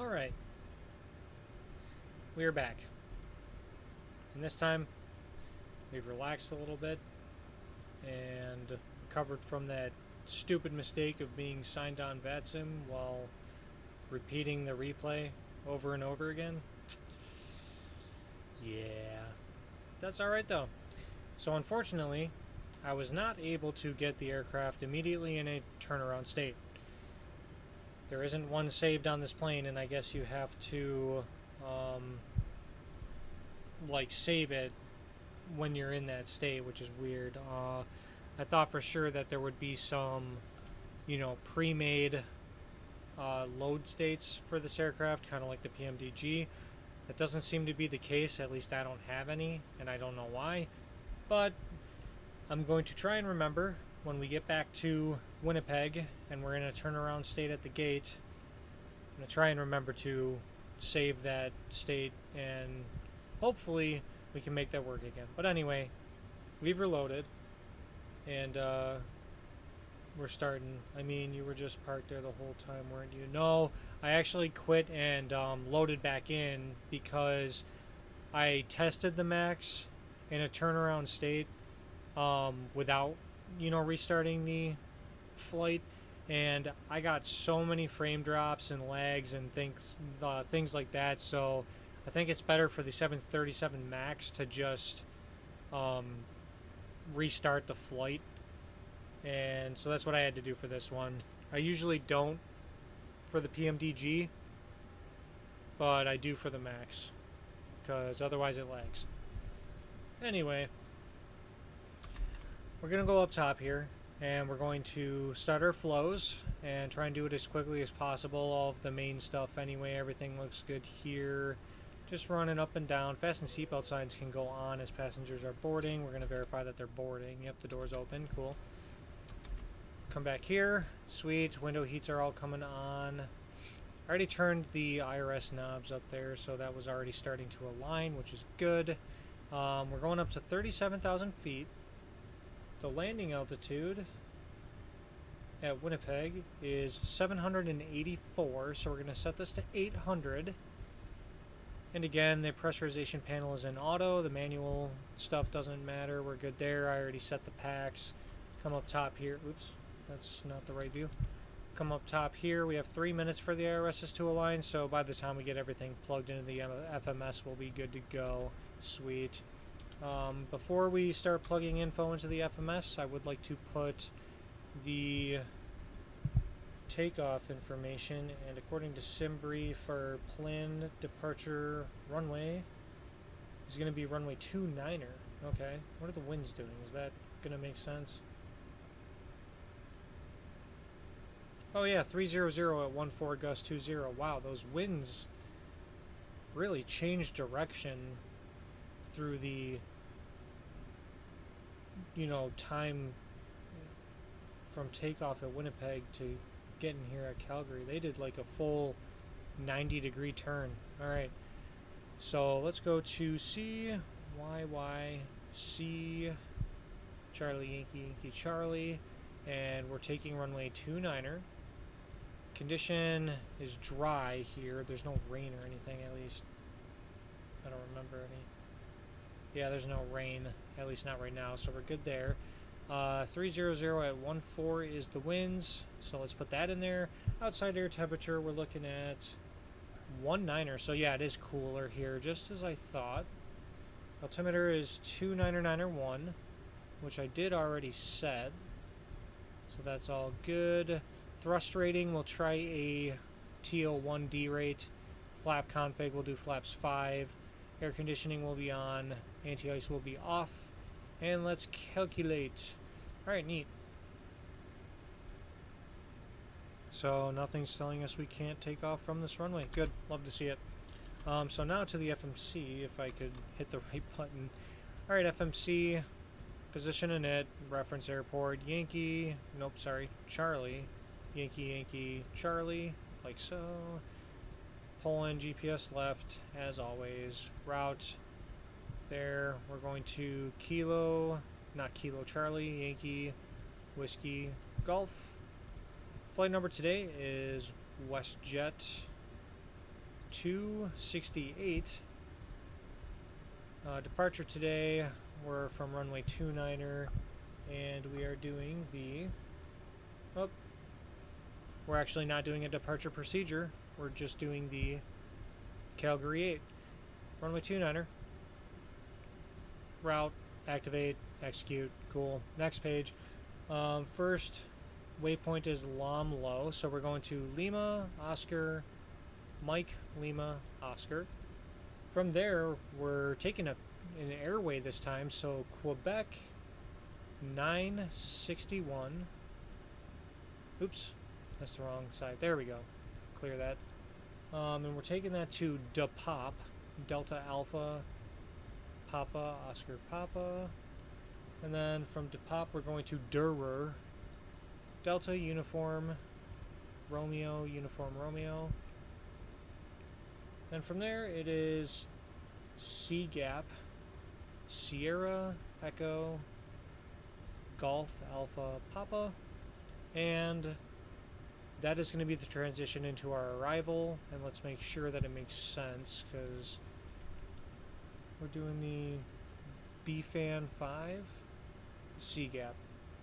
Alright. We are back. And this time, we've relaxed a little bit and recovered from that stupid mistake of being signed on VATSIM while repeating the replay over and over again. Yeah. That's alright though. So unfortunately, I was not able to get the aircraft immediately in a turnaround state. There isn't one saved on this plane, and I guess you have to like save it when you're in that state, which is weird. I thought for sure that there would be some, you know, pre-made load states for this aircraft, kind of like the PMDG. That doesn't seem to be the case, at least I don't have any, and I don't know why. But I'm going to try and remember when we get back to Winnipeg and we're in a turnaround state at the gate. I'm going to try and remember to save that state, and hopefully we can make that work again. But anyway, we've reloaded, and we're starting. I mean, you were just parked there the whole time, weren't you? No, I actually quit and loaded back in because I tested the MAX in a turnaround state without, you know, restarting the flight, and I got so many frame drops and lags and things like that. So I think it's better for the 737 MAX to just restart the flight, and so that's what I had to do for this one. I usually don't for the PMDG, but I do for the MAX because otherwise it lags. Anyway, we're going to go up top here, and we're going to start our flows and try and do it as quickly as possible. All of the main stuff anyway, everything looks good here. Just running up and down. Fasten seatbelt signs can go on as passengers are boarding. We're going to verify that they're boarding. Yep, the door's open. Cool. Come back here. Sweet. Window heats are all coming on. I already turned the IRS knobs up there, so that was already starting to align, which is good. We're going up to 37,000 feet. The landing altitude at Winnipeg is 784, so we're going to set this to 800. And again, the pressurization panel is in auto. The manual stuff doesn't matter. We're good there. I already set the packs. Come up top here. Oops, that's not the right view. Come up top here. We have 3 minutes for the IRSs to align, so by the time we get everything plugged into the FMS, we'll be good to go. Sweet. Before we start plugging info into the FMS, I would like to put the takeoff information, and according to SimBrief, our planned departure runway is going to be runway 29er. Okay, what are the winds doing? Is that going to make sense? Oh yeah, 300 at 14 gust 20. Wow, those winds really changed direction through the, you know, time from takeoff at Winnipeg to getting here at Calgary. They did like a full 90-degree turn. Alright, so let's go to CYYC Charlie Yankee Yankee Charlie, and we're taking runway 29er. Condition is dry here. There's no rain or anything, at least I don't remember any. Yeah, there's no rain, at least not right now, so we're good there. 300 at 14 is the winds, so let's put that in there. Outside air temperature, we're looking at 19er, so yeah, it is cooler here, just as I thought. Altimeter is 299.1, which I did already set, so that's all good. Thrust rating, we'll try a TL1D rate. Flap config, we'll do flaps 5. Air conditioning will be on, anti-ice will be off, and let's calculate. Alright, neat. So nothing's telling us we can't take off from this runway. Good, love to see it. So now to the FMC, if I could hit the right button. Alright, FMC, position in it, reference airport, Yankee, nope, sorry, Charlie, Yankee, Yankee, Charlie, like so. Pull in GPS left, as always. Route there. We're going to Kilo, not Kilo Charlie, Yankee, Whiskey, Golf. Flight number today is WestJet 268. Departure today, we're from runway 29er, and we are doing the... Oh, we're actually not doing a departure procedure. We're just doing the Calgary 8. Runway 29er. Route, activate, execute, cool. Next page. First waypoint is Lam Low, so we're going to Lima, Oscar, Mike, Lima, Oscar. From there, we're taking an airway this time, so Quebec 961. Oops, that's the wrong side. There we go. Clear that. And we're taking that to DePop, Delta Alpha, Papa, Oscar Papa. And then from DePop, we're going to Durer, Delta Uniform, Romeo, Uniform Romeo. And from there, it is C Gap, Sierra, Echo, Golf, Alpha, Papa. And that is going to be the transition into our arrival. And let's make sure that it makes sense, because we're doing the BFAN 5, C Gap.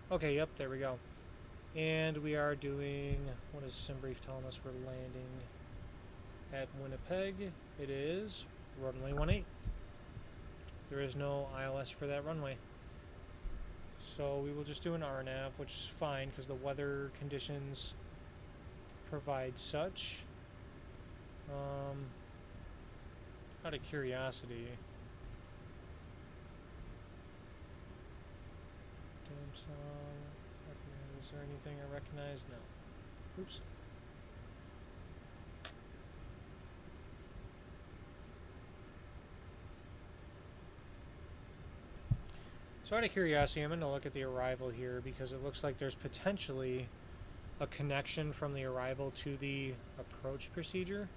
Okay, yep, there we go. And we are doing, what is SimBrief telling us we're landing at Winnipeg? It is runway 18. There is no ILS for that runway. So we will just do an RNAV, which is fine because the weather conditions provide such. Out of curiosity, is there anything I recognize? No. Oops. So out of curiosity, I'm going to look at the arrival here because it looks like there's potentially a connection from the arrival to the approach procedure.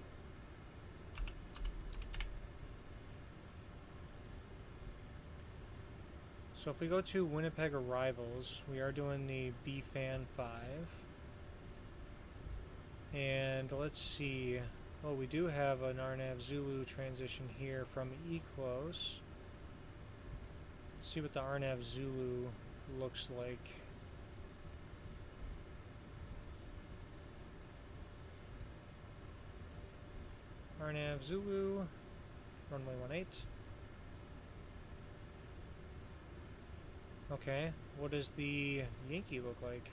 So if we go to Winnipeg arrivals, we are doing the BFAN 5. And let's see. Well, we do have an RNAV Zulu transition here from eClose. Let's see what the RNAV Zulu looks like. RNAV Zulu, runway 18. Okay, what does the Yankee look like?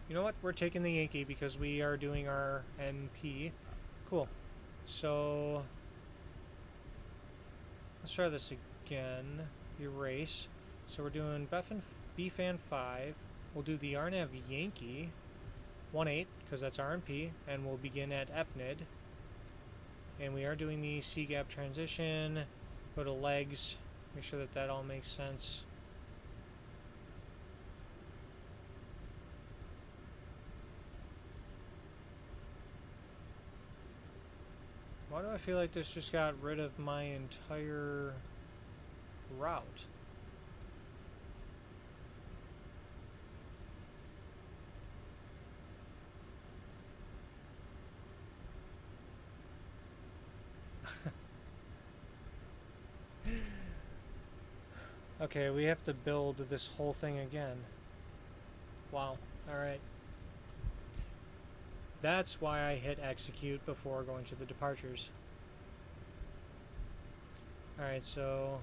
You know what? We're taking the Yankee because we are doing our NP. Cool. So let's try this again. Erase. So we're doing BFAN 5. We'll do the RNAV Yankee 18 because that's RNP, and we'll begin at EPNID. And we are doing the C-gap transition. Go to legs. Make sure that that all makes sense. Why do I feel like this just got rid of my entire route? Okay, we have to build this whole thing again. Wow. Alright. That's why I hit execute before going to the departures. Alright, so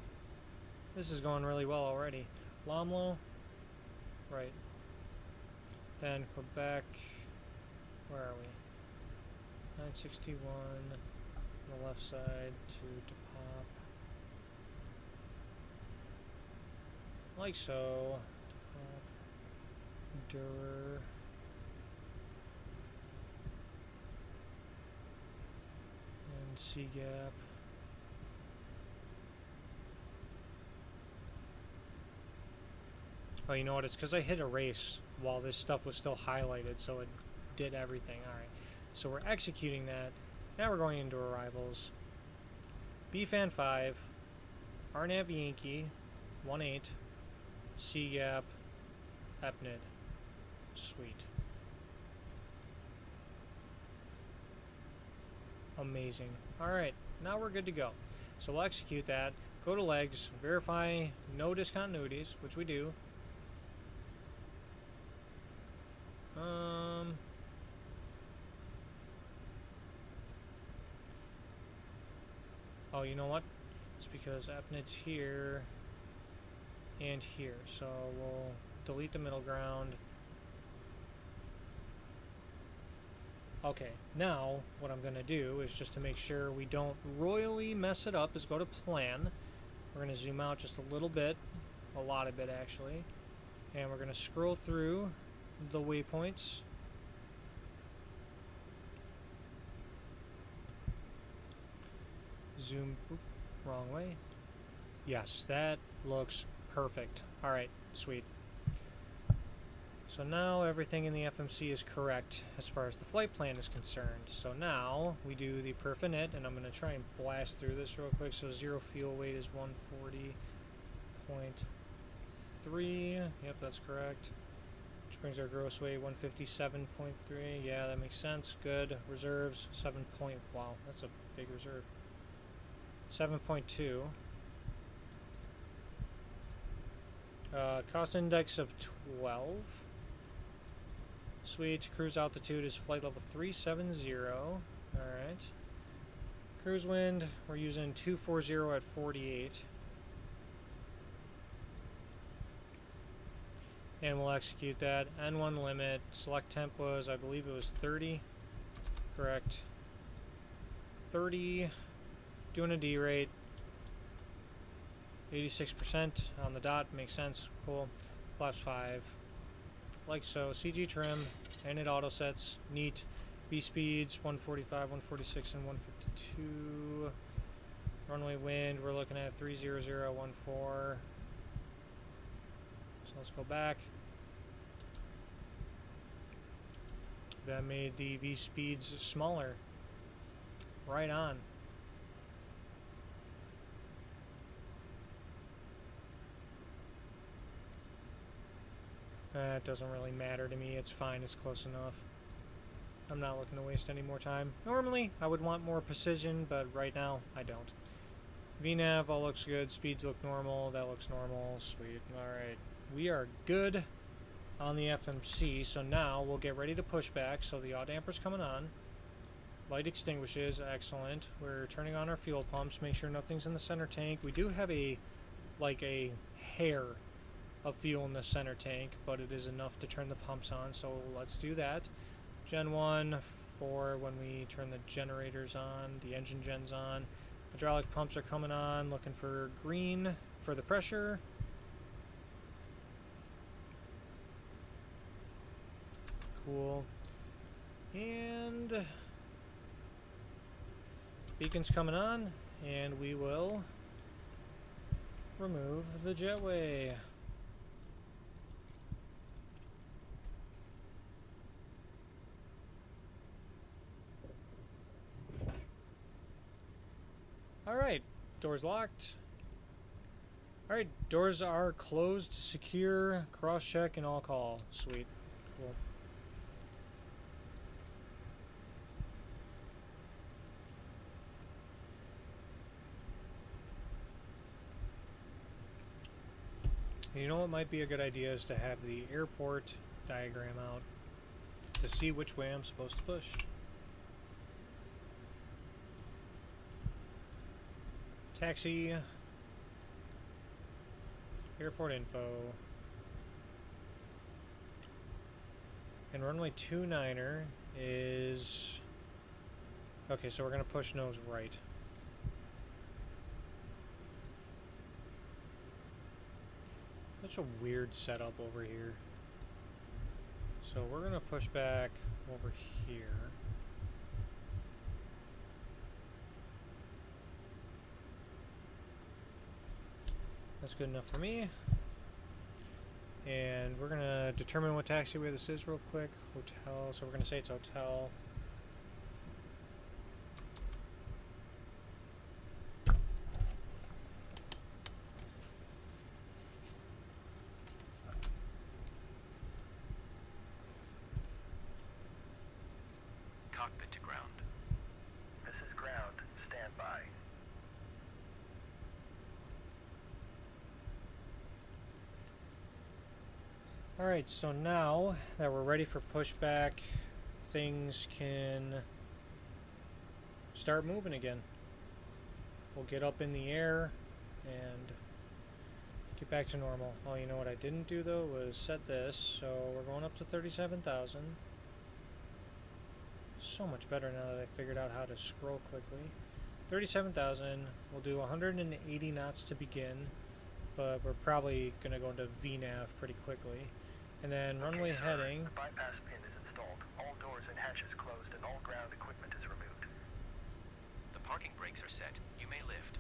this is going really well already. Lamlo. Right. Then Quebec. Where are we? 961 on the left side to DePop. Like so. DePop. Durer. And C-gap. Oh, you know what? It's because I hit erase while this stuff was still highlighted, so it did everything. Alright. So we're executing that. Now we're going into arrivals. BFAN 5. RNAV Yankee 18. C-gap. EPNID. Sweet. Amazing. Alright, now we're good to go. So we'll execute that. Go to legs, verify no discontinuities, which we do. Oh, you know what? It's because AppNet's here and here. So we'll delete the middle ground. Okay, now what I'm going to do is just to make sure we don't royally mess it up is go to plan. We're going to zoom out just a little bit, a lot of it actually, and we're going to scroll through the waypoints. Zoom, oop, wrong way. Yes, that looks perfect. Alright, sweet. So now everything in the FMC is correct as far as the flight plan is concerned. So now we do the perfinite, and I'm going to try and blast through this real quick. So zero fuel weight is 140.3. Yep, that's correct. Which brings our gross weight 157.3. Yeah, that makes sense. Good. Reserves 7 point. Wow, that's a big reserve. 7.2. Cost index of 12. Sweet. Cruise altitude is flight level 370. Alright. Cruise wind, we're using 240 at 48. And we'll execute that. N1 limit. Select temp was, I believe it was 30. Correct. 30. Doing a D rate. 86% on the dot. Makes sense. Cool. Flaps 5. Like so. CG trim. And it auto sets. Neat. B speeds 145, 146, and 152. Runway wind. We're looking at 30014. So let's go back. That made the V speeds smaller. Right on. That doesn't really matter to me. It's fine. It's close enough. I'm not looking to waste any more time. Normally, I would want more precision, but right now, I don't. VNav all looks good. Speeds look normal. That looks normal. Sweet. Alright. We are good on the FMC, so now we'll get ready to push back. So the yaw damper's coming on. Light extinguishes. Excellent. We're turning on our fuel pumps. Make sure nothing's in the center tank. We do have a hair of fuel in the center tank, but it is enough to turn the pumps on, so let's do that. Gen 1 for when we turn the generators on, the engine gens on. Hydraulic pumps are coming on, looking for green for the pressure. Cool. And beacon's coming on, and we will remove the jetway. Alright, doors locked. Alright, doors are closed, secure, cross-check, and all call. Sweet. Cool. You know what might be a good idea is to have the airport diagram out to see which way I'm supposed to push. Taxi, airport info, and runway 29er is, okay, so we're going to push nose right. Such a weird setup over here. So we're going to push back over here. That's good enough for me. And we're going to determine what taxiway this is real quick. Hotel. So we're going to say it's hotel. cockpit to ground. This is ground. Stand by. Alright, so now that we're ready for pushback, things can start moving again. We'll get up in the air and get back to normal. Oh, you know what I didn't do though was set this, so we're going up to 37,000. So much better now that I figured out how to scroll quickly. 37,000, we'll do 180 knots to begin, but we're probably going to go into VNAV pretty quickly. And then runway Okay, sir. heading. The bypass pin is installed. All doors and hatches closed and all ground equipment is removed. The parking brakes are set. You may lift.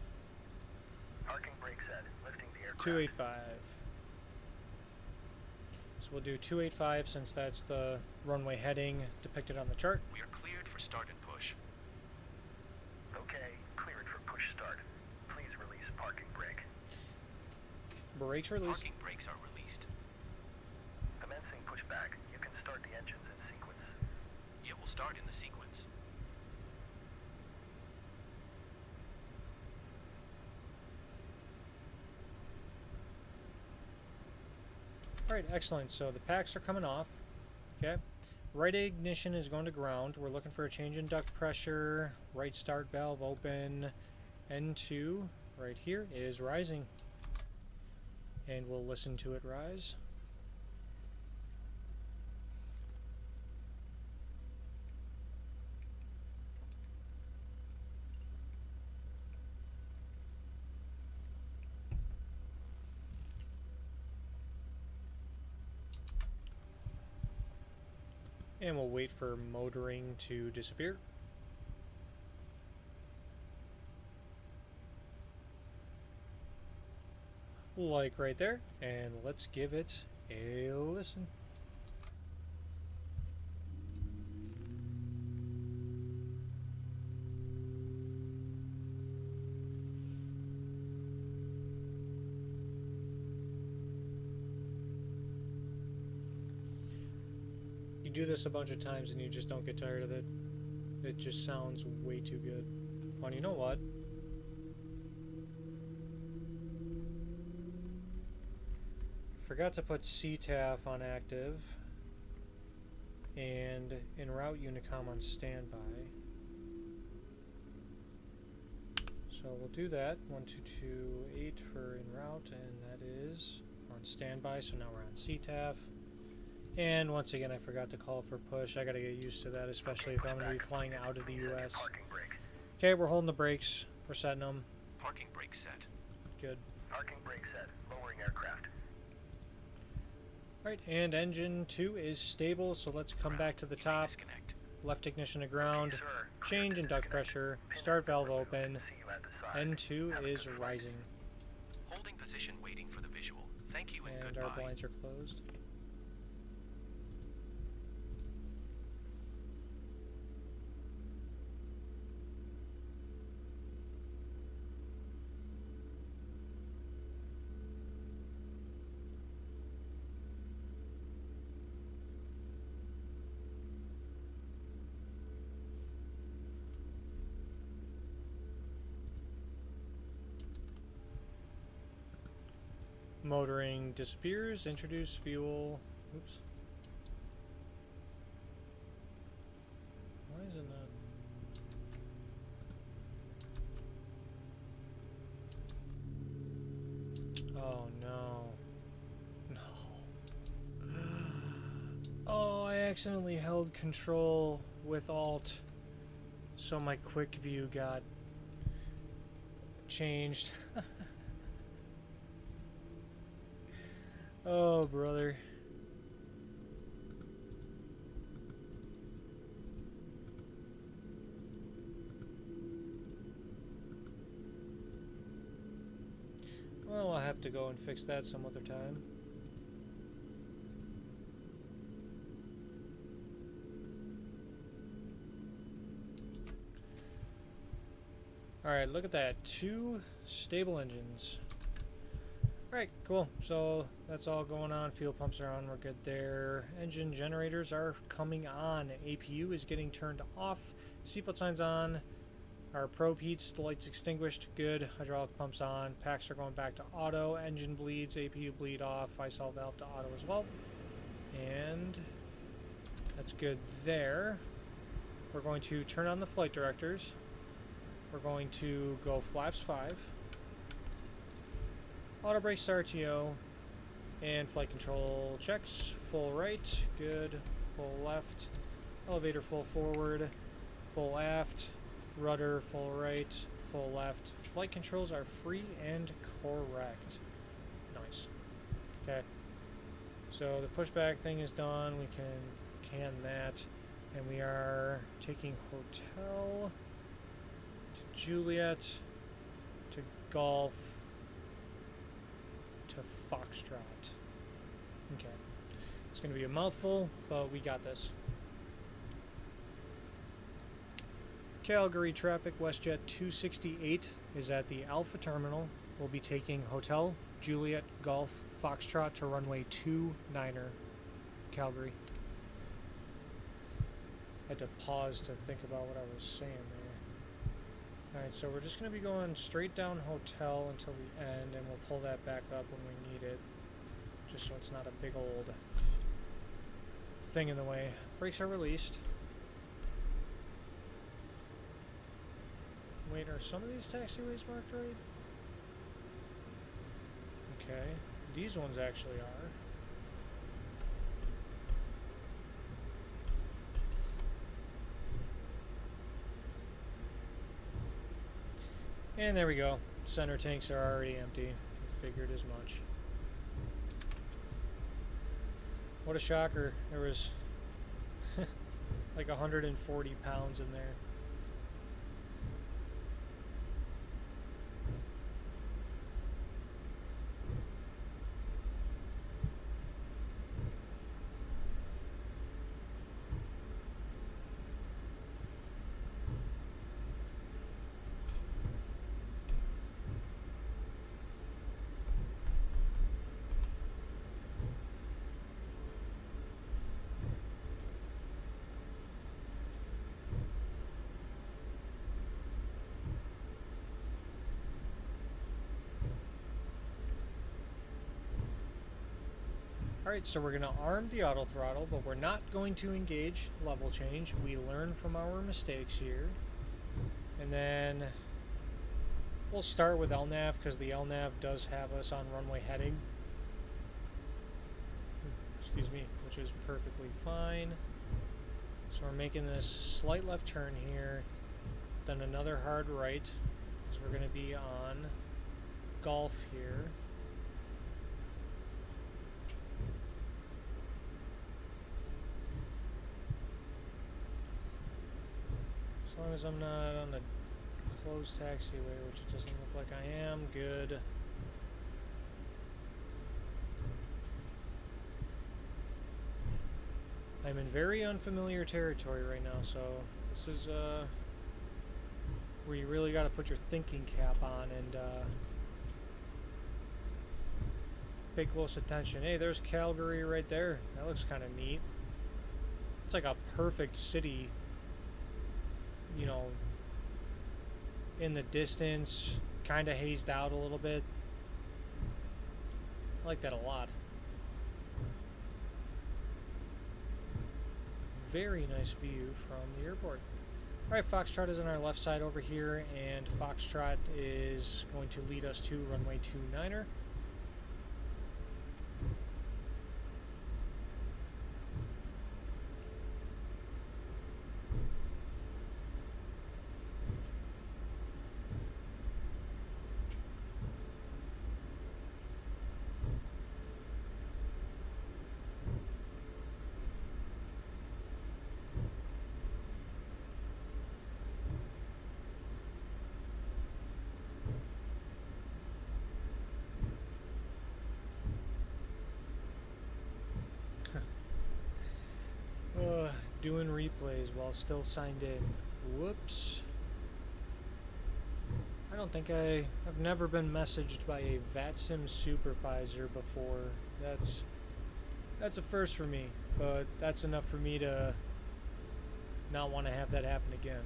Parking brake set. Lifting the aircraft. 285. So we'll do 285 since that's the runway heading depicted on the chart. We are cleared for start and push. Okay, cleared for push start. Please release parking brake. Brakes released. Parking brakes are released. Commencing pushback. You can start the engines in sequence. It will start in the sequence. Alright, excellent. So the packs are coming off. Okay. Right ignition is going to ground. We're looking for a change in duct pressure. Right start valve open. N2 right here is rising. And we'll listen to it rise. And we'll wait for motoring to disappear. Like right there, and let's give it a listen. You do this a bunch of times and you just don't get tired of it. It just sounds way too good. Well, you know what? Forgot to put CTAF on active and en route Unicom on standby. So we'll do that. 1228 for en route, and that is on standby. So now we're on CTAF. And once again, I forgot to call for push. I gotta get used to that, especially if I'm gonna be flying out of the US. Parking brake. Okay, we're holding the brakes. We're setting them. Parking brakes set. Good. Parking brake set. Lowering aircraft. Alright, and engine 2 is stable, so let's come back to the You may top. disconnect. Left ignition to ground. Okay, sir. Change in duct Disconnect. pressure. Pin Start valve removed. open. See you at the side. N2 Have a is good flight. rising. Holding position waiting for the visual. Thank you and And our goodbye. blinds are closed. Motoring disappears. Introduce fuel. Oops. Why is it not? Oh no. No. Oh, I accidentally held control with Alt, so my quick view got changed. Oh, brother. Well, I'll have to go and fix that some other time. Alright, look at that. 2 stable engines. Alright, cool. So that's all going on. Fuel pumps are on. We're good there. Engine generators are coming on. APU is getting turned off. Seatbelt signs on. Our probe heats, the lights extinguished. Good. Hydraulic pumps on. Packs are going back to auto. Engine bleeds. APU bleed off. ISOL valve to auto as well. And that's good there. We're going to turn on the flight directors. We're going to go flaps 5. Auto brake RTO. And flight control checks. Full right. Good. Full left. Elevator full forward. Full aft. Rudder full right. Full left. Flight controls are free and correct. Nice. Okay. So the pushback thing is done. We can that. And we are taking hotel to Juliet to Golf to Foxtrot. Okay. It's going to be a mouthful, but we got this. Calgary traffic, WestJet 268 is at the Alpha Terminal. We'll be taking Hotel, Juliet, Golf, Foxtrot to runway 29er, Calgary. I had to pause to think about what I was saying there. Alright, so we're just going to be going straight down Hotel until the end, and we'll pull that back up when we need it, just so it's not a big old thing in the way. Brakes are released. Wait, are some of these taxiways marked right? Okay, these ones actually are. And there we go. Center tanks are already empty. Figured as much. What a shocker. There was like 140 pounds in there. Alright, so we're going to arm the auto throttle, but we're not going to engage level change. We learn from our mistakes here. And then we'll start with LNAV because the LNAV does have us on runway heading. Excuse me, which is perfectly fine. So we're making this slight left turn here, then another hard right, because we're going to be on Golf here. As long as I'm not on the closed taxiway, which it doesn't look like I am, good. I'm in very unfamiliar territory right now, so this is where you really got to put your thinking cap on and pay close attention. Hey, there's Calgary right there. That looks kind of neat. It's like a perfect city, you know, in the distance, kind of hazed out a little bit. I like that a lot. Very nice view from the airport. Alright, Foxtrot is on our left side over here, and Foxtrot is going to lead us to runway 29er. Doing replays while still signed in. Whoops. I don't think I've never been messaged by a VATSIM supervisor before. That's a first for me, but that's enough for me to not want to have that happen again.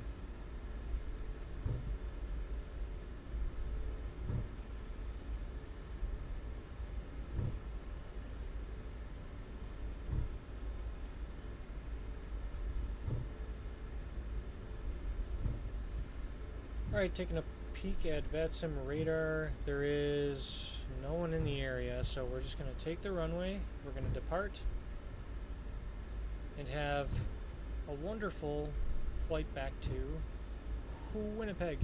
Alright, taking a peek at VATSIM radar. There is no one in the area, so we're just going to take the runway. We're going to depart and have a wonderful flight back to Winnipeg.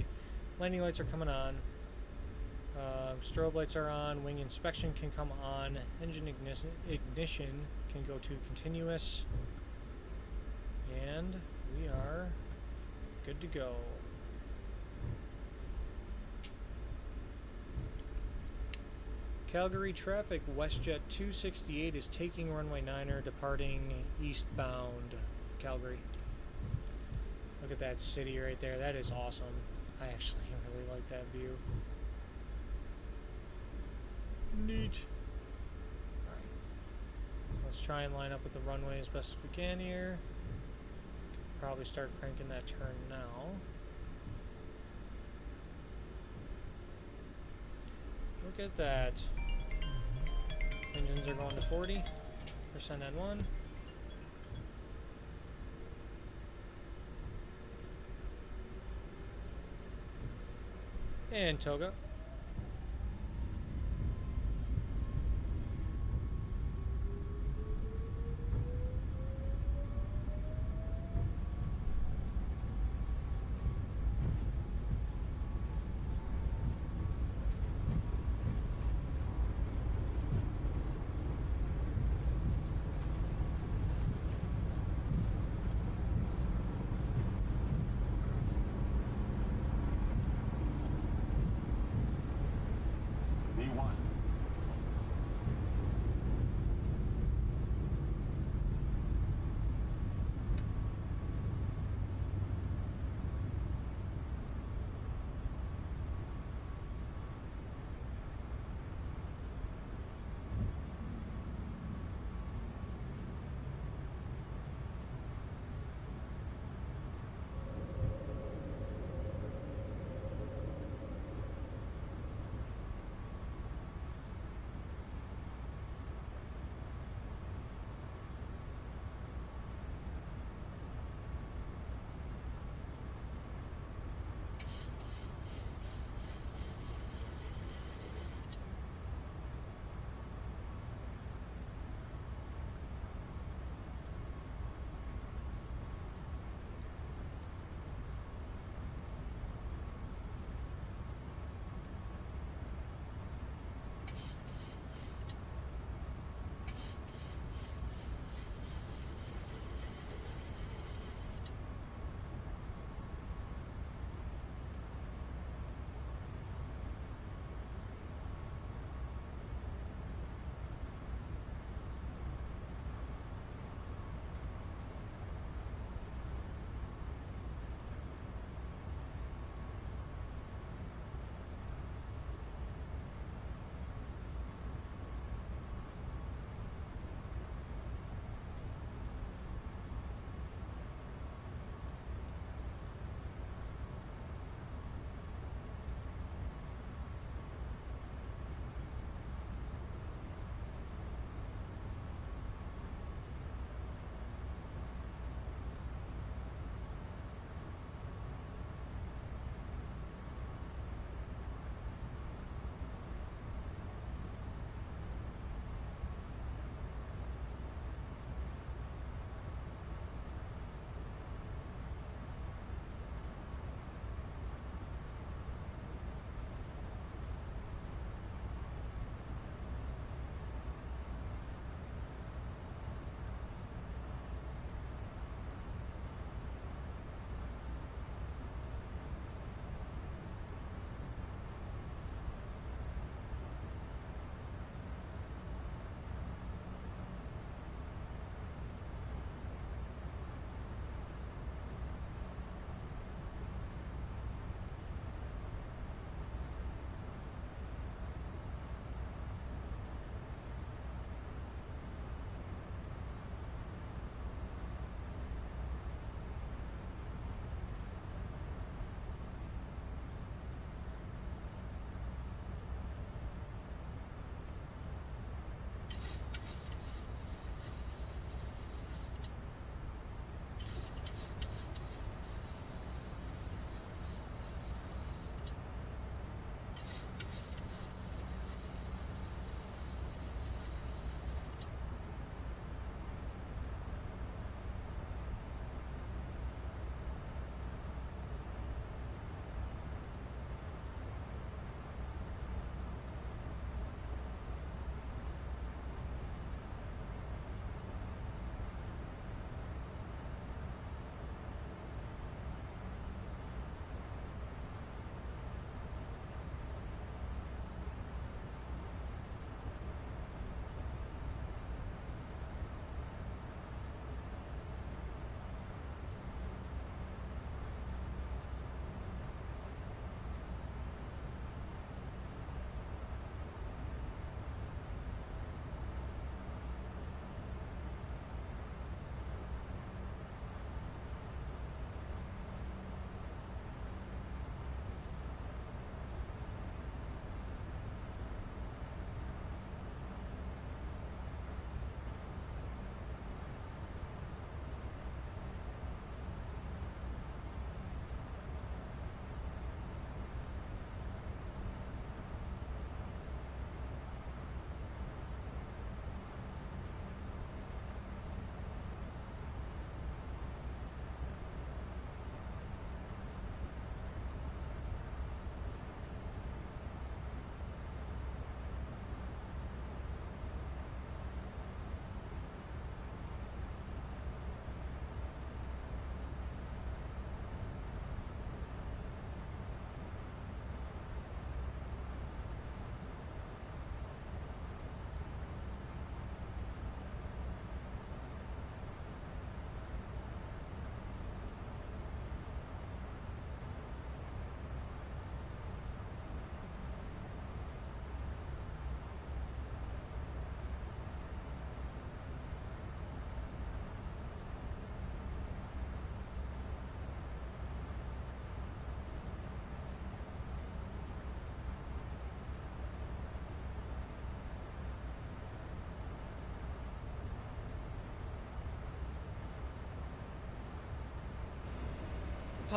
Landing lights are coming on. Strobe lights are on. Wing inspection can come on. Engine ignition can go to continuous. And we are good to go. Calgary traffic, WestJet 268 is taking runway 9er, departing eastbound Calgary. Look at that city right there. That is awesome. I actually really like that view. Neat. Alright. Let's try and line up with the runway as best as we can here. Probably start cranking that turn now. Look at that. Engines are going to 40% N1. And Toga.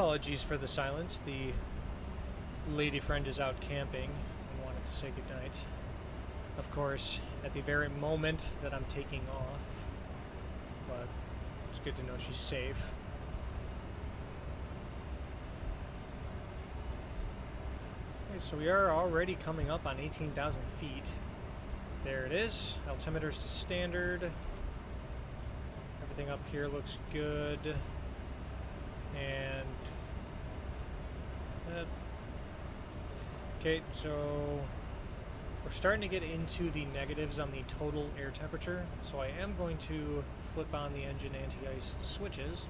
apologies for the silence. The lady friend is out camping and wanted to say goodnight. Of course, at the very moment that I'm taking off, but it's good to know she's safe. Okay, so we are already coming up on 18,000 feet. There it is. Altimeter's to standard. Everything up here looks good. And okay, so we're starting to get into the negatives on the total air temperature. So I am going to flip on the engine anti-ice switches.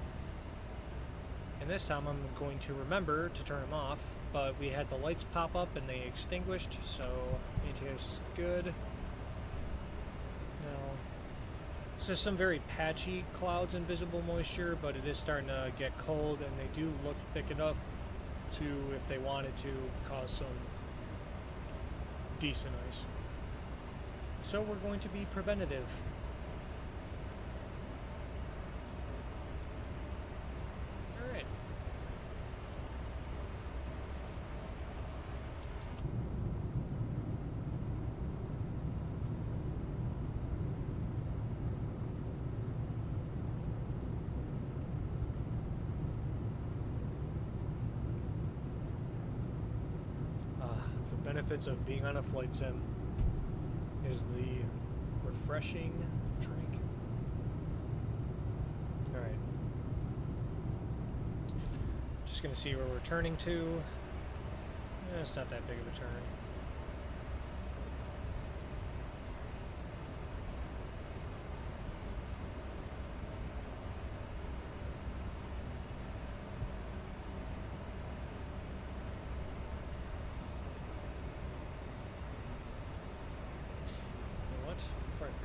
And this time I'm going to remember to turn them off. But we had the lights pop up and they extinguished, so anti-ice is good. Now, this is some very patchy clouds and visible moisture, but it is starting to get cold, and they do look thick enough to, if they wanted to, cause some decent ice. So we're going to be preventative. Alright. Benefits of being on a flight sim is the refreshing drink. Alright. Just gonna see where we're turning to. It's not that big of a turn.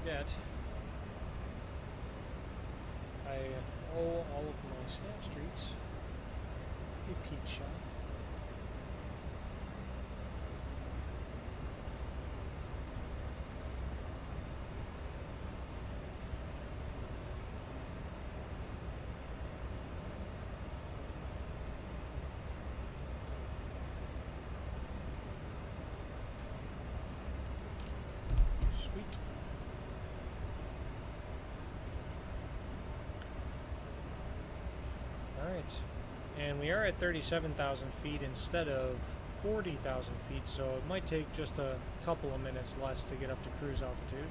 Forget, I owe all of my snap streaks a peach shot. Sweet. Alright, and we are at 37,000 feet instead of 40,000 feet, so it might take just a couple of minutes less to get up to cruise altitude.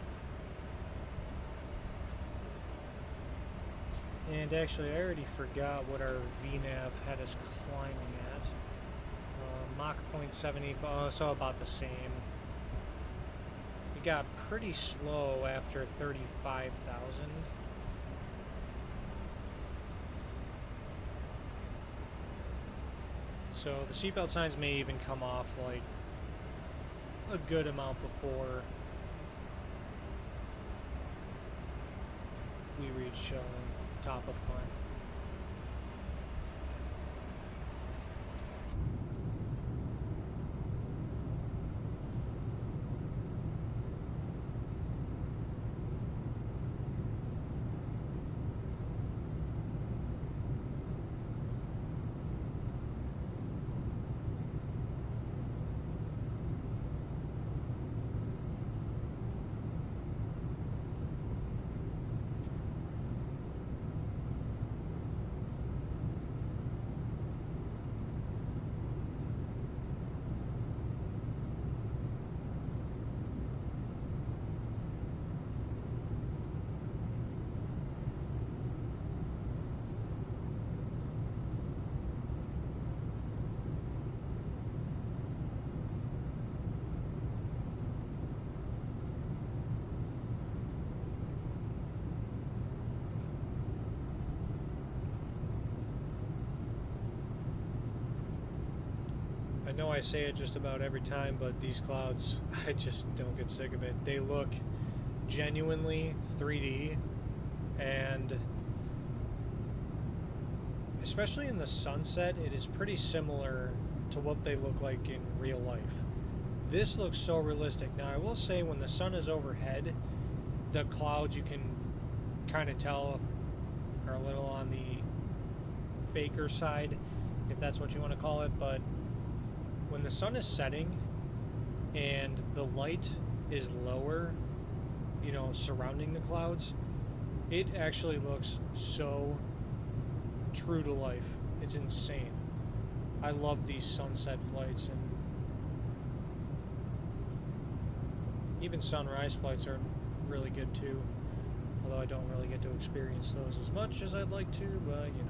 And actually, I already forgot what our VNAV had us climbing at. Mach 0.75, so about the same. We got pretty slow after 35,000. So the seatbelt signs may even come off like a good amount before we reach top of climb. I know I say it just about every time, but these clouds, I just don't get sick of it. They look genuinely 3D, and especially in the sunset, it is pretty similar to what they look like in real life. This looks so realistic. Now, I will say when the sun is overhead, the clouds, you can kind of tell, are a little on the faker side. if that's what you want to call it, but when the sun is setting and the light is lower, you know, surrounding the clouds, it actually looks so true to life. It's insane. I love these sunset flights, and even sunrise flights are really good too. Although I don't really get to experience those as much as I'd like to, but you know.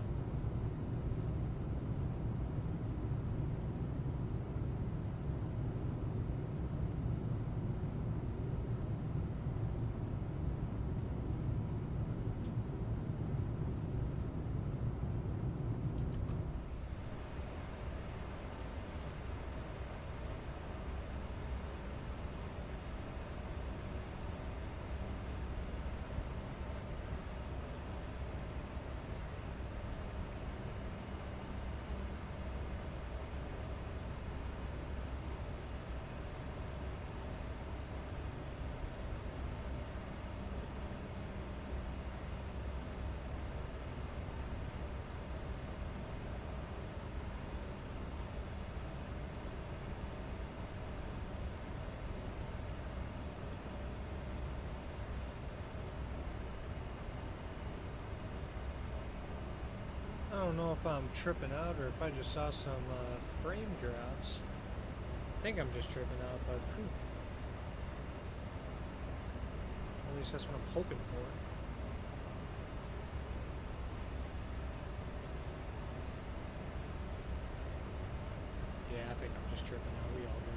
I don't know if I'm tripping out or if I just saw some frame drops. I think I'm just tripping out, but whew. At least that's what I'm hoping for. Yeah, I think I'm just tripping out. We all good.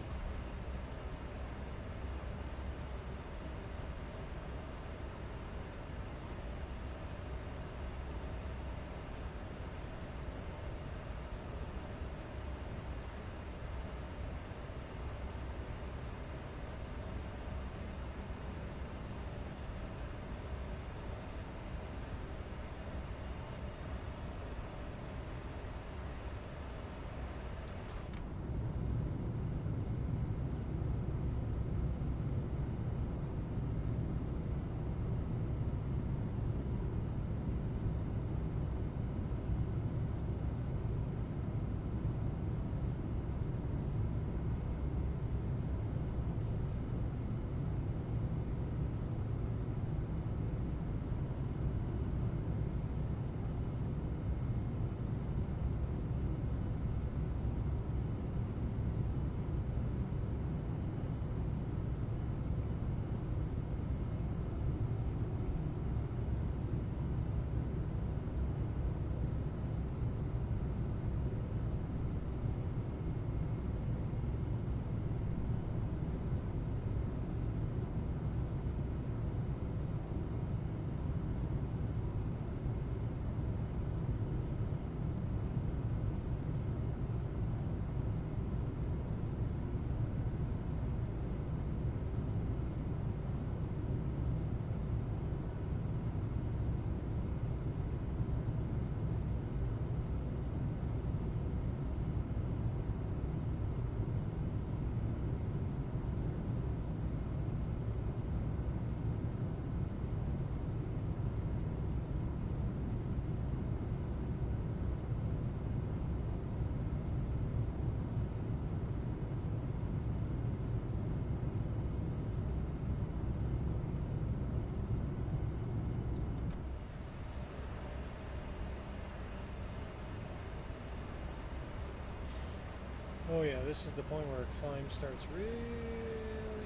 Oh yeah, this is the point where a climb starts really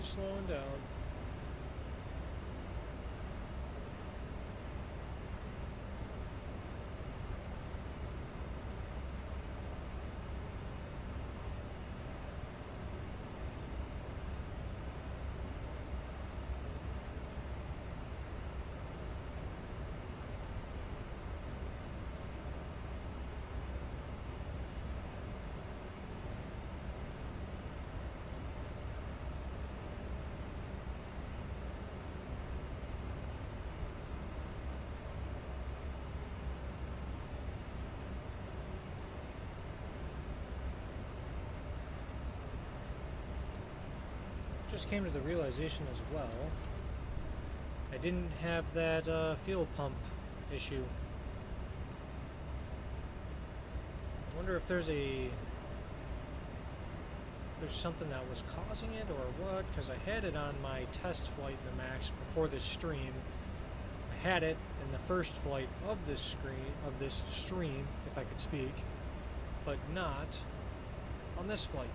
slowing down. Just came to the realization as well, I didn't have that fuel pump issue. I wonder if there's something that was causing it or what, because I had it on my test flight in the MAX before this stream. I had it in the first flight of this stream, if I could speak, but not on this flight.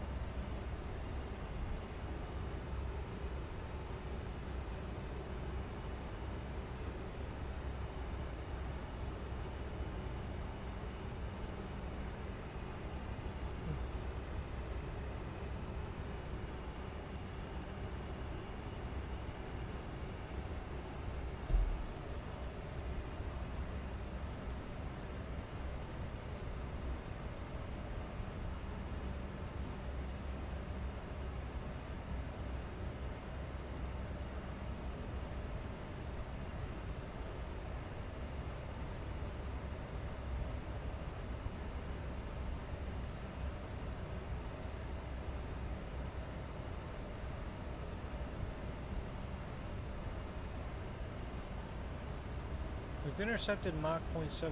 We've intercepted Mach 0.78.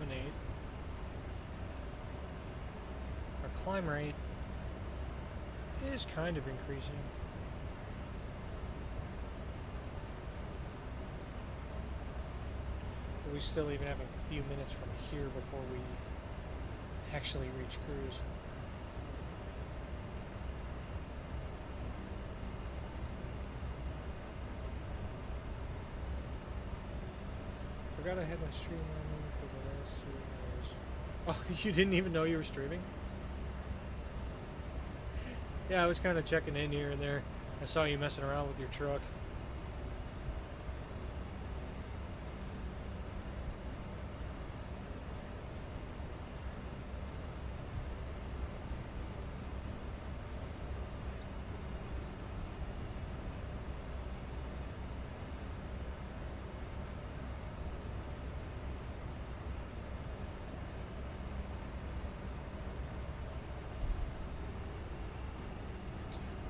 Our climb rate is kind of increasing. But we still even have a few minutes from here before we actually reach cruise. Forgot I had my stream on for the last 2 hours. Oh, you didn't even know you were streaming? Yeah, I was kind of checking in here and there. I saw you messing around with your truck.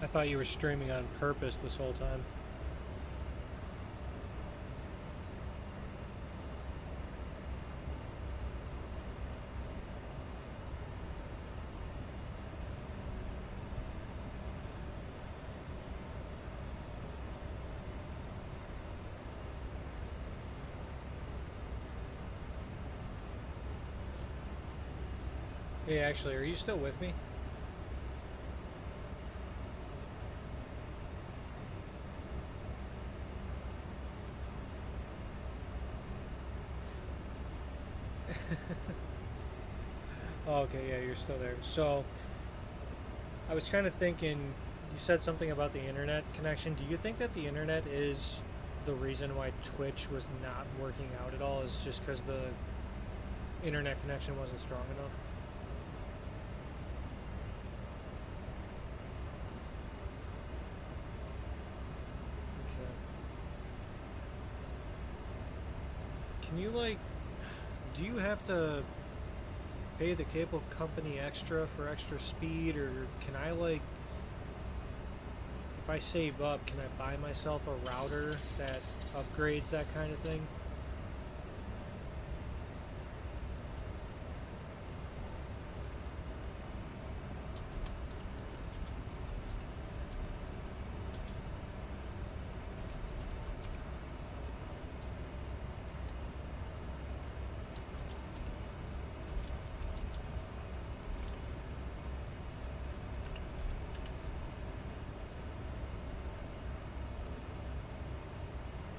I thought you were streaming on purpose this whole time. Hey, actually, are you still with me? Okay, yeah, you're still there. So, I was kind of thinking, you said something about the internet connection. Do you think that the internet is the reason why Twitch was not working out at all? Is just because the internet connection wasn't strong enough? Okay. Can you, like, do you have to pay the cable company extra for extra speed, or can I, like, if I save up, can I buy myself a router that upgrades that kind of thing?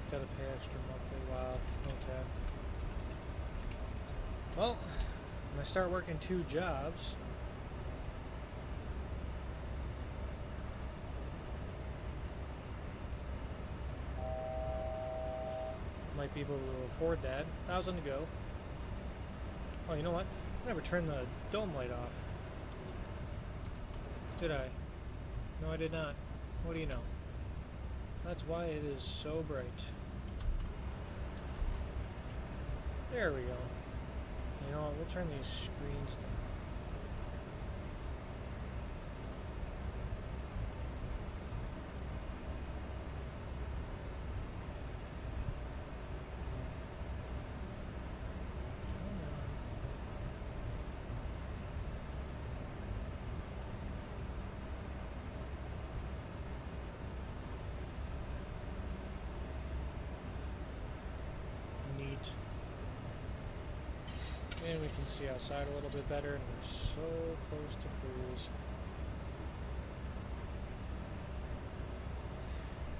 Gotta pay extra monthly. Wow. Okay. Well, when I start working 2 jobs, might be able to afford that. 1,000 to go. Oh, you know what? I never turned the dome light off. Did I? No, I did not. What do you know? That's why it is so bright. There we go. You know what? We'll turn these screens down. And we can see outside a little bit better, and we're so close to cruise.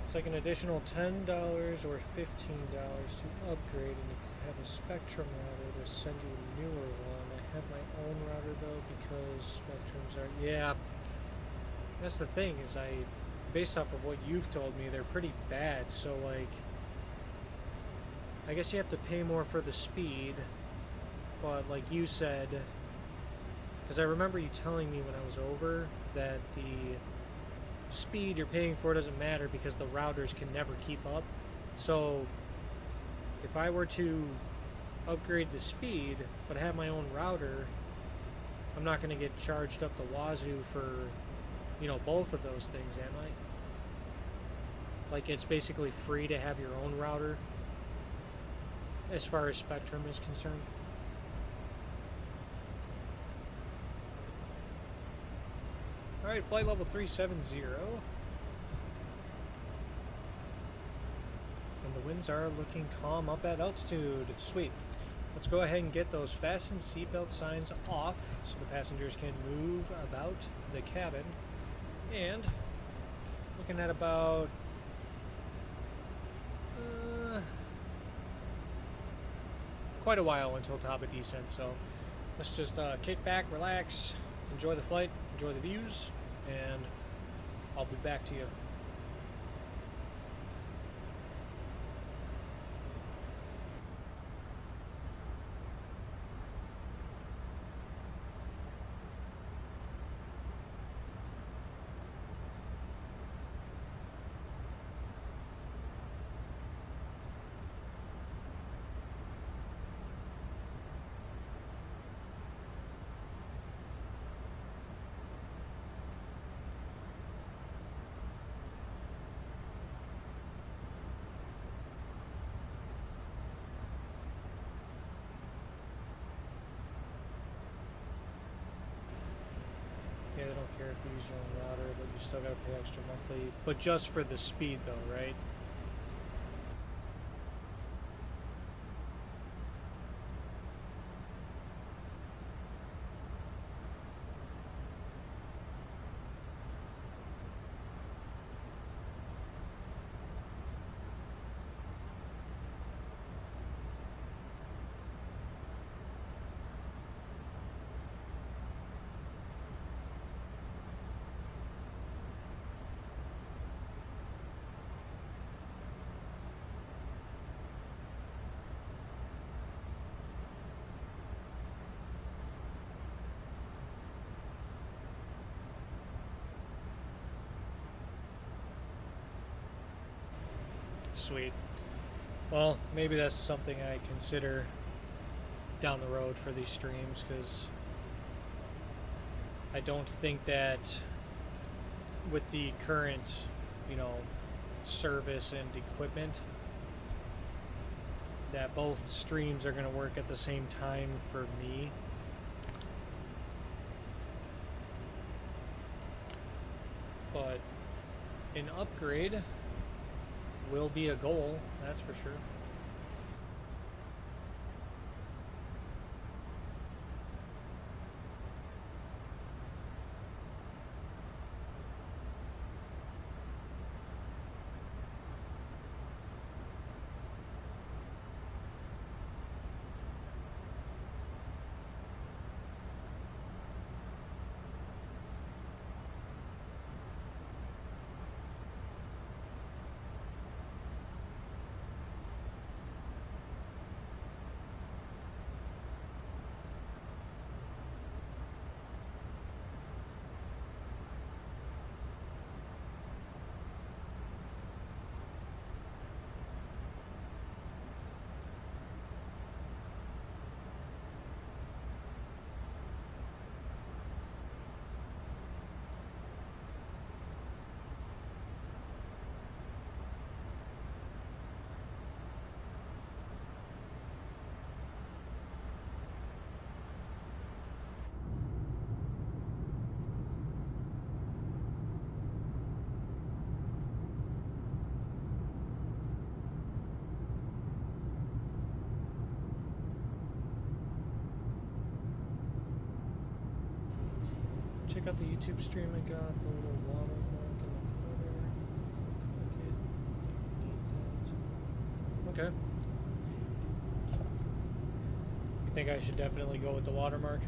It's like an additional $10 or $15 to upgrade, and if you have a Spectrum router, to send you a newer one. I have my own router though because Spectrums are, yeah. That's the thing, is based off of what you've told me, they're pretty bad. So like, I guess you have to pay more for the speed, but like you said, because I remember you telling me when I was over that the speed you're paying for doesn't matter because the routers can never keep up. So if I were to upgrade the speed but have my own router, I'm not going to get charged up the wazoo for, you know, both of those things, am I? Like, it's basically free to have your own router as far as Spectrum is concerned. Alright, flight level 370. And the winds are looking calm up at altitude. Sweet. Let's go ahead and get those fasten seatbelt signs off so the passengers can move about the cabin. And looking at about quite a while until top of descent, so let's just kick back, relax, enjoy the flight, enjoy the views, and I'll be back to you. Yeah, they don't care if you use your own router, but you still gotta pay extra monthly. But just for the speed though, right? Sweet. Well, maybe that's something I consider down the road for these streams, because I don't think that with the current, you know, service and equipment, that both streams are going to work at the same time for me. But an upgrade will be a goal, that's for sure. check out the YouTube stream. I got the little watermark in the corner. Click it. Need that. Okay. You think I should definitely go with the watermark?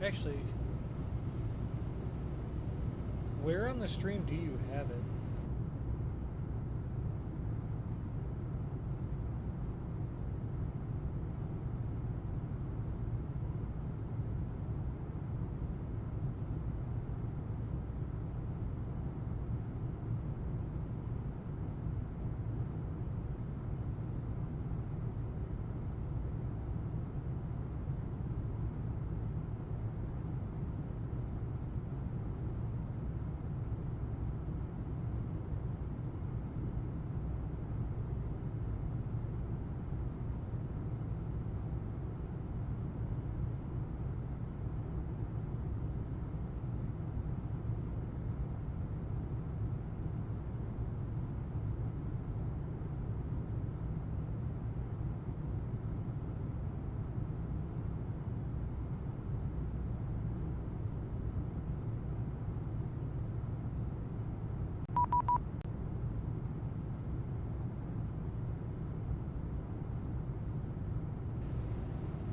Actually, where on the stream do you have it?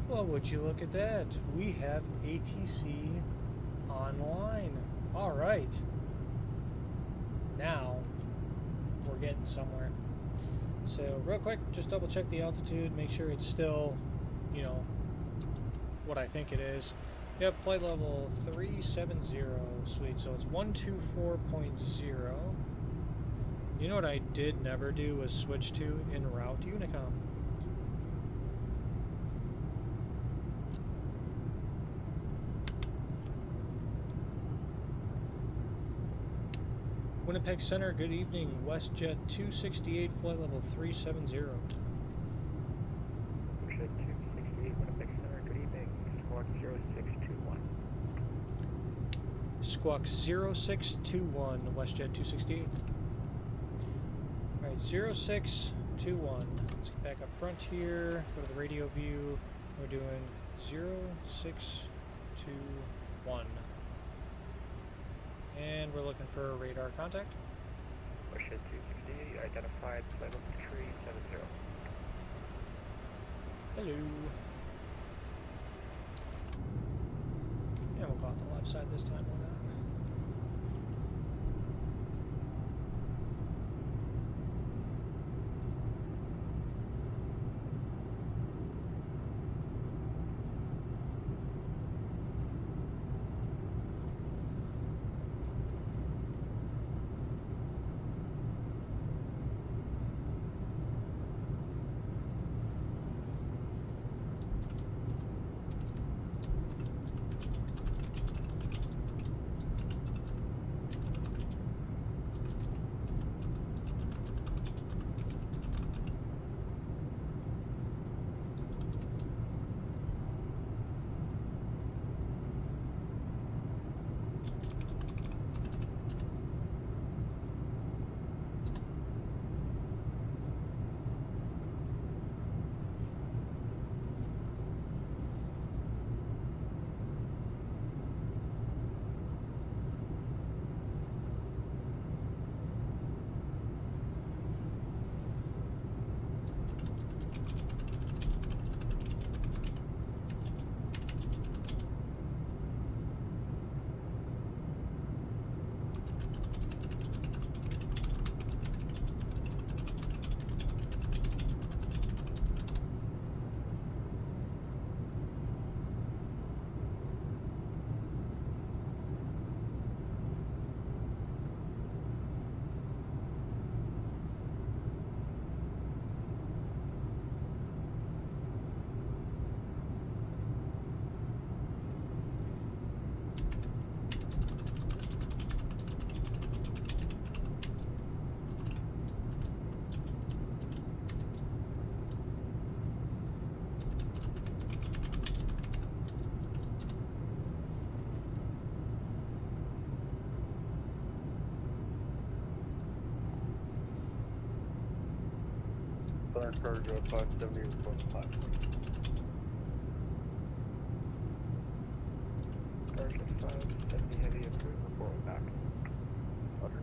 Well, would you look at that? We have ATC online. All right. Now we're getting somewhere. So real quick, just double check the altitude, make sure it's still, you know, what I think it is. Yep, flight level 370. Sweet. So it's 124.0. You know what I did never do was switch to en route Unicom. Winnipeg Center, good evening. WestJet 268, flight level 370. WestJet 268, Winnipeg Center, good evening. Squawk 0621. Squawk 0621, WestJet 268. Alright, 0621. Let's get back up front here, go to the radio view. We're doing 0621. And we're looking for a radar contact. WestJet 268, identified flight level 370. Hello. Yeah, we'll go out the left side this time, why not? Southern Cargo 570 request platform. Target 570 heavy approved report back. Rudder.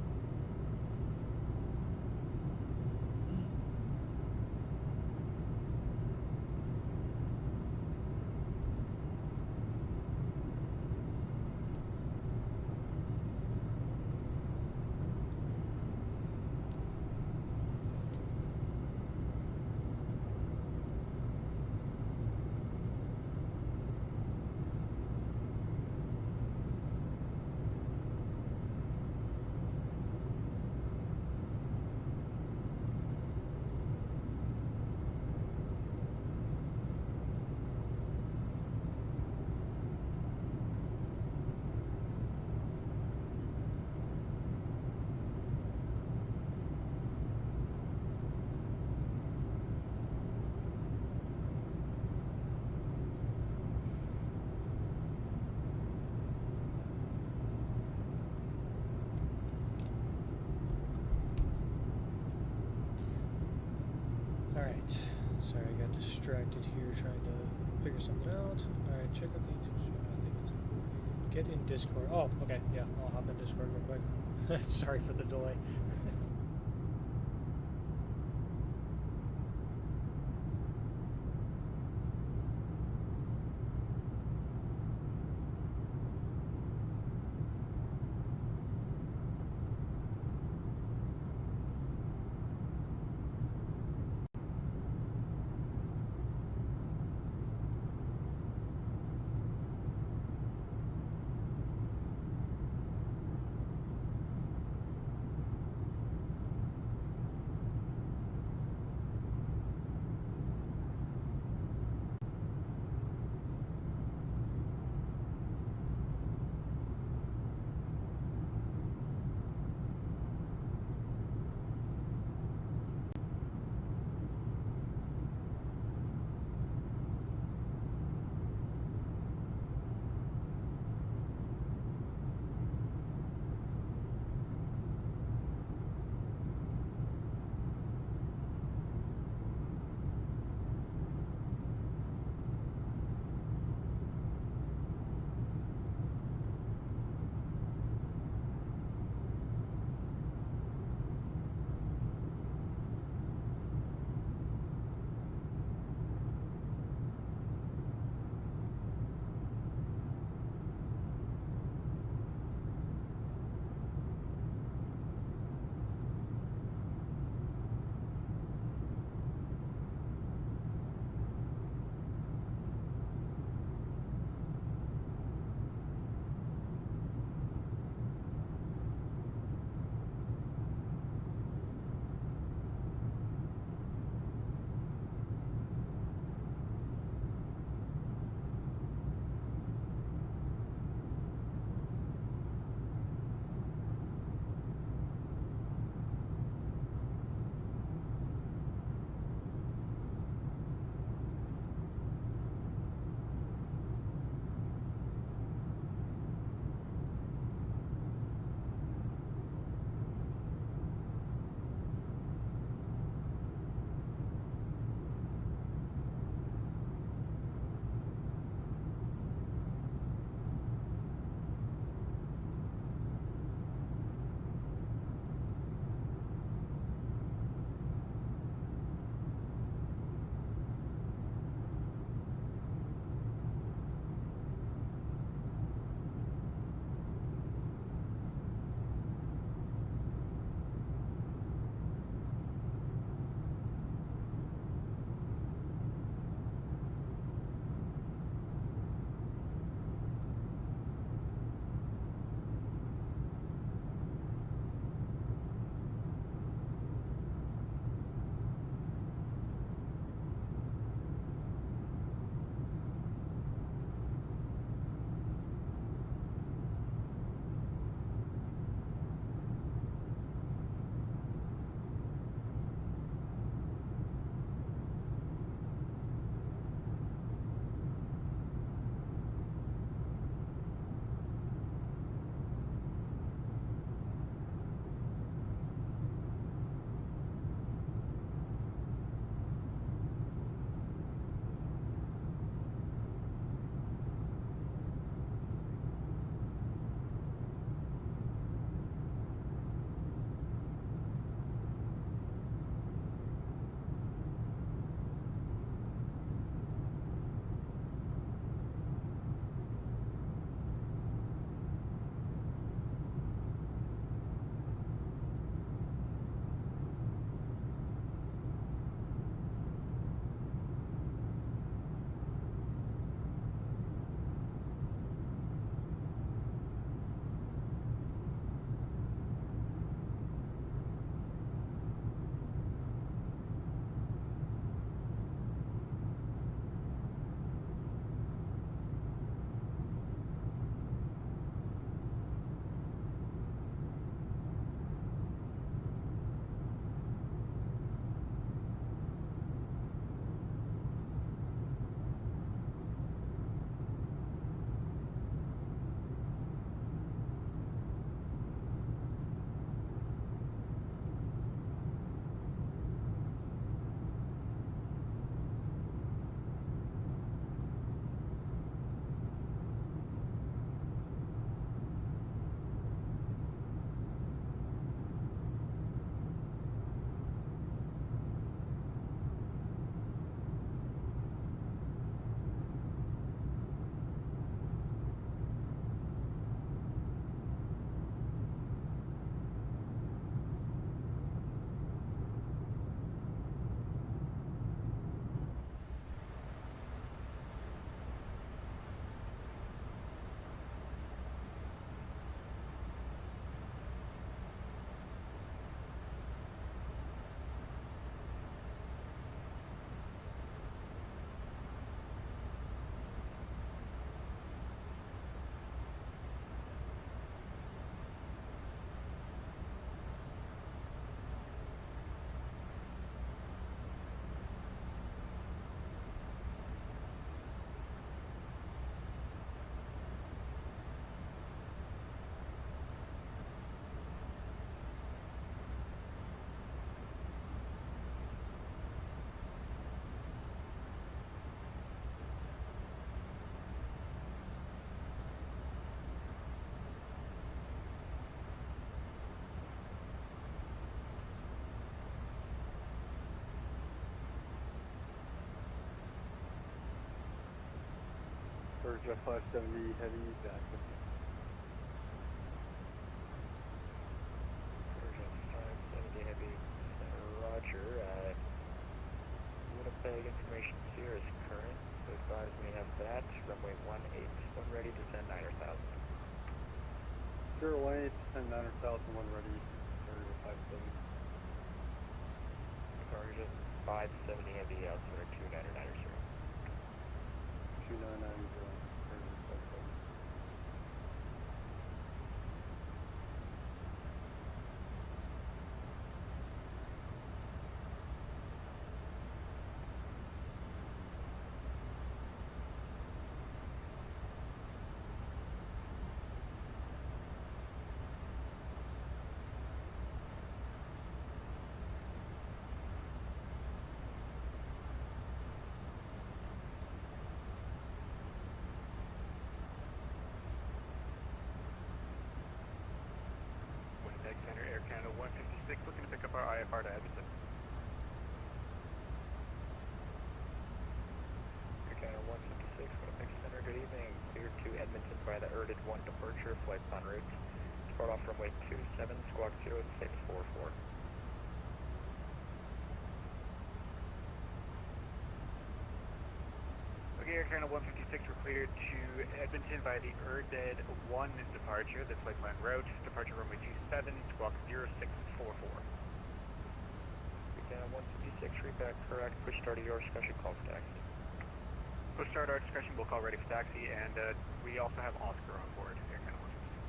Alright, sorry I got distracted here trying to figure something out. Alright, check out the YouTube show. I think it's a get in Discord. Oh, okay, yeah, I'll hop in Discord real quick. Sorry for the delay. Jet 570 heavy, VATSIM. Jet 570 heavy, center Roger. Winnipeg information here is current, so advise we have that. Runway 18, one ready to send 9,000. Sure, 18, send 9,000, one ready, area 570. Jet 570 heavy, altimeter 2990. 2990, area 570. Winnipeg Center, Air Canada 156, looking to pick up our IFR to Edmonton. Air Canada 156, Winnipeg Center, good evening. Clear to Edmonton by the Erded 1 departure, flights en route. Depart off runway 27, squawk 0644. Okay, Air Canada 156, we're cleared to Edmonton by the Erded 1 departure. The flight plan route, departure runway 27, squawk 0644. Air Canada 156, read back correct. Push start at your discretion, call for taxi. Push start our discretion, we'll call ready for taxi, and we also have Oscar on board, Air Canada 156.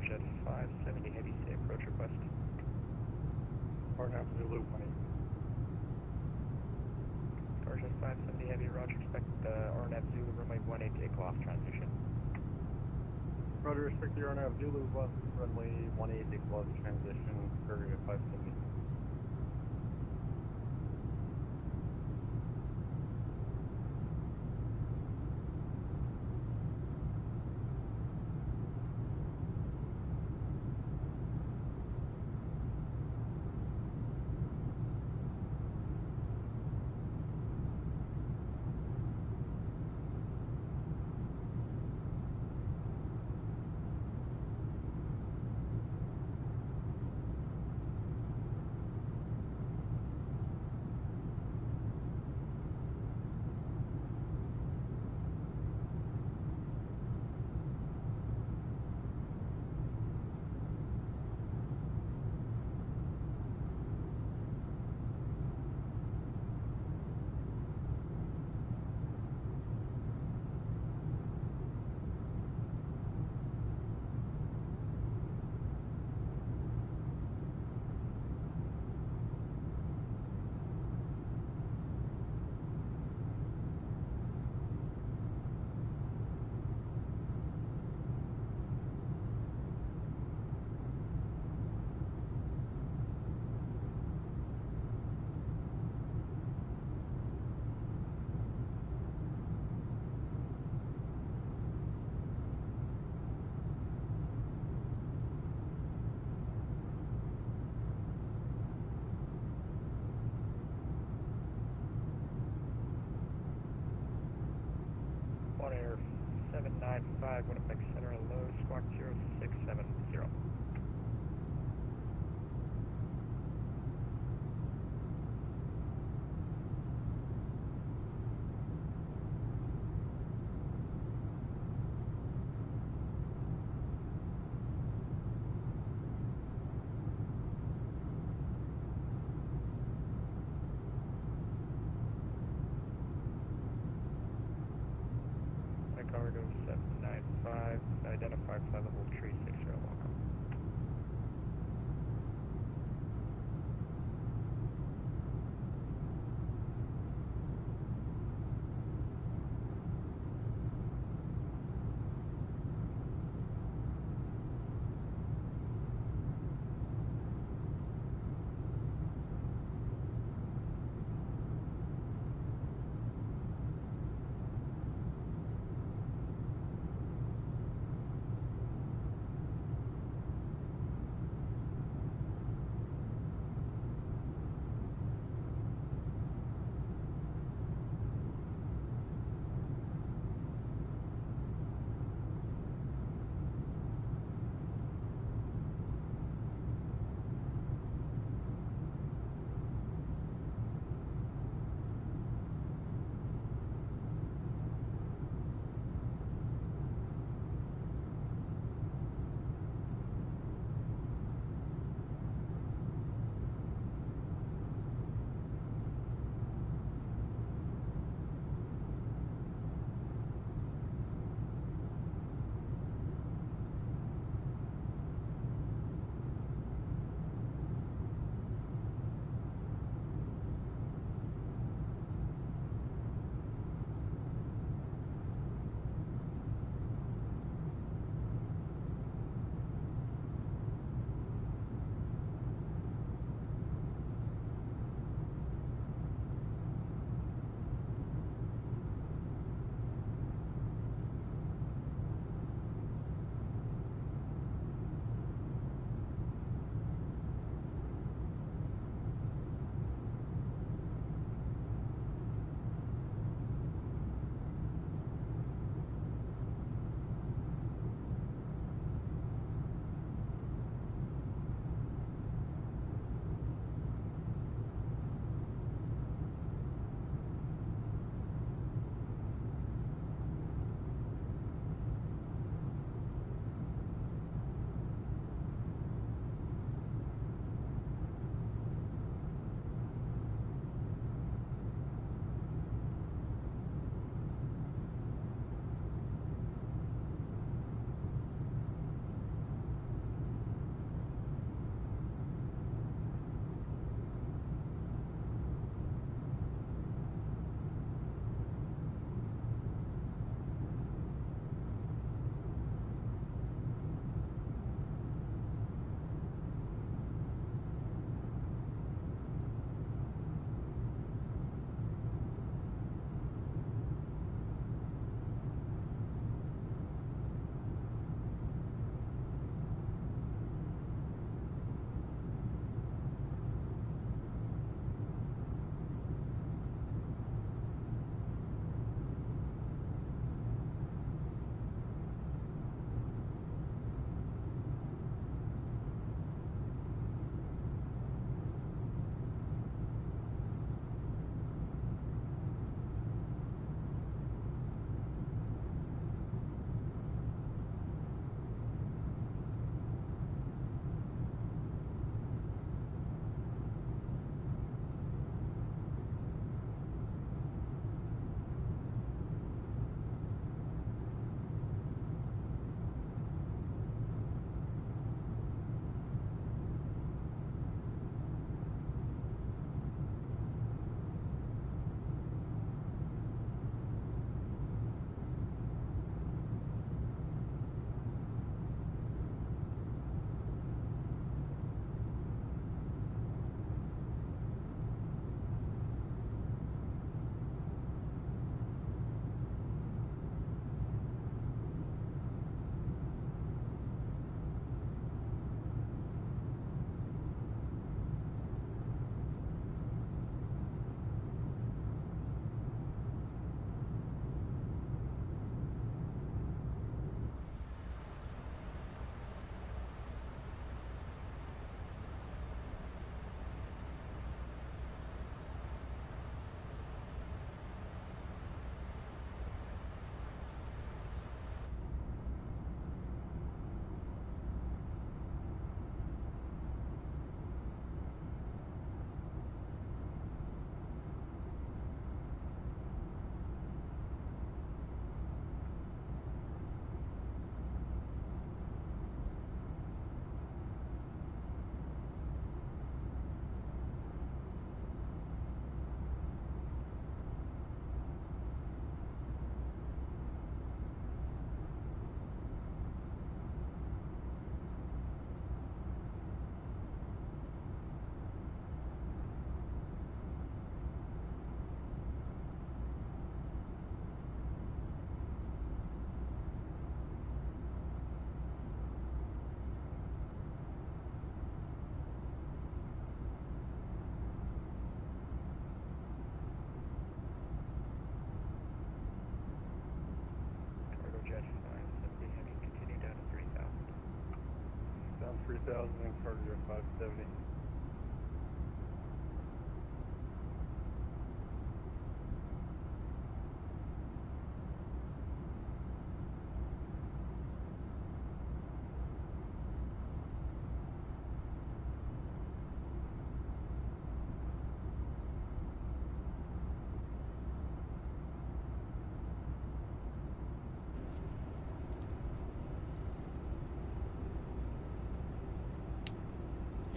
Jet 570 heavy, say approach request. Part Zulu 18. Jet 570 heavy, roger, expect RNF Zulu runway 18, take off transition. Roger, respect the RNAV Zulu 1, runway 18, take off transition, area 570. Air 795, Winnipeg Center, low, squawk 0670. Cargo 795, identified flight level 360, welcome. 2000 and Carter 570.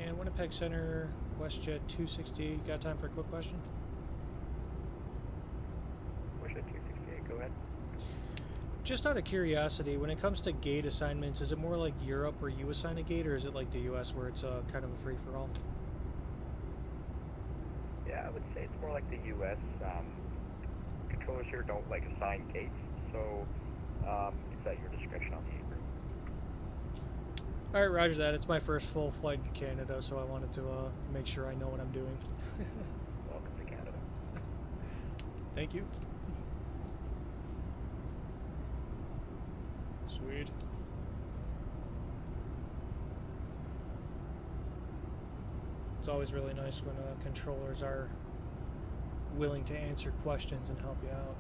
And Winnipeg Center, WestJet 268. Got time for a quick question? WestJet 268, go ahead. Just out of curiosity, when it comes to gate assignments, is it more like Europe where you assign a gate, or is it like the US where it's kind of a free-for-all? Yeah, I would say it's more like the U.S. Controllers here don't like assign gates, so it's at your discretion on the group. Alright, roger that. It's my first full flight in Canada, so I wanted to make sure I know what I'm doing. Welcome to Canada. Thank you. Sweet. It's always really nice when controllers are willing to answer questions and help you out.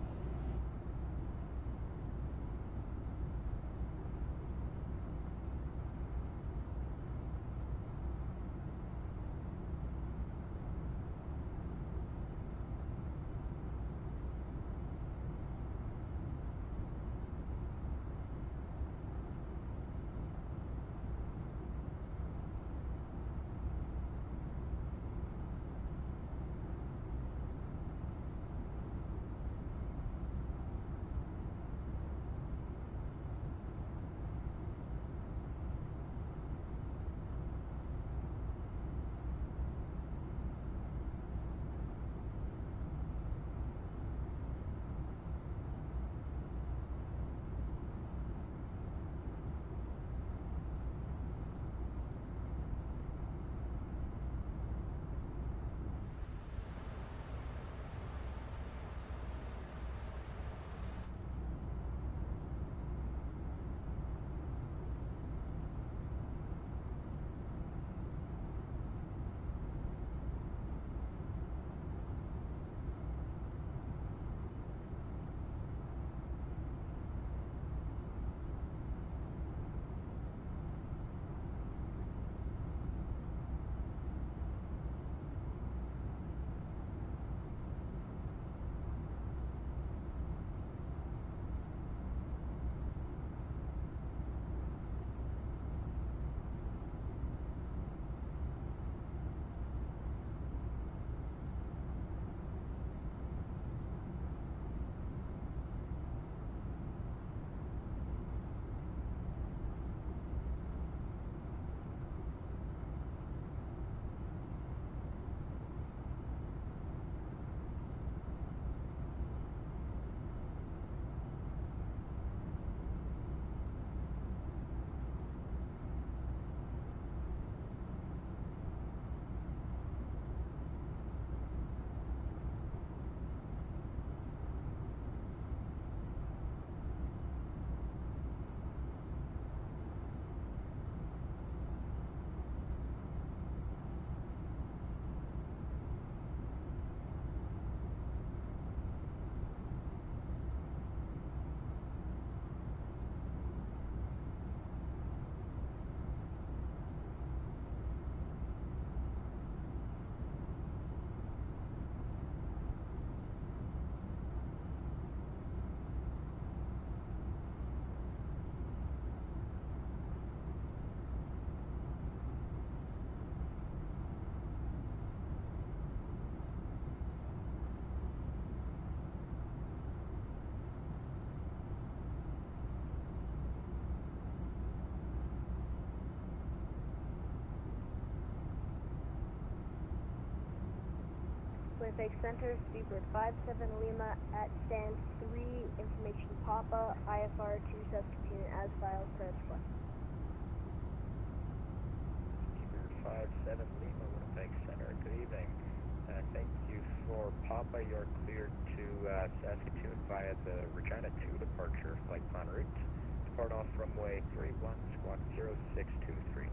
Winnipeg Center, Speedbird 57 Lima at stand 3, information Papa, IFR 2 Saskatoon as filed, press 1. Speedbird 57 Lima, Winnipeg Center, good evening. Thank you for Papa. You're cleared to Saskatoon via the Regina 2 departure flight plan route. Depart off runway 31, squawk 0623.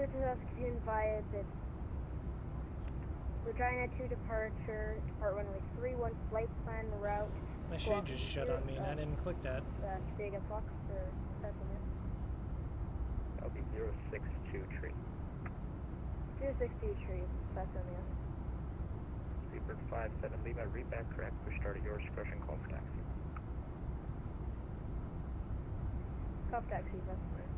clear to Saskatoon via the Regina 2 departure, depart runway 31, flight plan route. My shade just shut on me and I didn't click that. Big and Fox for Saskatoon. That'll be 062 tree. 062 tree, Saskatoon. Sleeper 57 Lima, read back correct, push start at your discretion, call for taxi. Call for taxi, Saskatoon.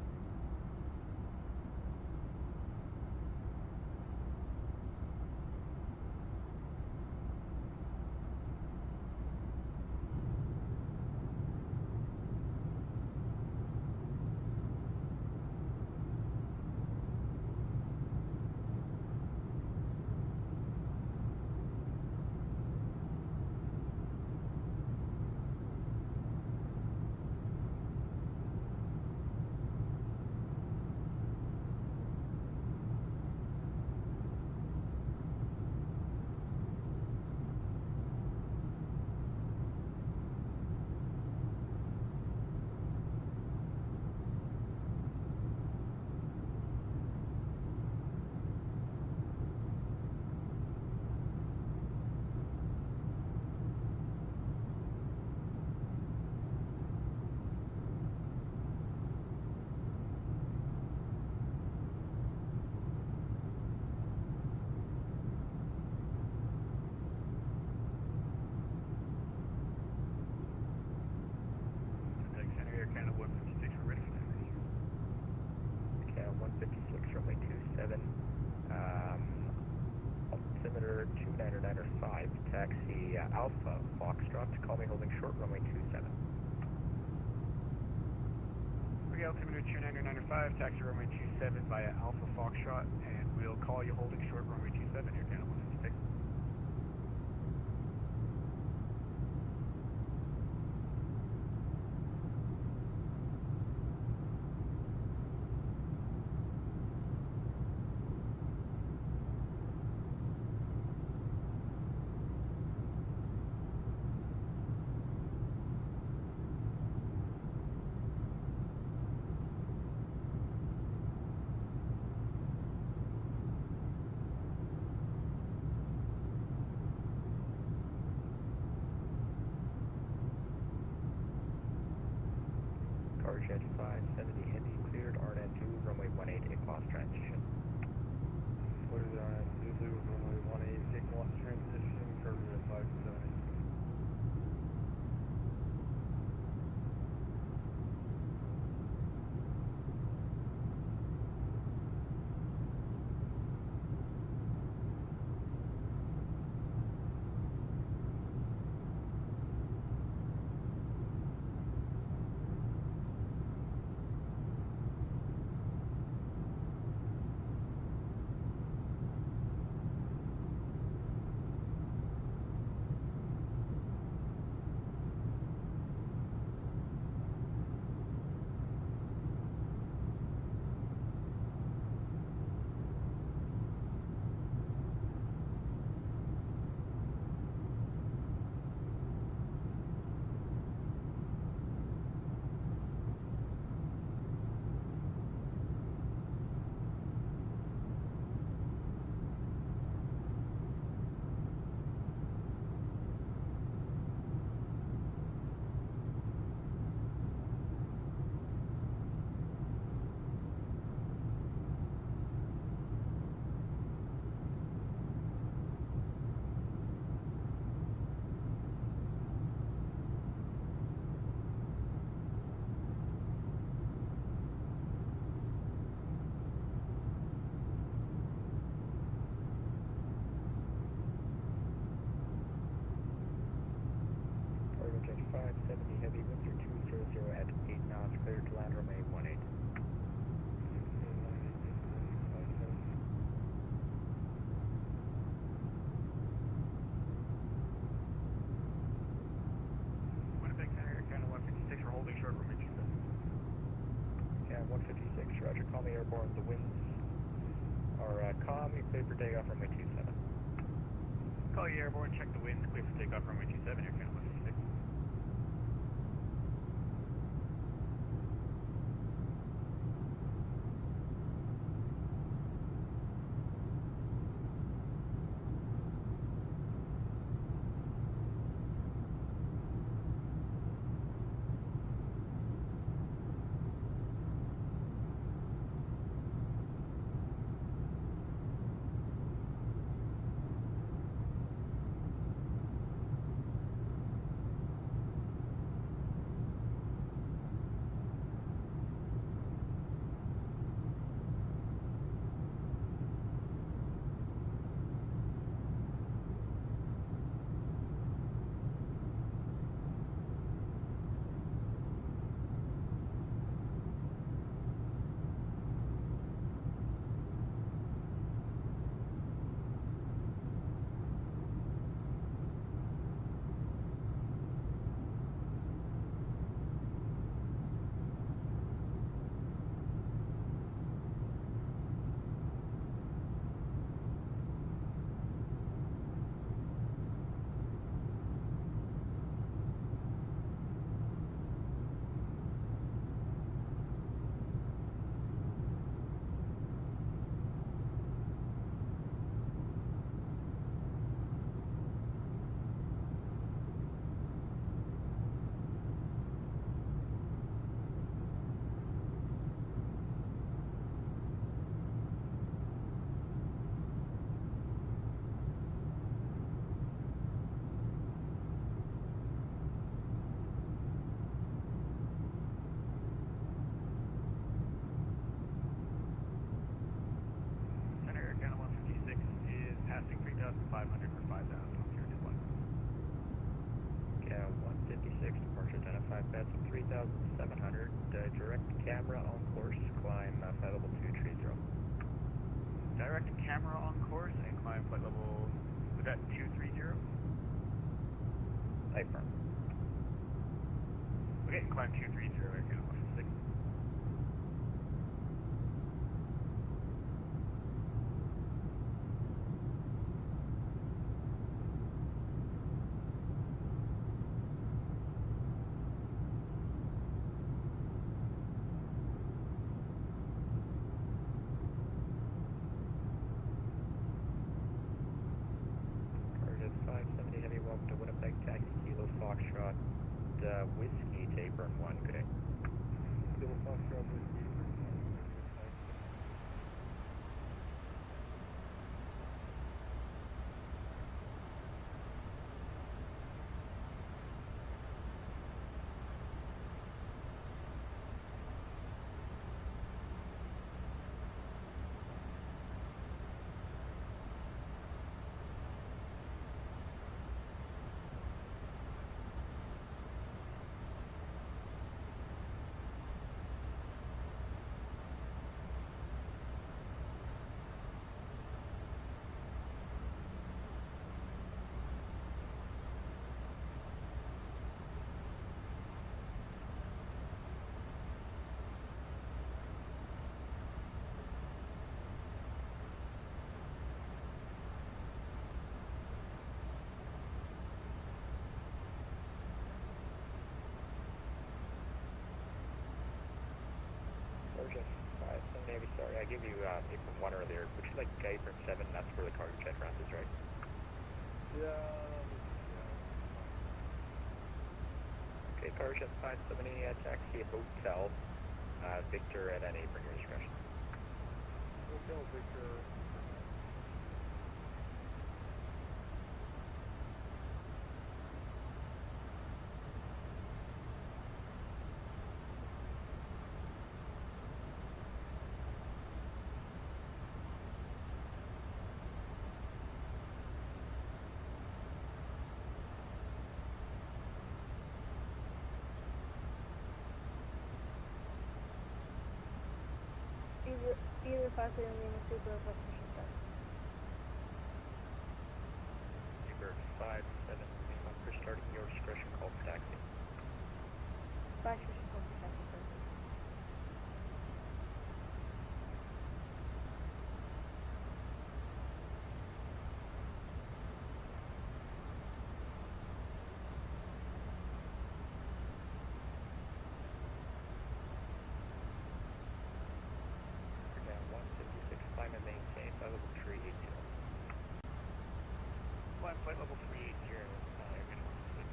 Altimeter 2995, taxi Alpha Foxtrot, call me holding short, runway 27. Okay, altimeter 2995, taxi runway 27 via Alpha Foxtrot, and we'll call you holding short, runway 27, Air Canada 156. Jet 570 Heavy cleared, RNAV 2, runway 18, 8 lost transition. Cleared RNAV 2, runway 18, 8 lost transition, Calgary 570. Jet 570 Heavy, Windsor 200 at 8 knots, cleared to land, runway 18. Winnipeg Center, Air Canada 156, we're holding short, runway 27. Yeah, 156, roger, call me airborne, the winds are calm, you clear for takeoff, runway 27. Call you airborne, check the winds, clear for takeoff, runway 27, Air Canada 156. VATSIM 3700, direct camera on course, climb flight level 230. Direct camera on course and climb flight level, was that 230? Affirm. Okay, climb 230 again off the signal. Target 570 heavy, welcome to Winnipeg, taxi Kilo Foxtrot, Whiskey, taper and 1, good day. Kilo Foxtrot Whiskey. Sergeant 570 heavy, sorry, I gave you apron 1 earlier. Would you like apron 7? That's where the cargo jet ramp is, right? Okay, cargo jet 570, taxi hotel, Victor at any apron, your discretion. Hotel Victor. Either 570 Lima Super or proficient stuff. Seabird 570 Lima, for starting your discretion, call for taxi. Proficient call for taxi, sir. Down 156, climb and maintain, flight level 380. Climb flight level 380, airman 126.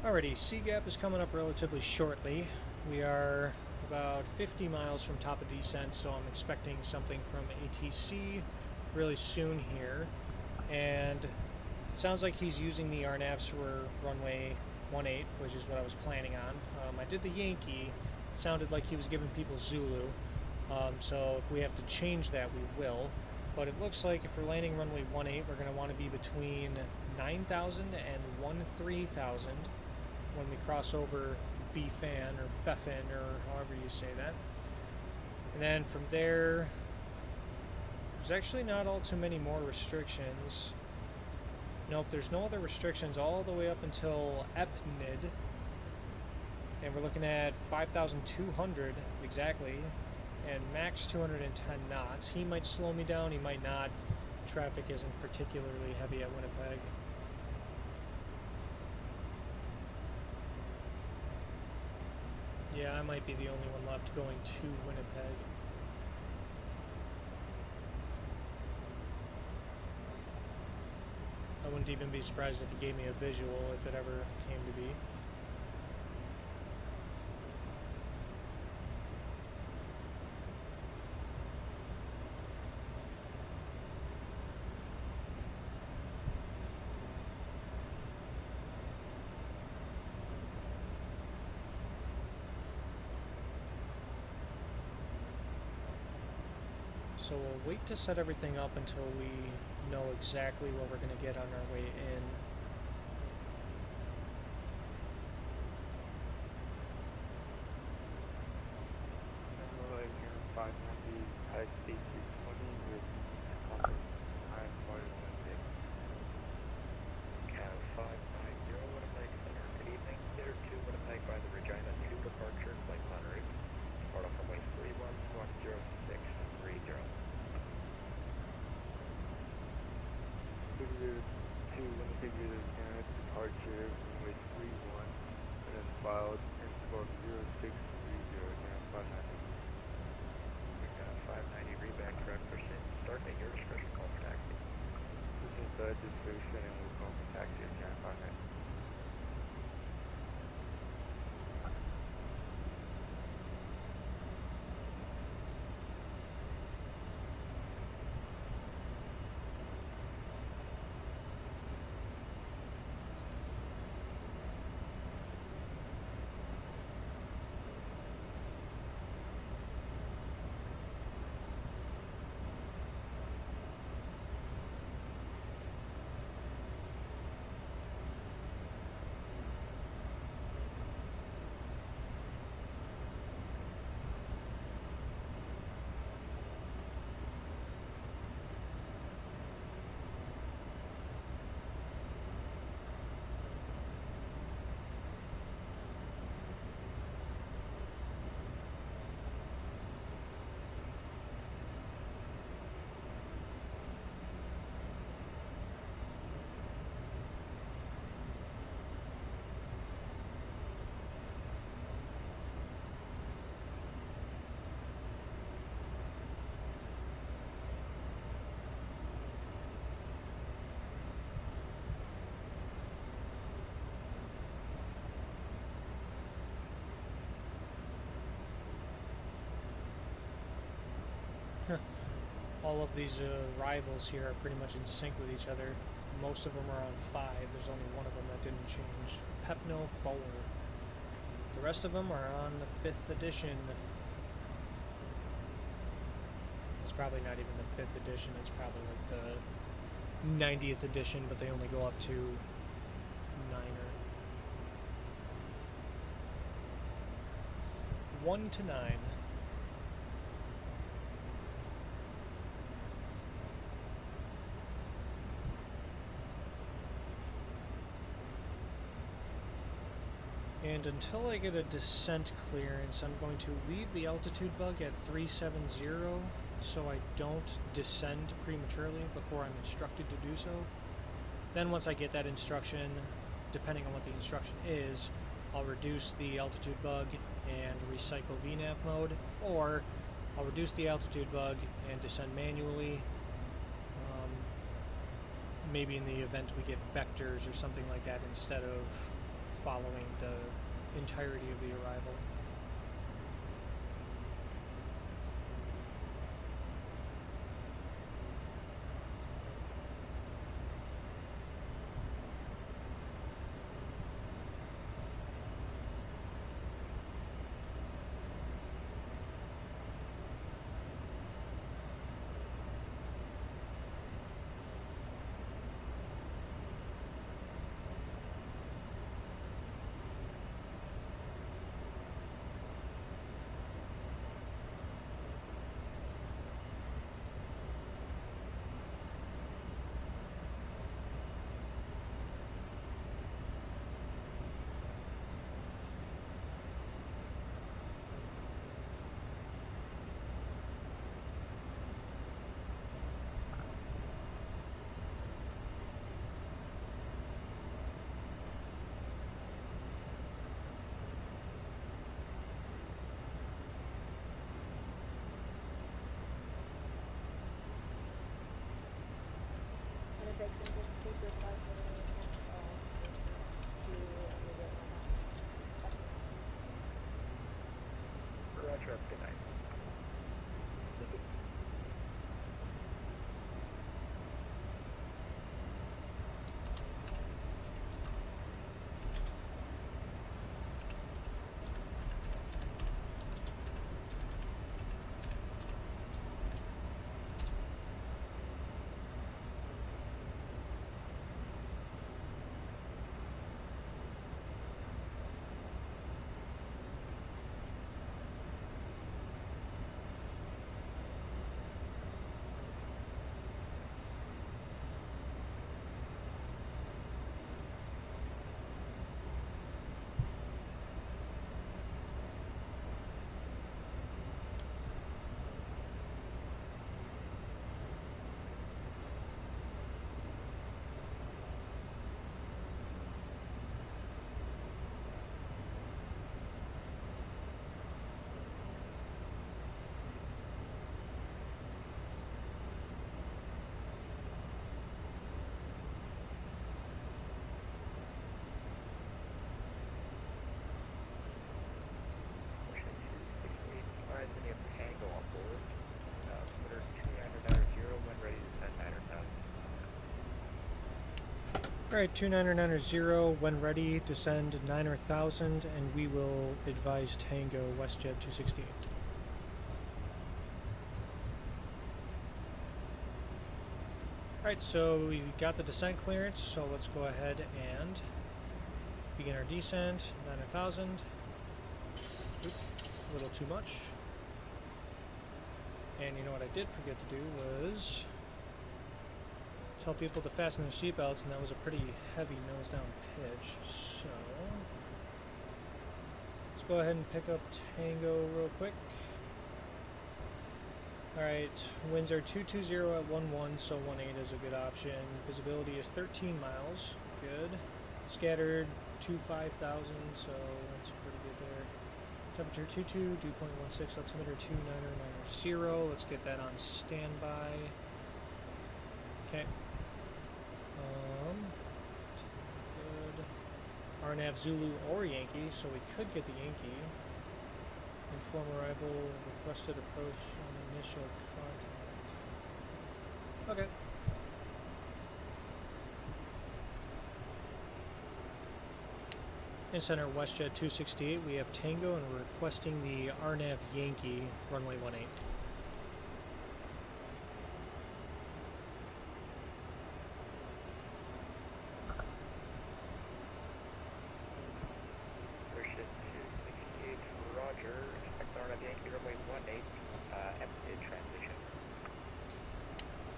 Alrighty, C gap is coming up relatively shortly. We are about 50 miles from top of descent, so I'm expecting something from ATC really soon here. And it sounds like he's using the RNAVs for runway 18, which is what I was planning on. I did the Yankee. It sounded like he was giving people Zulu. So if we have to change that, we will. But it looks like if we're landing runway 18, we're going to want to be between 9,000 and 13,000 when we cross over BFAN or BEFAN or however you say that. And then from there, there's actually not all too many more restrictions. Nope, there's no other restrictions all the way up until EPNID. And we're looking at 5,200 exactly, and max 210 knots. He might slow me down, he might not. Traffic isn't particularly heavy at Winnipeg. Yeah, I might be the only one left going to Winnipeg. I wouldn't even be surprised if he gave me a visual if it ever came to be. So we'll wait to set everything up until we know exactly what we're going to get on our way in. All of these rivals here are pretty much in sync with each other. Most of them are on 5. There's only one of them that didn't change. Pepno 4. The rest of them are on the 5th edition. It's probably not even the 5th edition. It's probably like the 90th edition, but they only go up to 9er. 1 to 9. And until I get a descent clearance, I'm going to leave the altitude bug at 370 so I don't descend prematurely before I'm instructed to do so. Then once I get that instruction, depending on what the instruction is, I'll reduce the altitude bug and recycle VNAV mode, or I'll reduce the altitude bug and descend manually, maybe in the event we get vectors or something like that instead of following the entirety of the arrival. Roger, good night. Alright, 29990, when ready, descend 9,000, and we will advise Tango WestJet 268. Alright, so we got the descent clearance, so let's go ahead and begin our descent, 9,000. Oops, a little too much. And you know what I did forget to do was tell people to fasten their seatbelts, and that was a pretty heavy nose down pitch. So let's go ahead and pick up Tango real quick. Alright, winds are 220 at 11, so 18 is a good option. Visibility is 13 miles, good. Scattered to 5,000, so that's pretty good there. Temperature 22, dew point 16, altimeter 29990. Let's get that on standby. Okay. Good. RNAV Zulu or Yankee, so we could get the Yankee. Inform arrival, requested approach on initial contact. Okay. In center WestJet 268, we have Tango, and we're requesting the RNAV Yankee, runway 18. Proficient 268, Roger. Expect RNAV Yankee, runway 18, empty transition.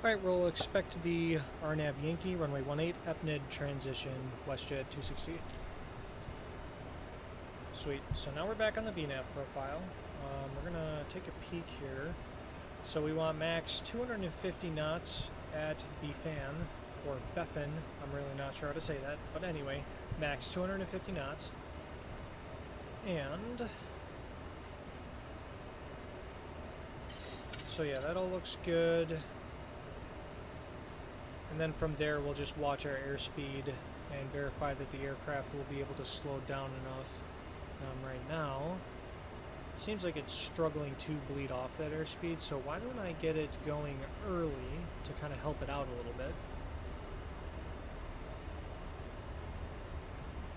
Alright, we'll expect the RNAV Yankee, runway 18, EPNID transition, WestJet 268. Sweet. So now we're back on the VNAV profile. We're going to take a peek here. So we want max 250 knots at BFAN, or BEFAN. I'm really not sure how to say that. But anyway, max 250 knots. And so yeah, that all looks good. And then from there, we'll just watch our airspeed and verify that the aircraft will be able to slow down enough. Right now, it seems like it's struggling to bleed off that airspeed, so why don't I get it going early to kind of help it out a little bit.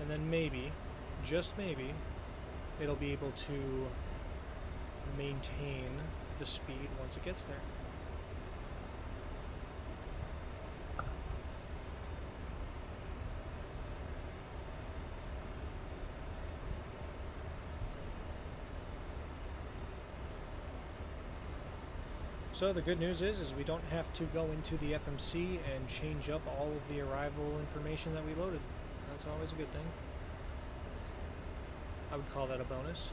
And then maybe, just maybe, it'll be able to maintain the speed once it gets there. So the good news is we don't have to go into the FMC and change up all of the arrival information that we loaded. That's always a good thing. I would call that a bonus.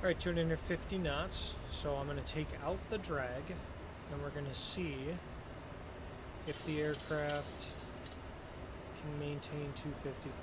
Alright, 250 knots, so I'm going to take out the drag, and we're going to see if the aircraft can maintain 250 from here.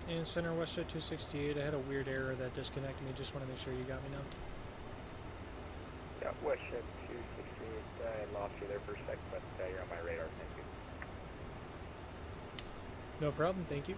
in center Westjet 268. I had a weird error that disconnected me. Just want to make sure you got me now. Yeah, WestJet 268, I lost you there for a sec, but you're on my radar, thank you. No problem, thank you.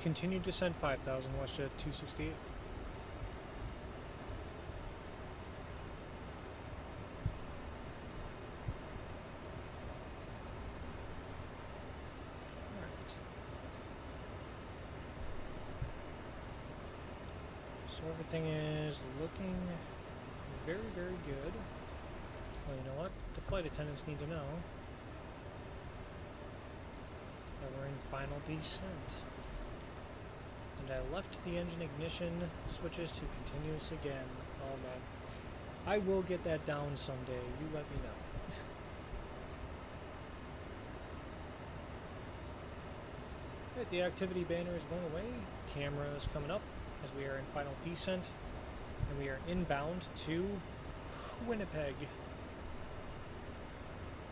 Continue descent 5,000, WestJet 268. Alright. So everything is looking very, very good. Well, you know what? The flight attendants need to know that we're in final descent. And I left the engine ignition switches to continuous again. Oh man. I will get that down someday. You let me know. Right, the activity banner is going away. Camera is coming up as we are in final descent. And we are inbound to Winnipeg.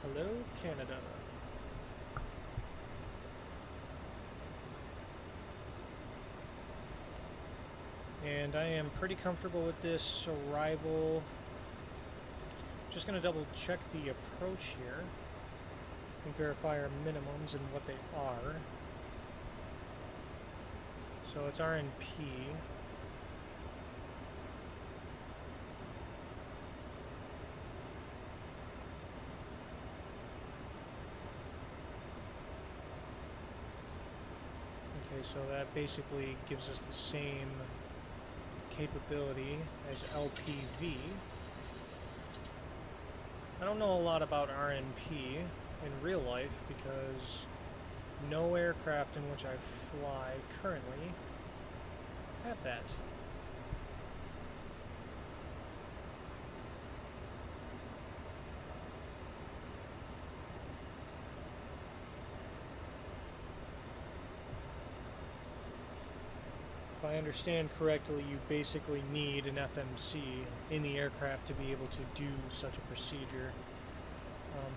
Hello, Canada. And I am pretty comfortable with this arrival. Just going to double check the approach here and verify our minimums and what they are. So it's RNP. Okay, so that basically gives us the same capability as LPV. I don't know a lot about RNP in real life because no aircraft in which I fly currently have that. I understand correctly, you basically need an FMC in the aircraft to be able to do such a procedure.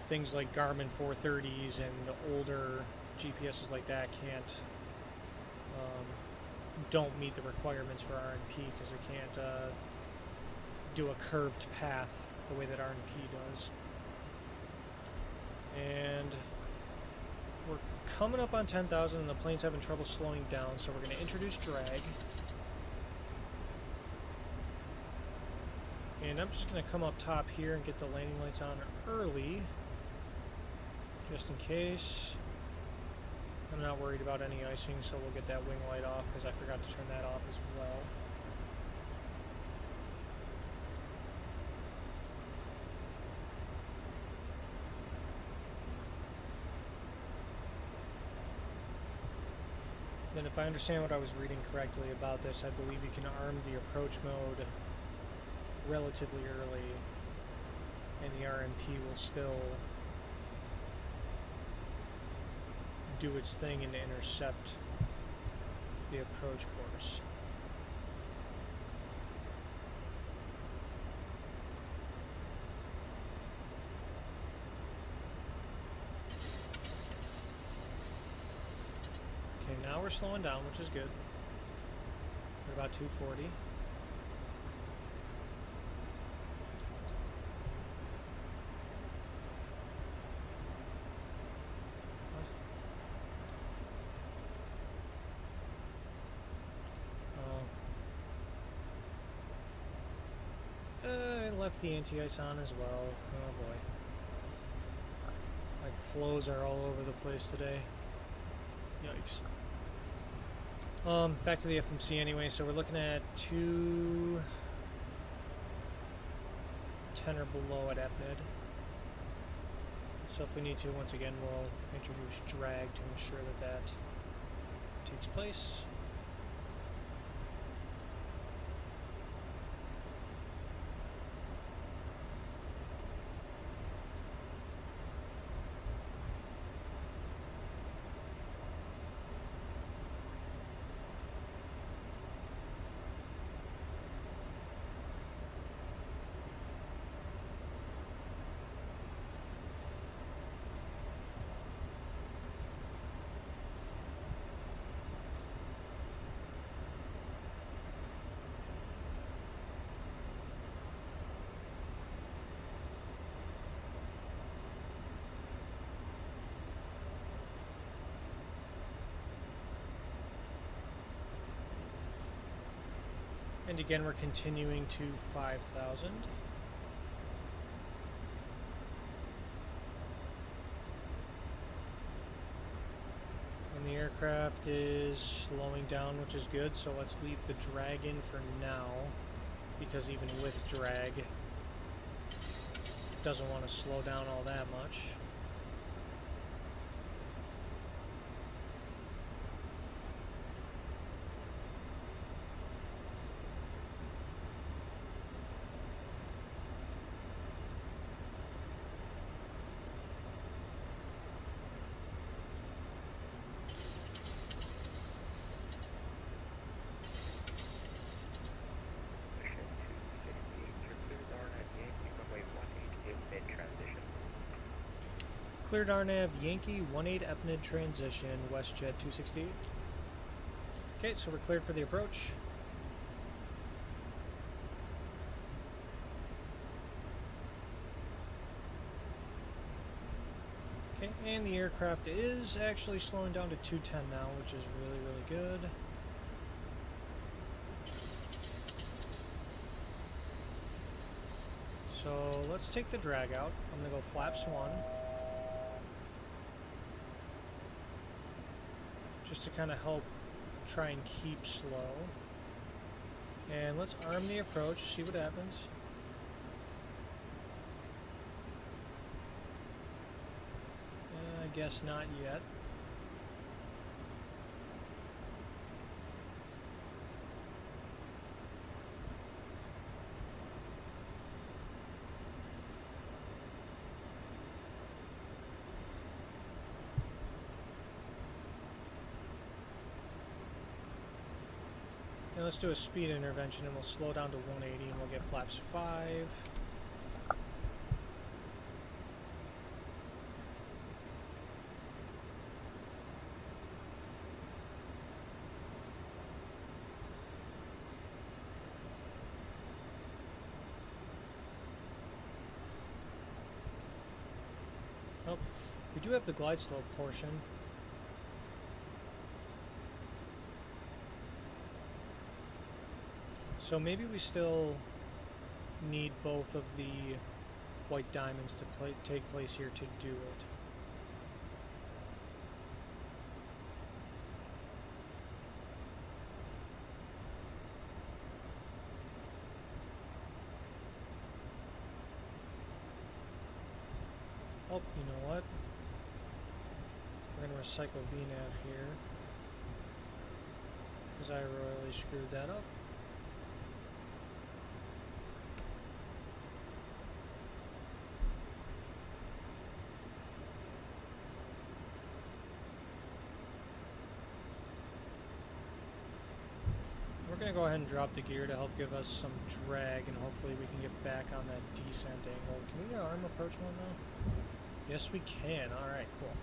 Things like Garmin 430s and older GPSs like that don't meet the requirements for RNP because they can't do a curved path the way that RNP does. And we're coming up on 10,000 and the plane's having trouble slowing down, so we're going to introduce drag. And I'm just going to come up top here and get the landing lights on early, just in case. I'm not worried about any icing, so we'll get that wing light off because I forgot to turn that off as well. Then if I understand what I was reading correctly about this, I believe you can arm the approach mode relatively early and the RMP will still do its thing and intercept the approach course. Okay, now we're slowing down, which is good. We're about 240. I left the anti-ice on as well. Oh boy. My flows are all over the place today. Yikes. Back to the FMC anyway, so we're looking at 210 or below at EPNID. So if we need to, once again, we'll introduce drag to ensure that that takes place. And again, we're continuing to 5,000. And the aircraft is slowing down, which is good, so let's leave the drag in for now, because even with drag, it doesn't want to slow down all that much. Cleared RNAV Yankee 18 EPNID transition, WestJet 268. Okay, so we're cleared for the approach. Okay, and the aircraft is actually slowing down to 210 now, which is really, really good. So let's take the drag out. I'm going to go flaps 1. Just to kind of help try and keep slow. And let's arm the approach, see what happens. I guess not yet. let's do a speed intervention and we'll slow down to 180 and we'll get flaps 5. Oh, we do have the glide slope portion. So maybe we still need both of the white diamonds to take place here to do it. Oh, you know what? We're going to recycle VNav here because I royally screwed that up. We're going to go ahead and drop the gear to help give us some drag, and hopefully we can get back on that descent angle. Can we get arm approach one now? Yes, we can. Alright, cool.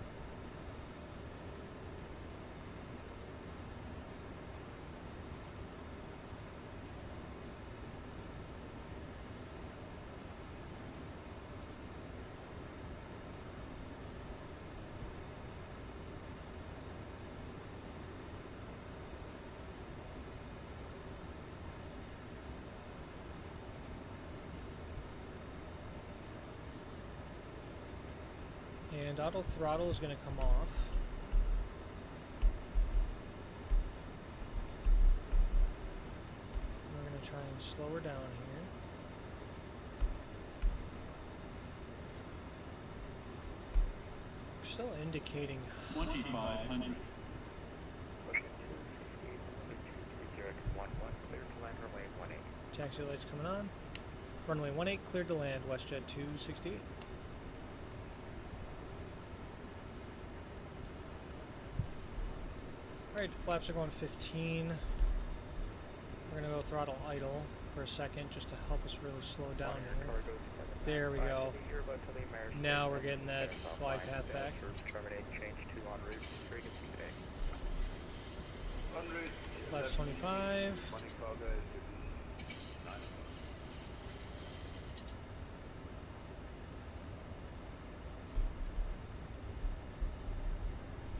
And auto throttle is going to come off. We're going to try and slow her down here. We're still indicating 2,500. Taxi lights coming on. Runway 18 cleared to land, WestJet 268. Alright, flaps are going 15. We're going to go throttle idle for a second just to help us really slow down here. There we go. Now we're getting that glide path back. Flaps 25.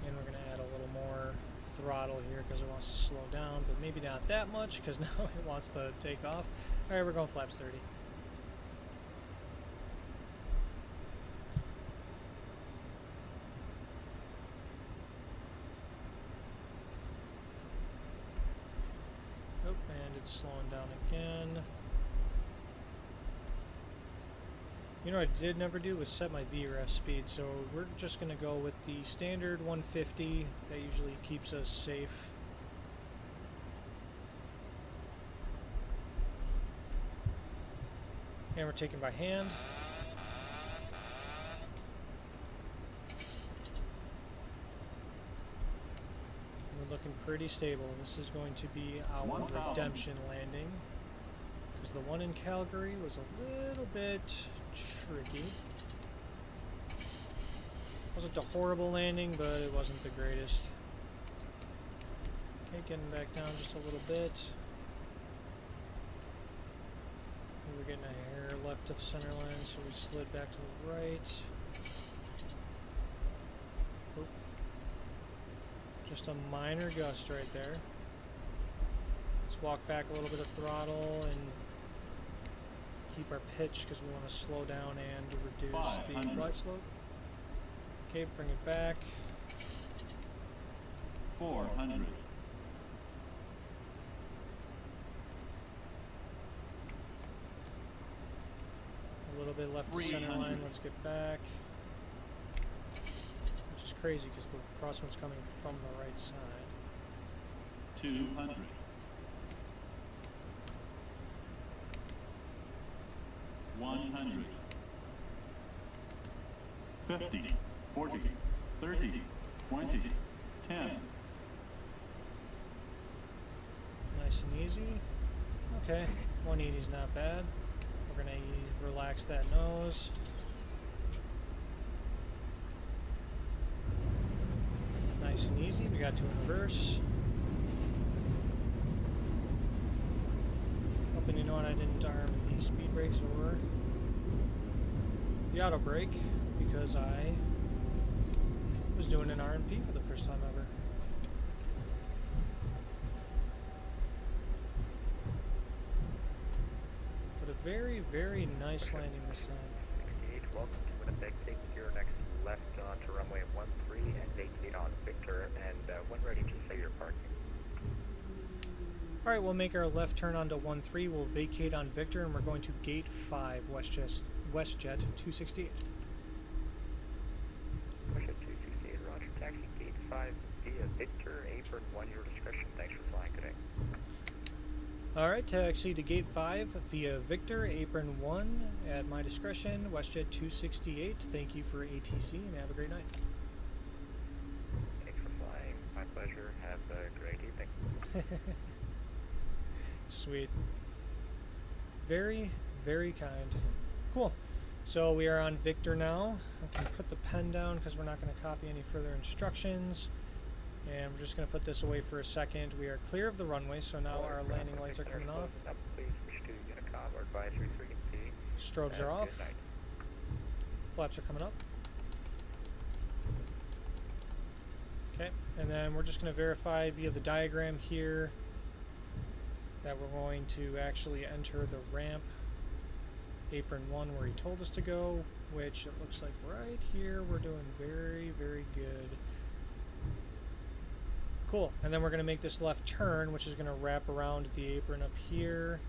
And we're going to add a little more throttle here because it wants to slow down, but maybe not that much because now it wants to take off. Alright, we're going flaps 30. Oh, and it's slowing down again. You know what I did never do was set my VREF speed, so we're just going to go with the standard 150. That usually keeps us safe. And we're taking by hand. We're looking pretty stable. This is going to be our redemption landing, because the one in Calgary was a little bit tricky. Wasn't a horrible landing, but it wasn't the greatest. Okay, getting back down just a little bit. We were getting a hair left of center line, so we slid back to the right. Oop. Just a minor gust right there. Let's walk back a little bit of throttle and keep our pitch because we want to slow down and reduce the glide slope. Okay, bring it back. 400. A little bit left of center line. Let's get back. Which is crazy because the crosswind's coming from the right side. 200. 100. 50. 40. 30. 20. 10. Nice and easy. Okay, 180 is not bad. We're gonna relax that nose. Nice and easy. We got to in reverse. Hoping, you know what, I didn't arm the speed brakes or the auto brake because I was doing an RMP for the first time ever. But a very, very nice landing this time. 68, welcome to Winnipeg. Take your next left onto runway 13 and vacate on Victor, and when ready to say your parking. Alright, we'll make our left turn onto 13. We'll vacate on Victor, and we're going to gate 5, WestJet 268. WestJet 268, roger. Taxi gate 5 via Victor, apron 1, your discretion. Thanks for flying today. Alright, taxi to gate 5 via Victor, apron 1 at my discretion, WestJet 268. Thank you for ATC and have a great night. Thanks for flying. My pleasure. Have a great evening. Sweet. Very, very kind. Cool. So we are on Victor now. I can put the pen down because we're not going to copy any further instructions. And we're just going to put this away for a second. We are clear of the runway, so now our landing lights are coming off. Please wish to Unicom or advisory 3C. Strobes are off. Good night. Flaps are coming up. Okay, and then we're just going to verify via the diagram here that we're going to actually enter the ramp, apron 1 where he told us to go, which it looks like right here we're doing very, very good. Cool, and then we're going to make this left turn, which is going to wrap around the apron up here,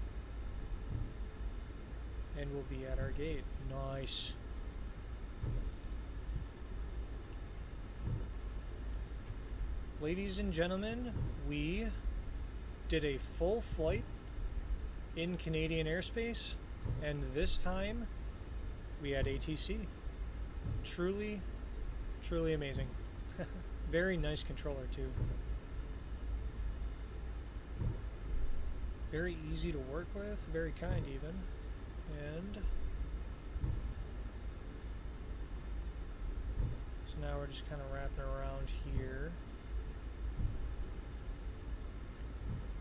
and we'll be at our gate. Nice. Ladies and gentlemen, we did a full flight in Canadian airspace, and this time we had ATC. Truly, truly amazing. Very nice controller too. Very easy to work with, very kind even. And so now we're just kind of wrapping around here.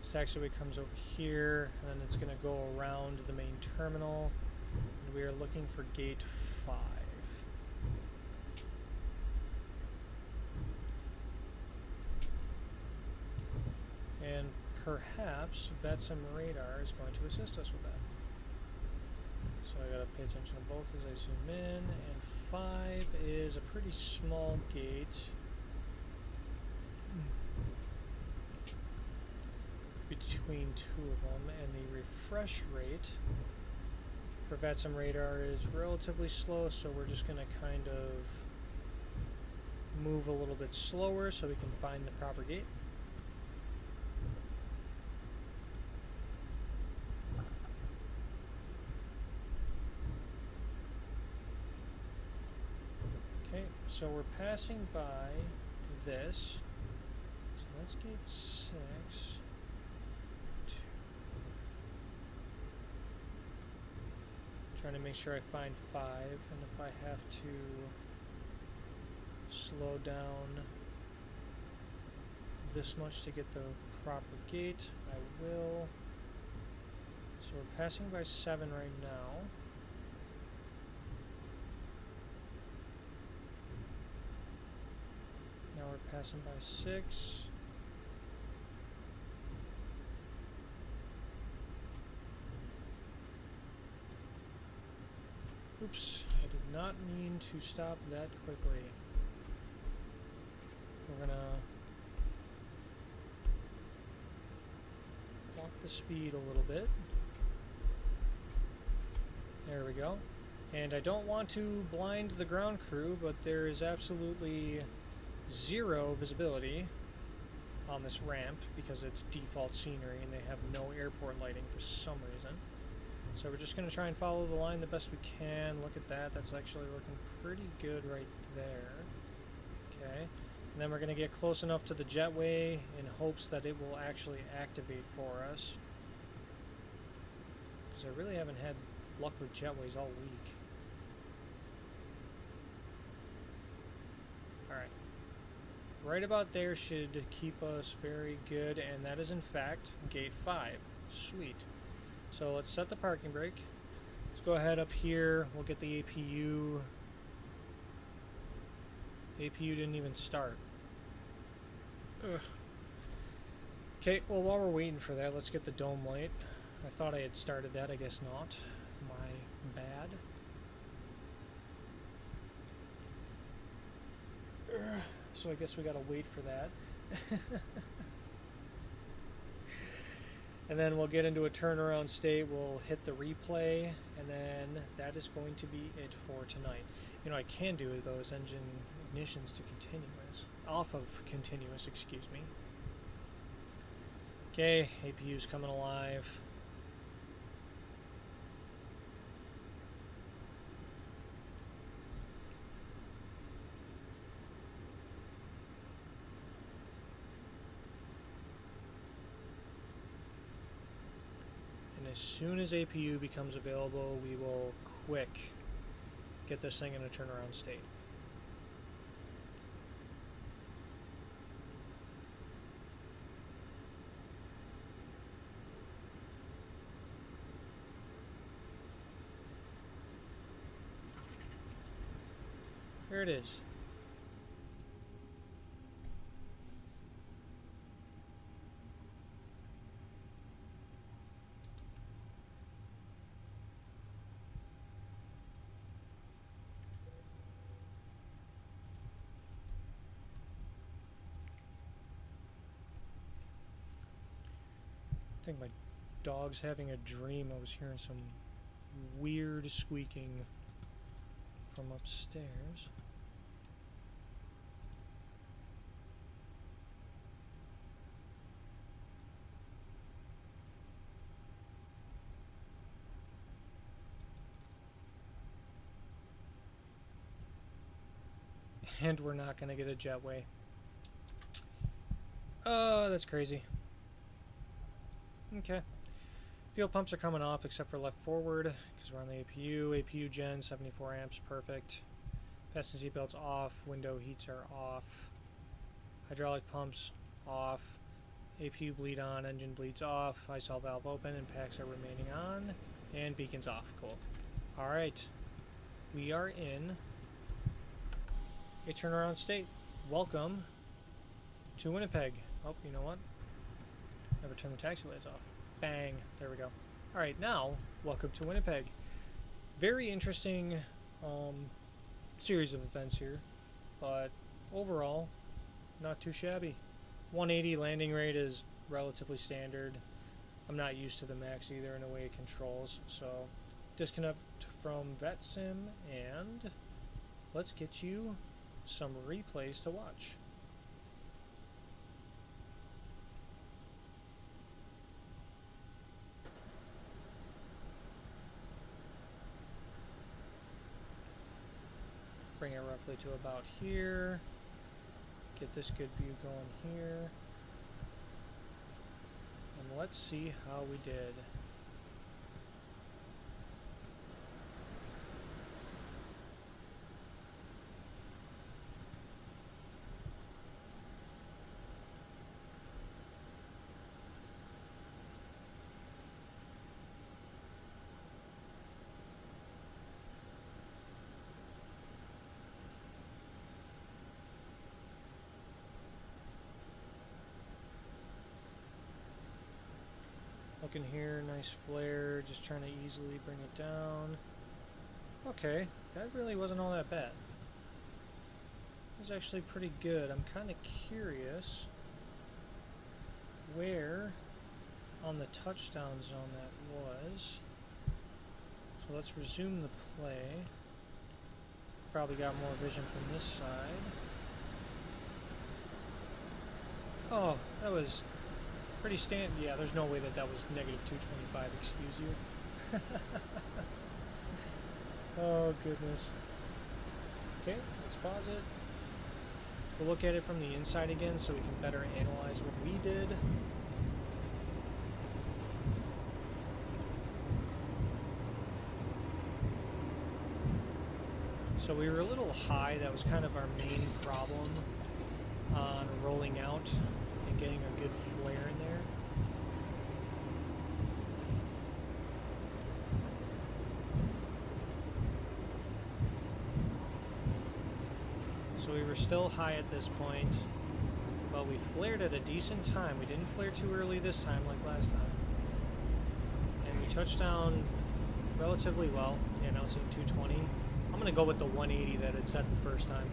This taxiway comes over here, and then it's going to go around the main terminal. And we are looking for gate 5. And perhaps VATSIM radar is going to assist us with that. So I gotta pay attention to both as I zoom in, and 5 is a pretty small gate. Between two of them, and the refresh rate for VATSIM radar is relatively slow, so we're just gonna kind of move a little bit slower so we can find the proper gate. Okay, so we're passing by this. So let's gate 6. Trying to make sure I find 5, and if I have to slow down this much to get the proper gate, I will. So we're passing by 7 right now. Now we're passing by 6. Oops, I did not mean to stop that quickly. We're gonna walk the speed a little bit. There we go. And I don't want to blind the ground crew, but there is absolutely 0 visibility on this ramp because it's default scenery and they have no airport lighting for some reason. So we're just going to try and follow the line the best we can. Look at that. That's actually looking pretty good right there. Okay. And then we're going to get close enough to the jetway in hopes that it will actually activate for us. Because I really haven't had luck with jetways all week. Alright. Right about there should keep us very good, and that is in fact gate 5. Sweet. So let's set the parking brake. Let's go ahead up here. We'll get the APU. APU didn't even start. Ugh. Okay, well while we're waiting for that, let's get the dome light. I thought I had started that, I guess not. My bad. Ugh. So I guess we gotta wait for that. And then we'll get into a turnaround state, we'll hit the replay, and then that is going to be it for tonight. You know, I can do those engine ignitions to continuous, off of continuous, excuse me. Okay, APU's coming alive. As soon as APU becomes available, we will quick get this thing in a turnaround state. There it is. I think my dog's having a dream. I was hearing some weird squeaking from upstairs. And we're not going to get a jetway. Oh, that's crazy. Okay. Fuel pumps are coming off except for left forward because we're on the APU. APU gen, 74 amps, perfect. Fasten seatbelts off. Window heats are off. Hydraulic pumps off. APU bleed on. Engine bleeds off. ISOL valve open. Impacts are remaining on. And beacons off. Cool. Alright. We are in a turnaround state. Welcome to Winnipeg. Oh, you know what? Never turn the taxi lights off. Bang. There we go. Alright, now, welcome to Winnipeg. Very interesting series of events here, but overall, not too shabby. 180 landing rate is relatively standard. I'm not used to the MAX either in the way it controls, so disconnect from VATSIM and let's get you some replays to watch. Bring it roughly to about here. Get this good view going here. And let's see how we did. Looking here, nice flare, just trying to easily bring it down. Okay, that really wasn't all that bad. It was actually pretty good. I'm kind of curious where on the touchdown zone that was. So let's resume the play. Probably got more vision from this side. Oh, that was pretty yeah, there's no way that that was negative 225, excuse you. Oh, goodness. Okay, let's pause it. We'll look at it from the inside again so we can better analyze what we did. So we were a little high. That was kind of our main problem on rolling out and getting a good flare in there. So we were still high at this point, but we flared at a decent time. We didn't flare too early this time like last time. And we touched down relatively well. Yeah, now it's at 220. I'm going to go with the 180 that it set the first time,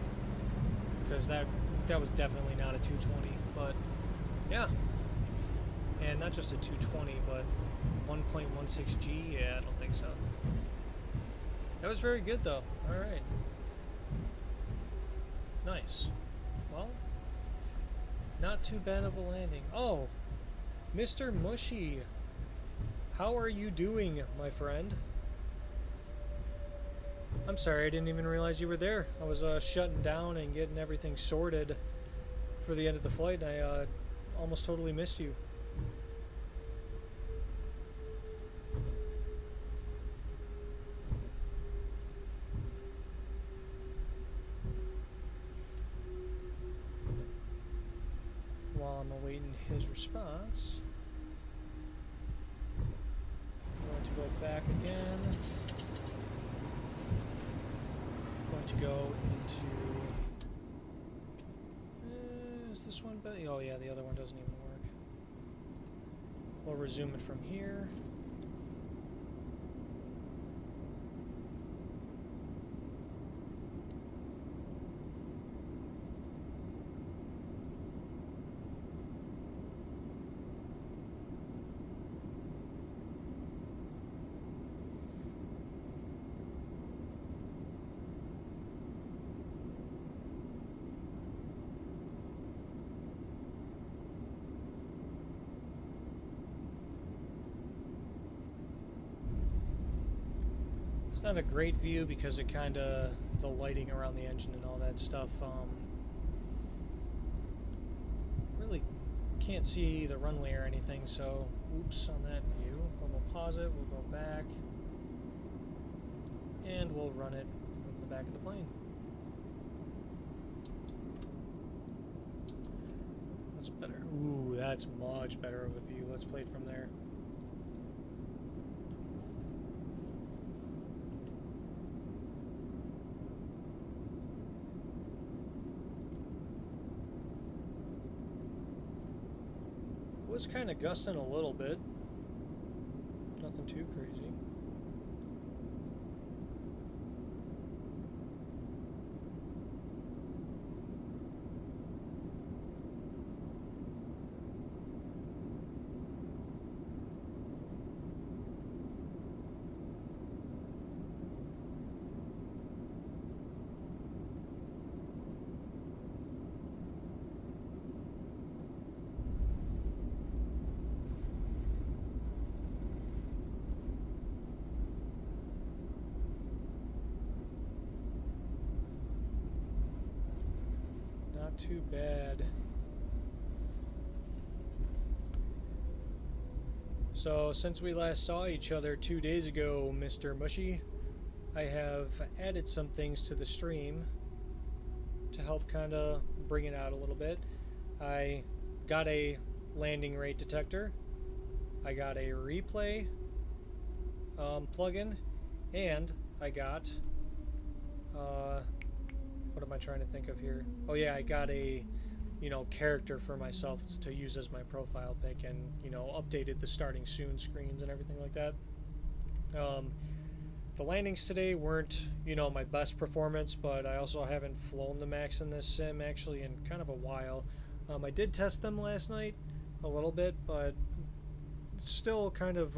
because that was definitely not a 220, but yeah. And not just a 220, but 1.16G, yeah, I don't think so. That was very good though. All right. Nice. Well, not too bad of a landing. Oh, Mr. Mushy, how are you doing, my friend? I'm sorry, I didn't even realize you were there. I was shutting down and getting everything sorted for the end of the flight, and I almost totally missed you. While I'm awaiting his response, I'm going to go back again. Going to go into, is this one better? Oh yeah, the other one doesn't even work. We'll resume it from here. It's not a great view because it kind of, the lighting around the engine and all that stuff, really can't see the runway or anything, so oops on that view. But we'll pause it, we'll go back, and we'll run it from the back of the plane. That's better. Ooh, that's much better of a view. Let's play it from there. It was kind of gusting a little bit. Nothing too crazy. Not too bad. So, since we last saw each other 2 days ago, Mr. Mushy, I have added some things to the stream to help kind of bring it out a little bit. I got a landing rate detector, I got a replay plugin, and I got what am I trying to think of here? Oh yeah, I got a, character for myself to use as my profile pic, and, updated the starting soon screens and everything like that. The landings today weren't, my best performance, but I also haven't flown the MAX in this sim actually in kind of a while. I did test them last night a little bit, but still kind of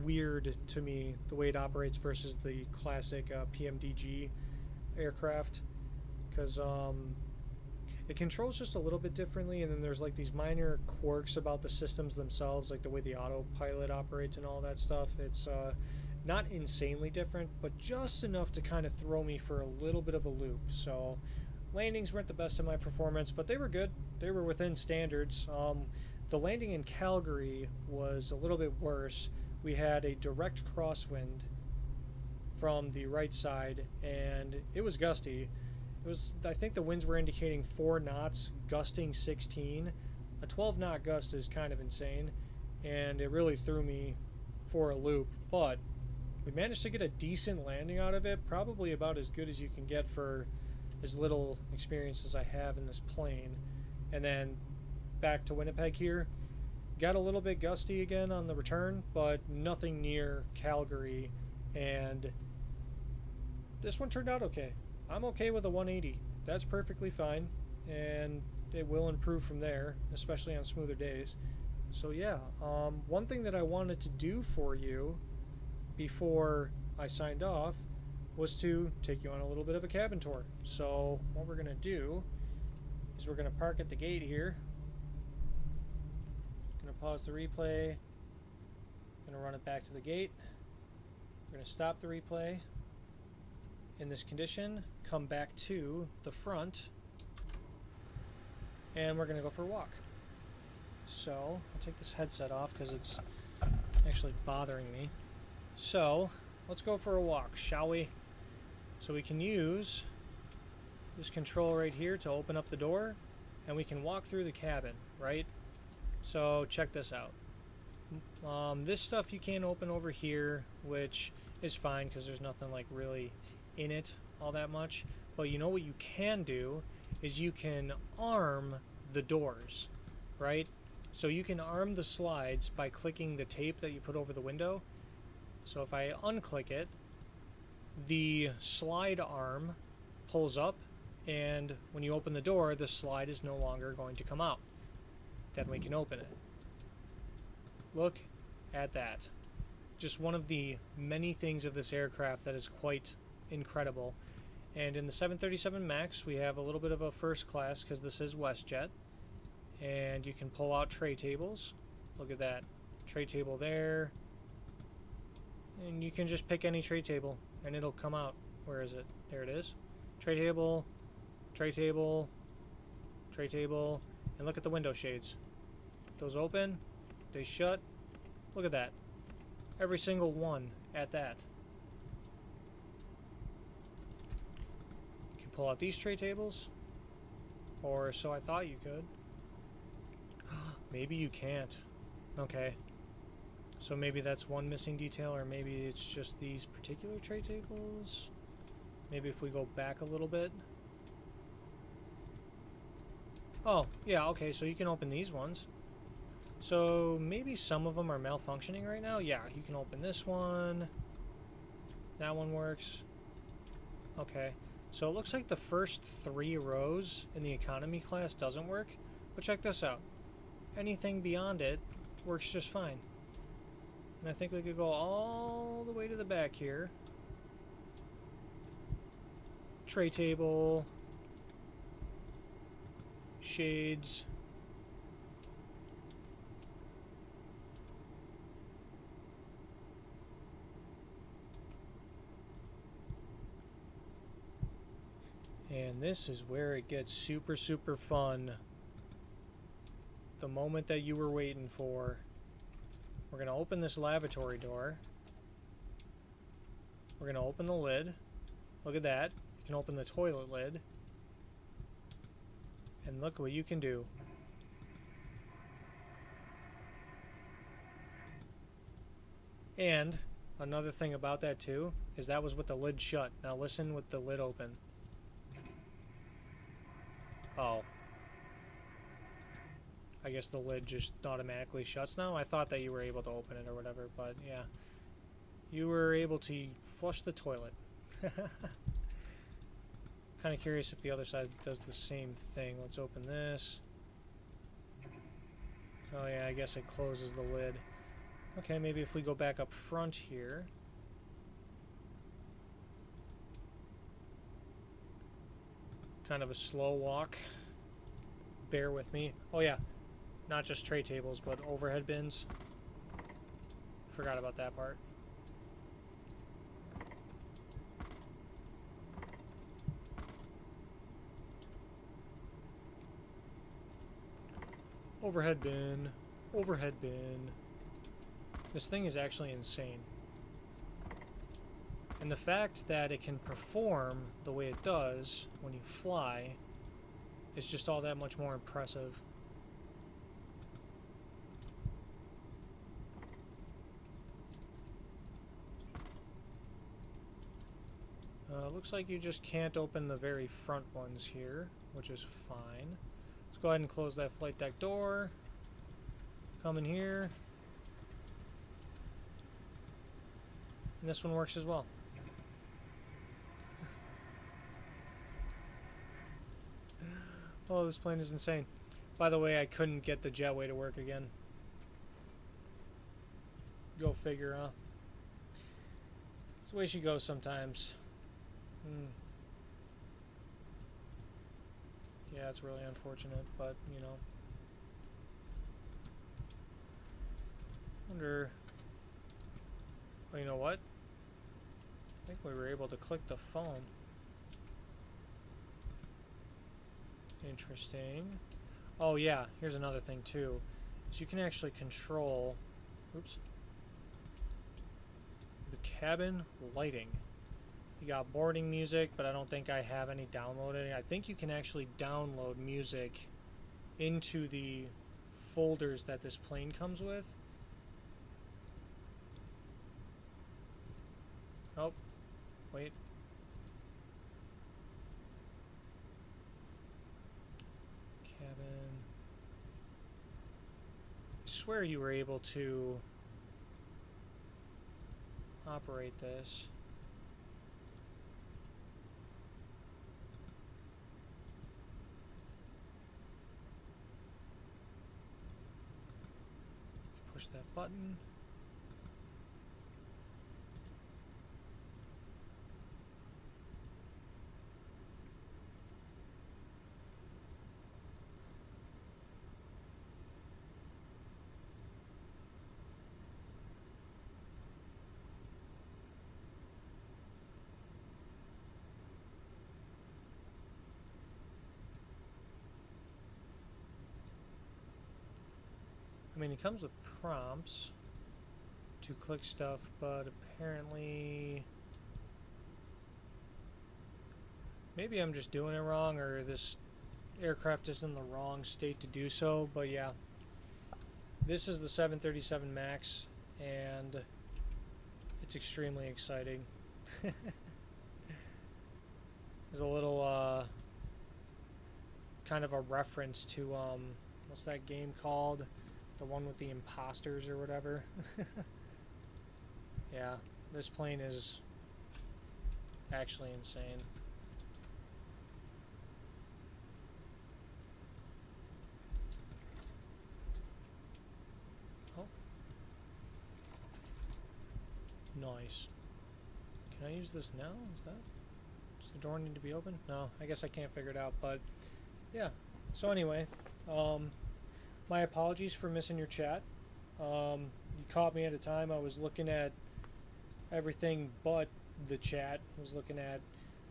weird to me the way it operates versus the classic PMDG aircraft, because it controls just a little bit differently, and then there's like these minor quirks about the systems themselves, like the way the autopilot operates and all that stuff. It's not insanely different, but just enough to kind of throw me for a little bit of a loop. So landings weren't the best of my performance, but they were good. They were within standards. The landing in Calgary was a little bit worse. We had a direct crosswind from the right side, and it was gusty. It was, I think the winds were indicating 4 knots, gusting 16. A 12-knot gust is kind of insane, and it really threw me for a loop, but we managed to get a decent landing out of it, probably about as good as you can get for as little experience as I have in this plane. And then back to Winnipeg here. Got a little bit gusty again on the return, but nothing near Calgary, and this one turned out okay. I'm okay with a 180. That's perfectly fine, and it will improve from there, especially on smoother days. So yeah, one thing that I wanted to do for you before I signed off was to take you on a little bit of a cabin tour. So what we're going to do is we're going to park at the gate here. Going to pause the replay. Going to run it back to the gate. We're going to stop the replay in this condition, come back to the front, and we're going to go for a walk. So I'll take this headset off because it's actually bothering me. So let's go for a walk, shall we? So we can use this control right here to open up the door, and we can walk through the cabin, right? So check this out. This stuff you can't open over here, which is fine because there's nothing like really in it all that much. But you know what you can do is you can arm the doors, right? So you can arm the slides by clicking the tape that you put over the window. So if I unclick it, the slide arm pulls up, and when you open the door, the slide is no longer going to come out. Then we can open it. Look at that. Just one of the many things of this aircraft that is quite incredible. And in the 737 MAX, we have a little bit of a first class because this is WestJet. And you can pull out tray tables. Look at that. Tray table there. And you can just pick any tray table and it'll come out. Where is it? There it is. Tray table, tray table, tray table. And look at the window shades. Those open, they shut. Look at that. Every single one at that. You can pull out these tray tables. Or so I thought you could. Maybe you can't. Okay. So maybe that's one missing detail, or maybe it's just these particular tray tables. Maybe if we go back a little bit. Oh, yeah, okay, so you can open these ones. So maybe some of them are malfunctioning right now. Yeah, you can open this one. That one works. Okay, so it looks like the first 3 rows in the economy class doesn't work. But check this out. Anything beyond it works just fine. And I think we could go all the way to the back here. Tray table. Shades. And this is where it gets super, super fun. The moment that you were waiting for. We're going to open this lavatory door. We're going to open the lid. Look at that. You can open the toilet lid. And look what you can do. And another thing about that too is that was with the lid shut. Now listen with the lid open. Oh. I guess the lid just automatically shuts now. I thought that you were able to open it or whatever, but yeah. You were able to flush the toilet. Kind of curious if the other side does the same thing. Let's open this. Oh yeah, I guess it closes the lid. Okay, maybe if we go back up front here. Kind of a slow walk. Bear with me. Oh yeah. Not just tray tables, but overhead bins. Forgot about that part. Overhead bin. Overhead bin. This thing is actually insane. And the fact that it can perform the way it does when you fly is just all that much more impressive. Looks like you just can't open the very front ones here, which is fine. Let's go ahead and close that flight deck door. Come in here. And this one works as well. Oh, this plane is insane. By the way, I couldn't get the jetway to work again. Go figure, huh? It's the way she goes sometimes. Yeah, it's really unfortunate, but, you know. Wonder... Oh, you know what? I think we were able to click the phone. Interesting. Oh yeah, here's another thing too. So you can actually control, oops, the cabin lighting. You got boarding music, but I don't think I have any downloaded. I think you can actually download music into the folders that this plane comes with. Oh, wait. Cabin. I swear you were able to operate this. Push that button. I mean, it comes with prompts to click stuff, but apparently maybe I'm just doing it wrong, or this aircraft is in the wrong state to do so. But yeah, this is the 737 MAX, and it's extremely exciting. There's a little kind of a reference to what's that game called? The one with the imposters or whatever. Yeah, this plane is actually insane. Oh. Nice. Can I use this now? Does the door need to be open? No, I guess I can't figure it out, but yeah. So anyway, my apologies for missing your chat. You caught me at a time I was looking at everything but the chat. I was looking at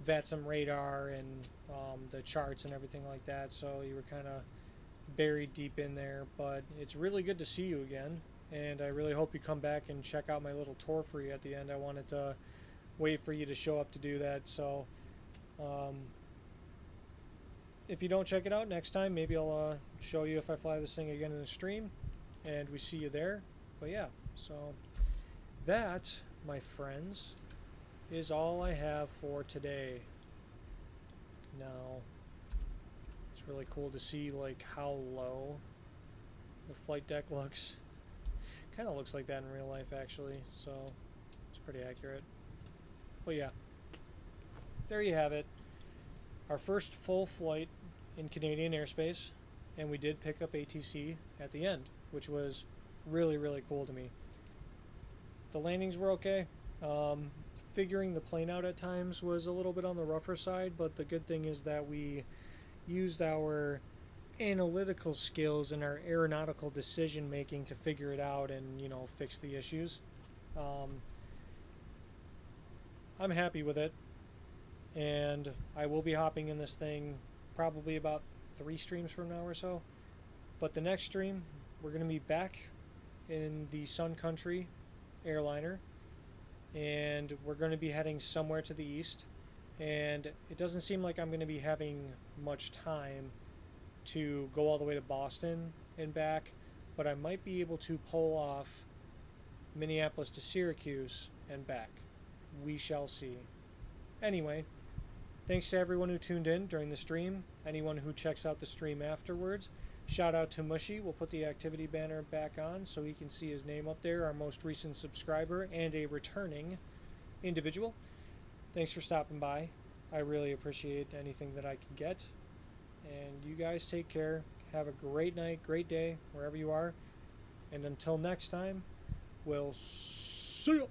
VATSIM radar and the charts and everything like that, so you were kind of buried deep in there. But it's really good to see you again, and I really hope you come back and check out my little tour for you at the end. I wanted to wait for you to show up to do that, so if you don't check it out next time, maybe I'll show you if I fly this thing again in the stream, and we see you there. But yeah, so that, my friends, is all I have for today. Now, it's really cool to see like how low the flight deck looks. Kind of looks like that in real life, actually, so it's pretty accurate. But yeah, there you have it. Our first full flight in Canadian airspace, and we did pick up ATC at the end, which was really, really cool to me. The landings were okay. Figuring the plane out at times was a little bit on the rougher side, but the good thing is that we used our analytical skills and our aeronautical decision making to figure it out and, you know, fix the issues. I'm happy with it, and I will be hopping in this thing probably about 3 streams from now or so. But the next stream, we're going to be back in the Sun Country airliner, and we're going to be heading somewhere to the east. And it doesn't seem like I'm going to be having much time to go all the way to Boston and back, but I might be able to pull off Minneapolis to Syracuse and back. We shall see. Anyway, thanks to everyone who tuned in during the stream, anyone who checks out the stream afterwards. Shout out to Mushy. We'll put the activity banner back on so he can see his name up there, our most recent subscriber and a returning individual. Thanks for stopping by. I really appreciate anything that I can get. And you guys take care. Have a great night, great day, wherever you are. And until next time, we'll see you.